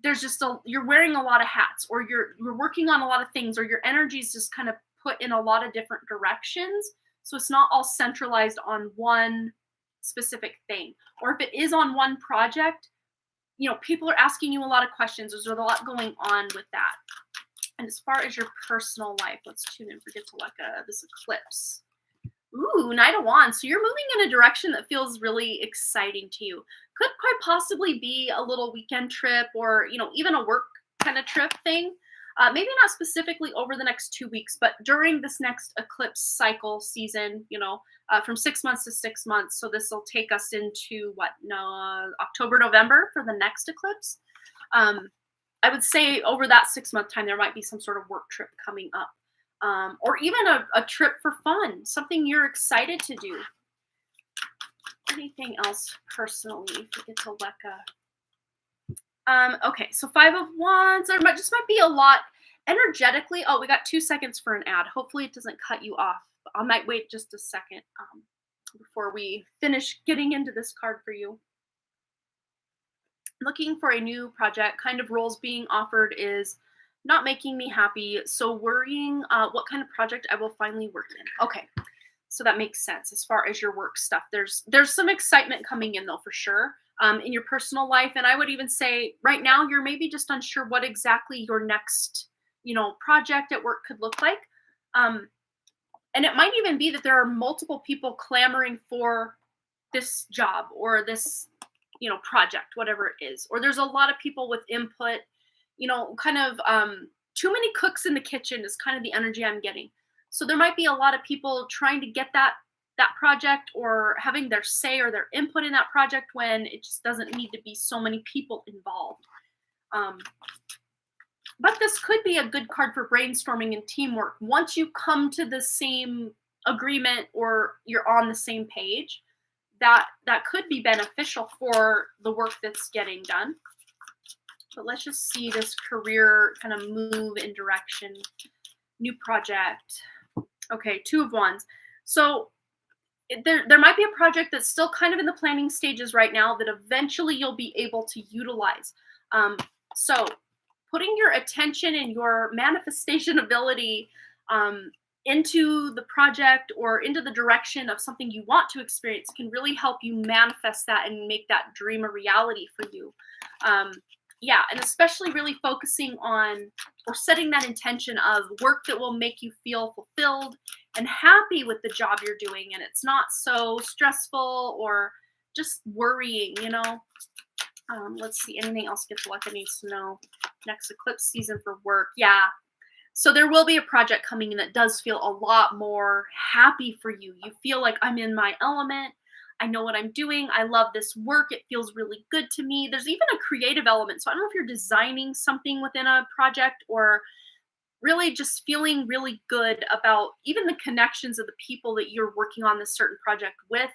there's just you're wearing a lot of hats, or you're working on a lot of things, or your energy is just kind of put in a lot of different directions. So it's not all centralized on one specific thing. Or if it is on one project, people are asking you a lot of questions. There's a lot going on with that. And as far as your personal life, let's tune in for Getuleka, this eclipse. Ooh, Knight of Wands. So you're moving in a direction that feels really exciting to you. Could quite possibly be a little weekend trip, or, even a work kind of trip thing. Maybe not specifically over the next 2 weeks, but during this next eclipse cycle season, from 6 months to 6 months. So this will take us into October, November for the next eclipse. I would say over that 6-month time, there might be some sort of work trip coming up. Or even a trip for fun, something you're excited to do. Anything else personally for Getuleka? Okay, so 5 of Wands. There might be a lot energetically. Oh, we got 2 seconds for an ad. Hopefully it doesn't cut you off. I might wait just a second before we finish getting into this card for you. Looking for a new project. Kind of roles being offered is not making me happy. So worrying what kind of project I will finally work in. Okay, so that makes sense as far as your work stuff. There's some excitement coming in though, for sure, in your personal life. And I would even say right now you're maybe just unsure what exactly your next, project at work could look like. And it might even be that there are multiple people clamoring for this job or this, project, whatever it is. Or there's a lot of people with input. Kind of too many cooks in the kitchen is kind of the energy I'm getting. So there might be a lot of people trying to get that project, or having their say or their input in that project, when it just doesn't need to be so many people involved. But this could be a good card for brainstorming and teamwork. Once you come to the same agreement, or you're on the same page, that could be beneficial for the work that's getting done. But let's just see this career kind of move in direction. New project. Okay, 2 of Wands. So there might be a project that's still kind of in the planning stages right now that eventually you'll be able to utilize. So putting your attention and your manifestation ability into the project, or into the direction of something you want to experience, can really help you manifest that and make that dream a reality for you. Yeah, and especially really focusing on, or setting that intention of work that will make you feel fulfilled and happy with the job you're doing, and it's not so stressful or just worrying, Let's see, anything else Getuleka needs to know? Next eclipse season for work. Yeah, so there will be a project coming in that does feel a lot more happy for you. You feel like, I'm in my element. I know what I'm doing. I love this work. It feels really good to me. There's even a creative element. So I don't know if you're designing something within a project, or really just feeling really good about even the connections of the people that you're working on this certain project with,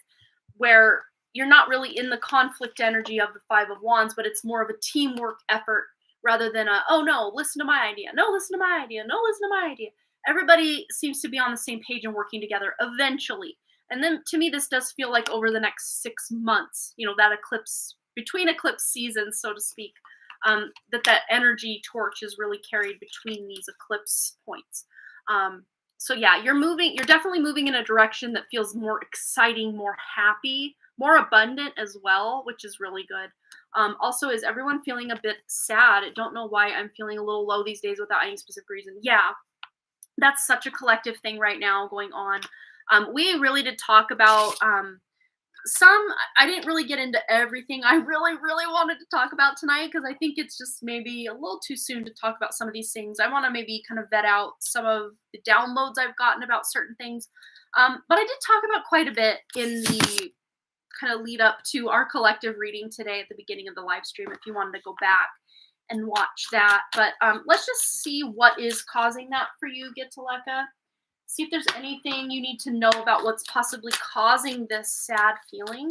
where you're not really in the conflict energy of the 5 of Wands, but it's more of a teamwork effort rather than oh no, listen to my idea. No, listen to my idea. No, listen to my idea. Everybody seems to be on the same page and working together eventually. And then to me, this does feel like over the next 6 months, that eclipse, between eclipse seasons, so to speak, that energy torch is really carried between these eclipse points. So yeah, you're definitely moving in a direction that feels more exciting, more happy, more abundant as well, which is really good. Also, is everyone feeling a bit sad? I don't know why I'm feeling a little low these days without any specific reason. Yeah, that's such a collective thing right now going on. We really did talk about I didn't really get into everything I really, really wanted to talk about tonight, because I think it's just maybe a little too soon to talk about some of these things. I want to maybe kind of vet out some of the downloads I've gotten about certain things. But I did talk about quite a bit in the kind of lead up to our collective reading today at the beginning of the live stream, if you wanted to go back and watch that. But let's just see what is causing that for you, Getuleka. See if there's anything you need to know about what's possibly causing this sad feeling.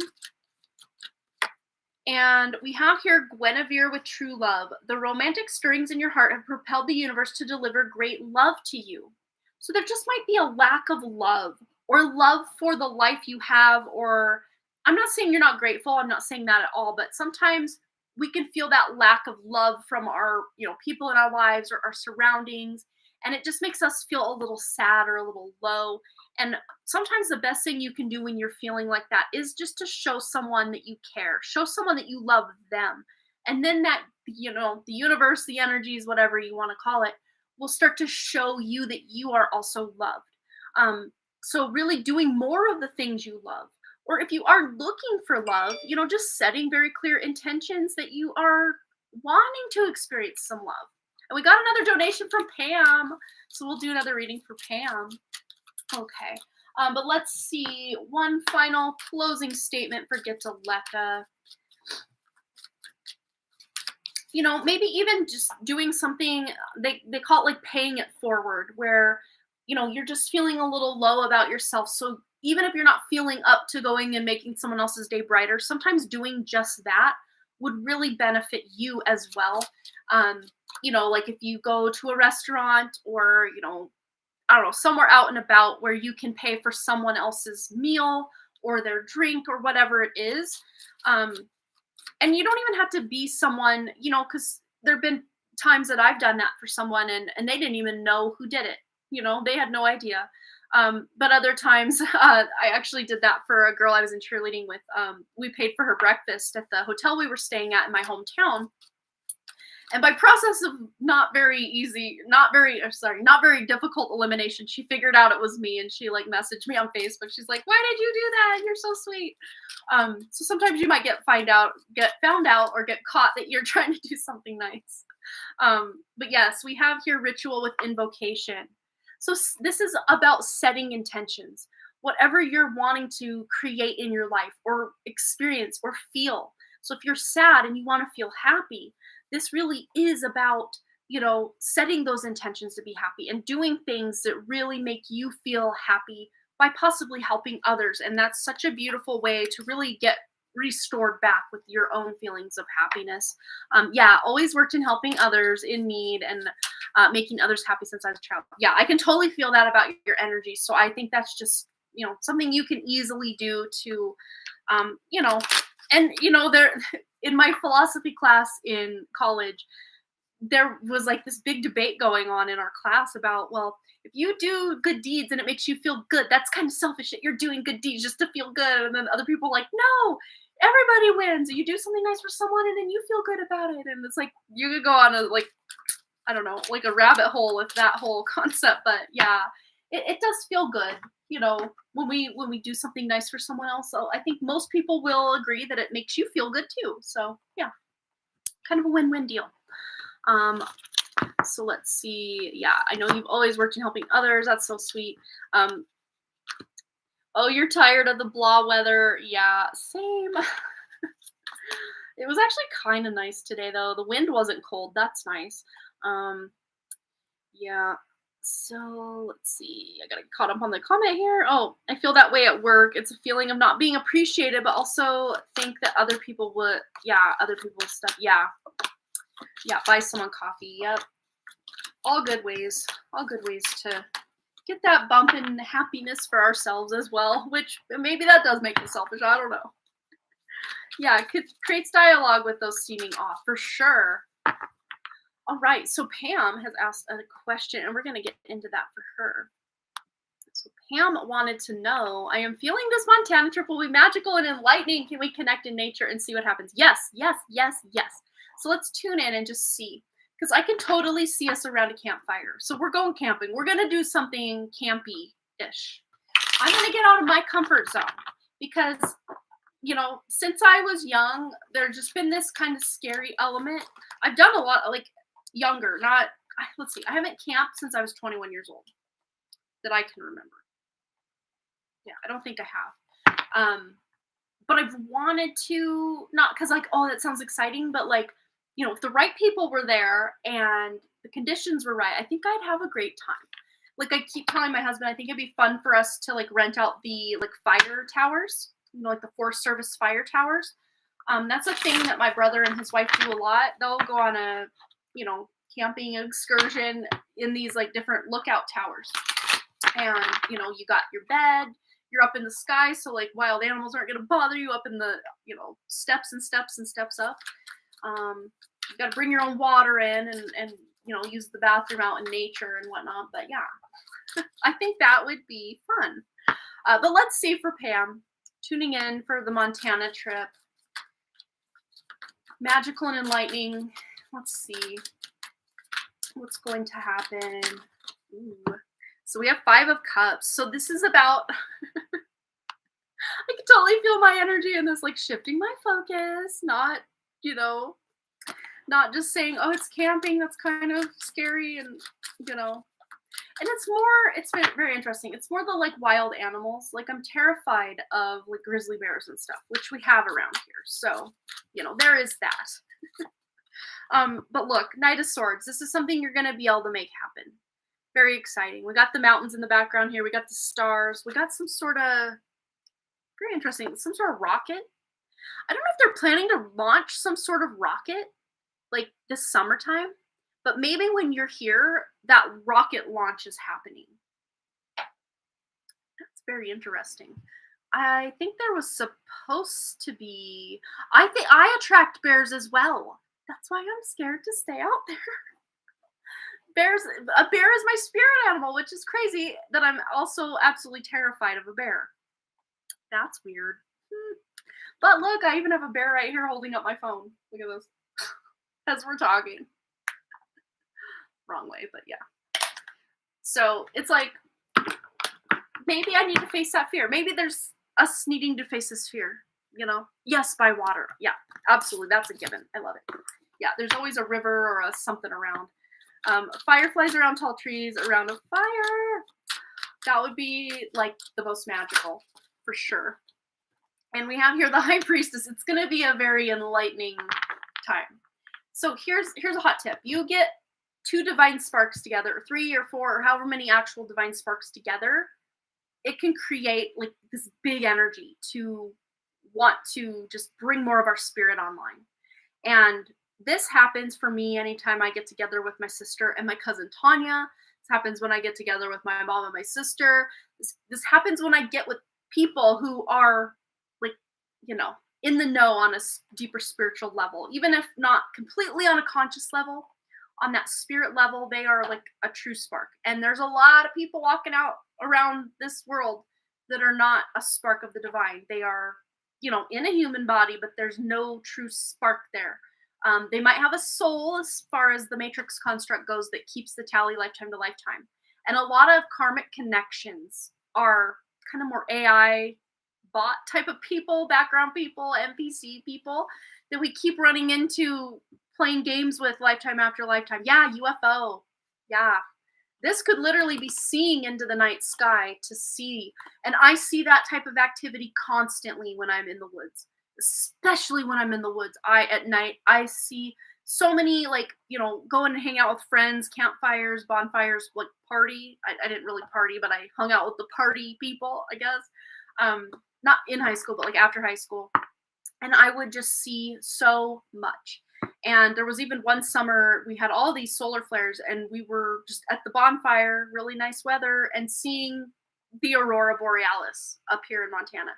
And we have here Guinevere with true love. The romantic stirrings in your heart have propelled the universe to deliver great love to you. So there just might be a lack of love or love for the life you have, or I'm not saying you're not grateful. I'm not saying that at all, but sometimes we can feel that lack of love from our, people in our lives or our surroundings, and it just makes us feel a little sad or a little low. And sometimes the best thing you can do when you're feeling like that is just to show someone that you care, show someone that you love them. And then that, the universe, the energies, whatever you want to call it, will start to show you that you are also loved. So really doing more of the things you love. Or if you are looking for love, just setting very clear intentions that you are wanting to experience some love. And we got another donation from Pam. So we'll do another reading for Pam. Okay. But let's see. One final closing statement for Gitaleka. Maybe even just doing something, they call it like paying it forward, where, you're just feeling a little low about yourself. So even if you're not feeling up to going and making someone else's day brighter, sometimes doing just that would really benefit you as well. Like if you go to a restaurant or, I don't know, somewhere out and about where you can pay for someone else's meal or their drink or whatever it is. And you don't even have to be someone, because there have been times that I've done that for someone and they didn't even know who did it. They had no idea. But other times, I actually did that for a girl I was in cheerleading with. We paid for her breakfast at the hotel we were staying at in my hometown. And by process of not very difficult elimination, she figured out it was me, and she messaged me on Facebook. She's like, "Why did you do that? You're so sweet." So sometimes you might get found out, or get caught that you're trying to do something nice. But yes, we have here ritual with invocation. So this is about setting intentions. Whatever you're wanting to create in your life or experience or feel. So if you're sad and you want to feel happy, this really is about, setting those intentions to be happy and doing things that really make you feel happy by possibly helping others. And that's such a beautiful way to really get restored back with your own feelings of happiness. Always worked in helping others in need and making others happy since I was a child. Yeah, I can totally feel that about your energy. So I think that's just, something you can easily do to, there in my philosophy class in college, there was this big debate going on in our class about, well, if you do good deeds and it makes you feel good, that's kind of selfish that you're doing good deeds just to feel good. And then other people were like, no, everybody wins. You do something nice for someone and then you feel good about it. And it's you could go on a I don't know, a rabbit hole with that whole concept. But yeah, it does feel good, when we do something nice for someone else. So I think most people will agree that it makes you feel good too. So yeah, kind of a win-win deal. So let's see. Yeah, I know you've always worked in helping others. That's so sweet. Oh, you're tired of the blah weather. Yeah, same. It was actually kind of nice today though. The wind wasn't cold. That's nice. Yeah. So let's see. I got caught up on the comment here. Oh, I feel that way at work. It's a feeling of not being appreciated, but also think that other people would. Yeah, other people's stuff. Yeah. Yeah, buy someone coffee. Yep. All good ways. All good ways to get that bump in happiness for ourselves as well, which maybe that does make us selfish. I don't know. Yeah, it creates dialogue with those seeming off for sure. All right, so Pam has asked a question, and we're going to get into that for her. So Pam wanted to know, I am feeling this Montana trip will be magical and enlightening. Can we connect in nature and see what happens? Yes, yes, yes, yes. So let's tune in and just see, because I can totally see us around a campfire. So we're going camping. We're going to do something campy-ish. I'm going to get out of my comfort zone because, since I was young, there's just been this kind of scary element. I've done a lot, younger, let's see, I haven't camped since I was 21 years old that I can remember. Yeah, I don't think I have. But I've wanted to, not because oh, that sounds exciting, but if the right people were there and the conditions were right, I think I'd have a great time. I keep telling my husband, I think it'd be fun for us to rent out the fire towers, the Forest Service fire towers. That's a thing that my brother and his wife do a lot. They'll go on a, you know, camping excursion in these like different lookout towers. And, you know, you got your bed, you're up in the sky, so like wild animals aren't going to bother you up in the, you know, steps and steps and steps up. You got to bring your own water in and, you know, use the bathroom out in nature and whatnot. But yeah, I think that would be fun. But let's see for Pam, tuning in for the Montana trip. Magical and enlightening. Let's see what's going to happen. Ooh. So we have 5 of Cups. So this is about, I can totally feel my energy in this, like shifting my focus, not, you know, not just saying, oh, it's camping. That's kind of scary. And, you know, and it's very, very interesting. It's more the like wild animals. Like I'm terrified of like grizzly bears and stuff, which we have around here. So, you know, there is that. But look, Knight of Swords. This is something you're going to be able to make happen. Very exciting. We got the mountains in the background here. We got the stars. We got some sort of, very interesting, some sort of rocket. I don't know if they're planning to launch some sort of rocket like this summertime, but maybe when you're here, that rocket launch is happening. That's very interesting. I think there was supposed to be, I think I attract bears as well. That's why I'm scared to stay out there. A bear is my spirit animal, which is crazy that I'm also absolutely terrified of a bear. That's weird. But look, I even have a bear right here holding up my phone. Look at this. As we're talking. Wrong way, but yeah. So it's like, maybe I need to face that fear. Maybe there's us needing to face this fear, you know? Yes, by water. Yeah, absolutely. That's a given. I love it. Yeah, there's always a river or a something around. Fireflies around tall trees, around a fire. That would be like the most magical, for sure. And we have here the High Priestess. It's going to be a very enlightening time. So here's a hot tip. You get 2 divine sparks together, or 3 or 4, or however many actual divine sparks together. It can create like this big energy to want to just bring more of our spirit online. And this happens for me anytime I get together with my sister and my cousin Tanya. This happens when I get together with my mom and my sister. This happens when I get with people who are like, you know, in the know on a deeper spiritual level, even if not completely on a conscious level, on that spirit level, they are like a true spark. And there's a lot of people walking out around this world that are not a spark of the divine. They are, you know, in a human body, but there's no true spark there. They might have a soul as far as the matrix construct goes that keeps the tally lifetime to lifetime. And a lot of karmic connections are kind of more AI bot type of people, background people, NPC people that we keep running into playing games with lifetime after lifetime. Yeah, UFO. Yeah. This could literally be seeing into the night sky to see. And I see that type of activity constantly when I'm in the woods. Especially when I'm in the woods, at night, I see so many, like, you know, go and hang out with friends, campfires, bonfires, like party. I didn't really party, but I hung out with the party people, I guess. Not in high school, but like after high school. And I would just see so much. And there was even one summer we had all these solar flares and we were just at the bonfire, really nice weather, and seeing the aurora borealis up here in Montana.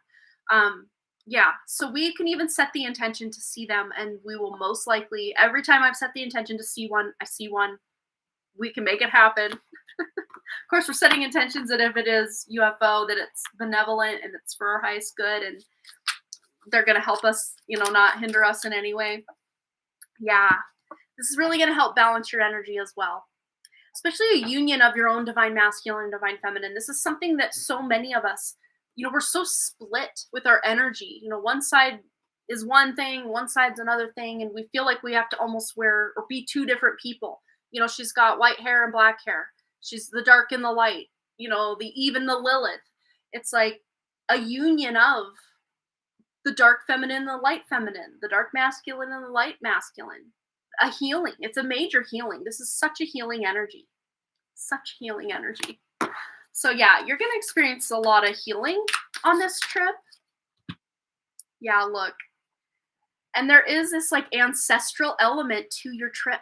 Yeah, so we can even set the intention to see them, and we will most likely, every time I've set the intention to see one, I see one. We can make it happen. Of course, we're setting intentions that if it is UFO, that it's benevolent and it's for our highest good, and they're going to help us, you know, not hinder us in any way. Yeah, this is really going to help balance your energy as well. Especially a union of your own divine masculine and divine feminine. This is something that so many of us, you know, we're so split with our energy. You know, one side is one thing, one side's another thing, and we feel like we have to almost wear or be 2 different people. You know, she's got white hair and black hair. She's the dark and the light, you know, the Eve and the Lilith. It's like a union of the dark feminine and the light feminine, the dark masculine and the light masculine. A healing. It's a major healing. This is such a healing energy. Such healing energy. So yeah, you're going to experience a lot of healing on this trip. Yeah, look. And there is this like ancestral element to your trip.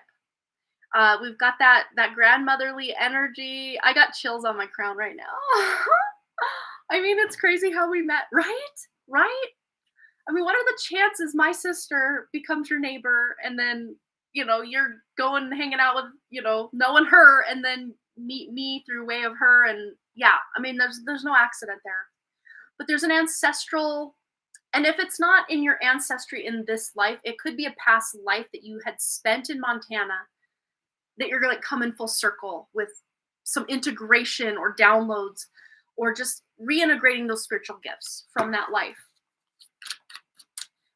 We've got that grandmotherly energy. I got chills on my crown right now. I mean, it's crazy how we met, right? Right? I mean, what are the chances my sister becomes your neighbor and then, you're going hanging out with, knowing her and then meet me through way of her. And yeah, I mean, there's no accident there. But there's an ancestral, and if it's not in your ancestry in this life, it could be a past life that you had spent in Montana that you're going to come in full circle with some integration or downloads or just reintegrating those spiritual gifts from that life.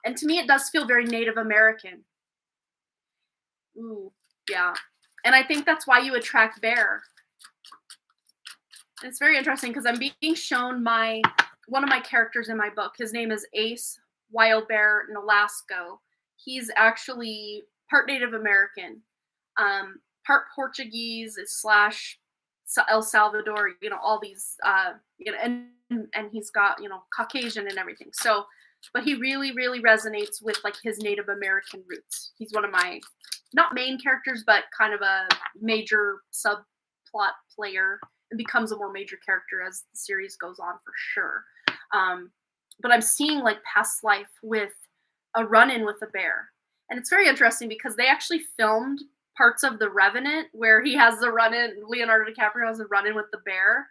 And to me, it does feel very Native American. Ooh, yeah. And I think that's why you attract bear. And it's very interesting because I'm being shown one of my characters in my book. His name is Ace, Wild Bear Nolasco. He's actually part Native American, part Portuguese / El Salvador, all these, and he's got, Caucasian and everything. So, but he really, really resonates with like his Native American roots. He's one of my, not main characters, but kind of a major subplot player and becomes a more major character as the series goes on for sure. But I'm seeing like past life with a run-in with a bear. And it's very interesting because they actually filmed parts of The Revenant where he has the run-in, Leonardo DiCaprio has a run-in with the bear.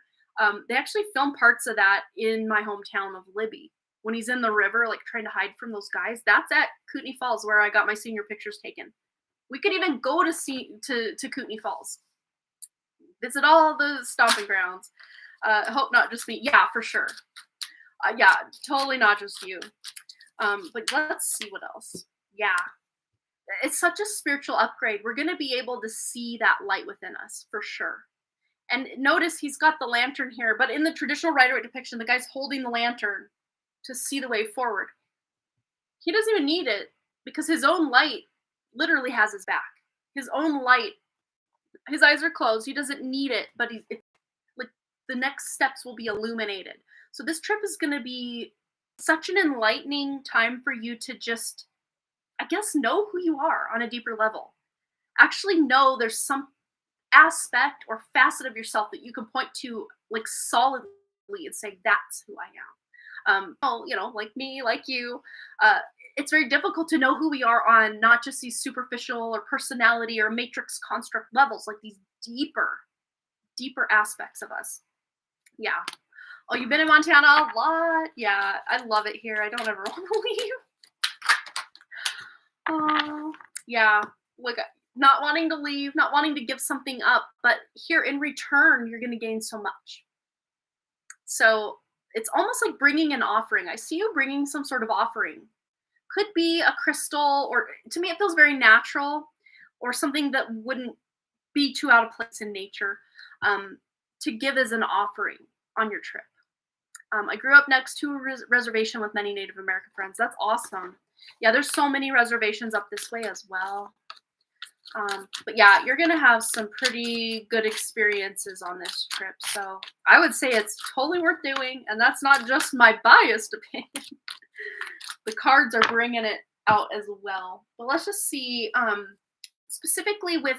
They actually filmed parts of that in my hometown of Libby. When he's in the river, like trying to hide from those guys, that's at Kootenai Falls where I got my senior pictures taken. We could even go to Kootenai Falls. Visit all the stomping grounds. I hope not just me. Yeah, for sure. Yeah, totally not just you. But let's see what else. Yeah. It's such a spiritual upgrade. We're going to be able to see that light within us for sure. And notice he's got the lantern here, but in the traditional Rider-Waite depiction, the guy's holding the lantern to see the way forward. He doesn't even need it because his own light literally has his back. His own light, his eyes are closed. He doesn't need it, but like the next steps will be illuminated. So this trip is going to be such an enlightening time for you to just, I guess, know who you are on a deeper level. Actually know there's some aspect or facet of yourself that you can point to like solidly and say, that's who I am. Like me, like you, it's very difficult to know who we are on not just these superficial or personality or matrix construct levels, like these deeper aspects of us. Yeah. Oh, you've been in Montana a lot? Yeah, I love it here. I don't ever want to leave. Oh, yeah. Like, not wanting to leave, not wanting to give something up, but here in return, you're going to gain so much. So it's almost like bringing an offering. I see you bringing some sort of offering. Could be a crystal, or to me, it feels very natural, or something that wouldn't be too out of place in nature, to give as an offering on your trip. I grew up next to a reservation with many Native American friends. That's awesome. Yeah, there's so many reservations up this way as well. But yeah, you're going to have some pretty good experiences on this trip. So I would say it's totally worth doing. And that's not just my biased opinion. The cards are bringing it out as well. But let's just see, specifically with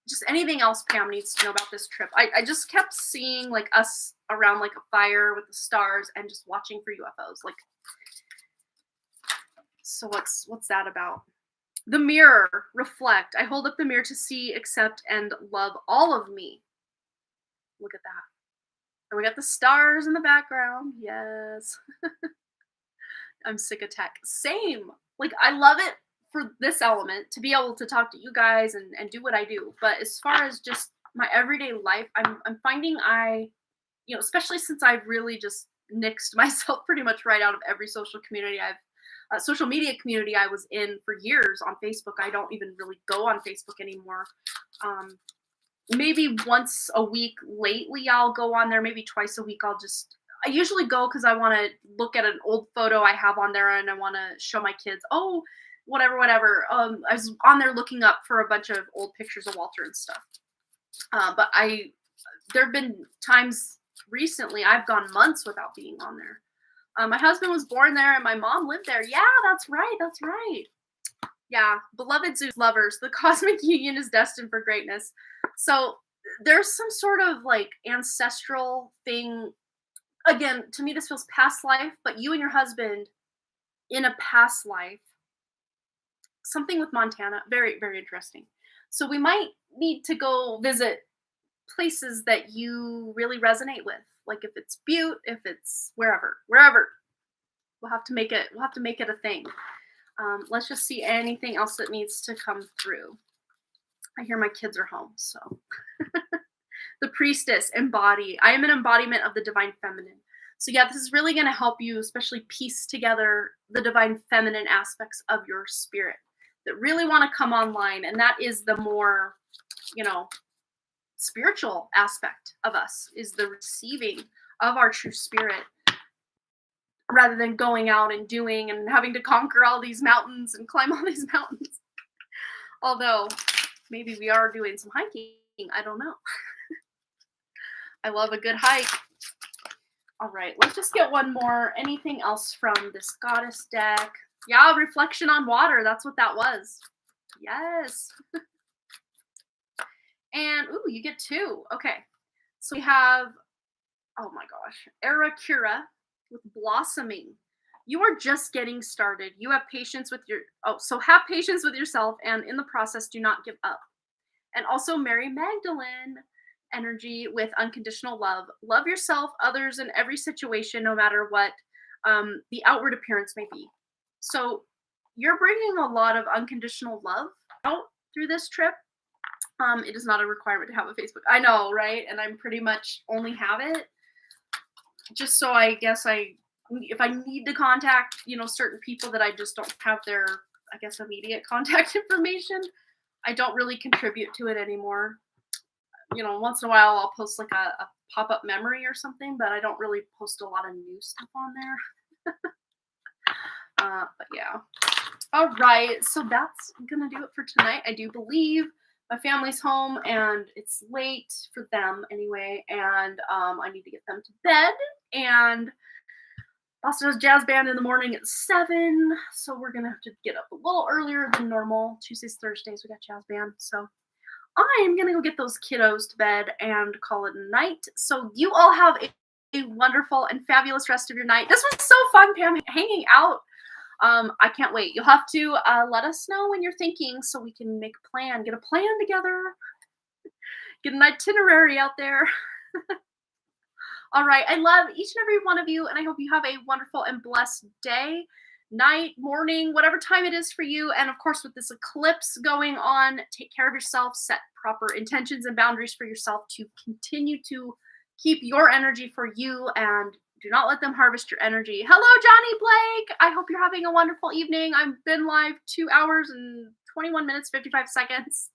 just anything else Pam needs to know about this trip. I just kept seeing like us around like a fire with the stars and just watching for UFOs. Like, so what's that about? The mirror, reflect. I hold up the mirror to see, accept, and love all of me. Look at that. And we got the stars in the background. Yes. I'm sick of tech. Same. Like, I love it for this element to be able to talk to you guys and do what I do. But as far as just my everyday life, I'm finding especially since I've really just nixed myself pretty much right out of every social media community I was in for years on Facebook. I don't even really go on Facebook anymore. Maybe once a week lately I'll go on there. Maybe twice a week I usually go because I want to look at an old photo I have on there and I want to show my kids, whatever. I was on there looking up for a bunch of old pictures of Walter and stuff. But there have been times recently I've gone months without being on there. My husband was born there and my mom lived there. Yeah, that's right. That's right. Yeah, beloved Zeus lovers, the cosmic union is destined for greatness. So there's some sort of like ancestral thing. Again, to me, this feels past life, but you and your husband in a past life, something with Montana, very, very interesting. So we might need to go visit places that you really resonate with. Like if it's Butte, if it's wherever. We'll have to make it a thing. Let's just see anything else that needs to come through. I hear my kids are home, so. The priestess, embody. I am an embodiment of the divine feminine. So yeah, this is really going to help you, especially piece together the divine feminine aspects of your spirit that really want to come online. And that is the more, spiritual aspect of us, is the receiving of our true spirit, rather than going out and doing and having to conquer all these mountains and climb all these mountains. Although maybe we are doing some hiking. I don't know. I love a good hike. All right, let's just get one more. Anything else from this goddess deck? Yeah, reflection on water. That's what that was. Yes. And, ooh, you get two. Okay. So we have, oh my gosh, Arakira with blossoming. You are just getting started. You have patience with have patience with yourself, and in the process, do not give up. And also Mary Magdalene energy with unconditional love. Love yourself, others, in every situation, no matter what the outward appearance may be. So you're bringing a lot of unconditional love out through this trip. It is not a requirement to have a Facebook. I know, right? And I'm pretty much only have it just so I guess if I need to contact, certain people that I just don't have their, I guess, immediate contact information, I don't really contribute to it anymore. Once in a while I'll post like a pop-up memory or something, but I don't really post a lot of new stuff on there. But yeah. All right, so that's gonna do it for tonight. I do believe my family's home and it's late for them anyway, and I need to get them to bed. And Boston has jazz band in the morning at 7, so we're gonna have to get up a little earlier than normal. Tuesdays, Thursdays, we got jazz band, so I'm gonna go get those kiddos to bed and call it a night. So you all have a wonderful and fabulous rest of your night. This was so fun, Pam, hanging out. I can't wait. You'll have to let us know when you're thinking so we can make a plan, get a plan together, get an itinerary out there. All right. I love each and every one of you, and I hope you have a wonderful and blessed day, night, morning, whatever time it is for you. And of course, with this eclipse going on, take care of yourself, set proper intentions and boundaries for yourself to continue to keep your energy for you, and do not let them harvest your energy. Hello, Johnny Blake. I hope you're having a wonderful evening. I've been live 2 hours and 21 minutes, 55 seconds.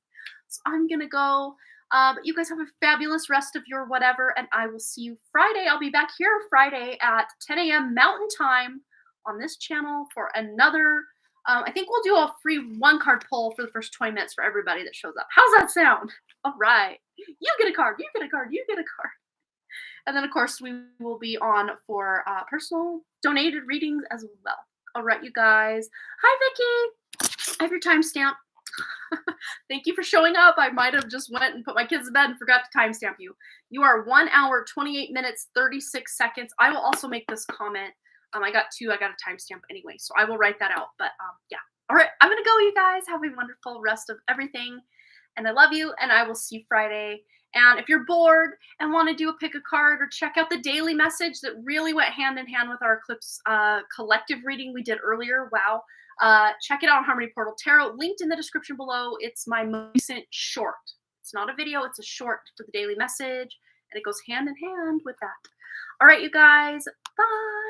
So I'm going to go. But you guys have a fabulous rest of your whatever, and I will see you Friday. I'll be back here Friday at 10 a.m. Mountain Time on this channel for another, I think we'll do a free 1-card pull for the first 20 minutes for everybody that shows up. How's that sound? All right. You get a card, you get a card, you get a card. And then, of course, we will be on for personal donated readings as well. All right, you guys. Hi, Vicky. I have your timestamp. Thank you for showing up. I might have just went and put my kids to bed and forgot to timestamp you. You are 1 hour, 28 minutes, 36 seconds. I will also make this comment. I got a timestamp anyway, so I will write that out. But yeah. All right, I'm going to go, you guys. Have a wonderful rest of everything. And I love you, and I will see you Friday. And if you're bored and want to do a pick a card or check out the daily message that really went hand in hand with our Eclipse collective reading we did earlier, wow. Check it out on Harmony Portal Tarot, linked in the description below. It's my most recent short. It's not a video, it's a short for the daily message, and it goes hand in hand with that. All right, you guys, bye.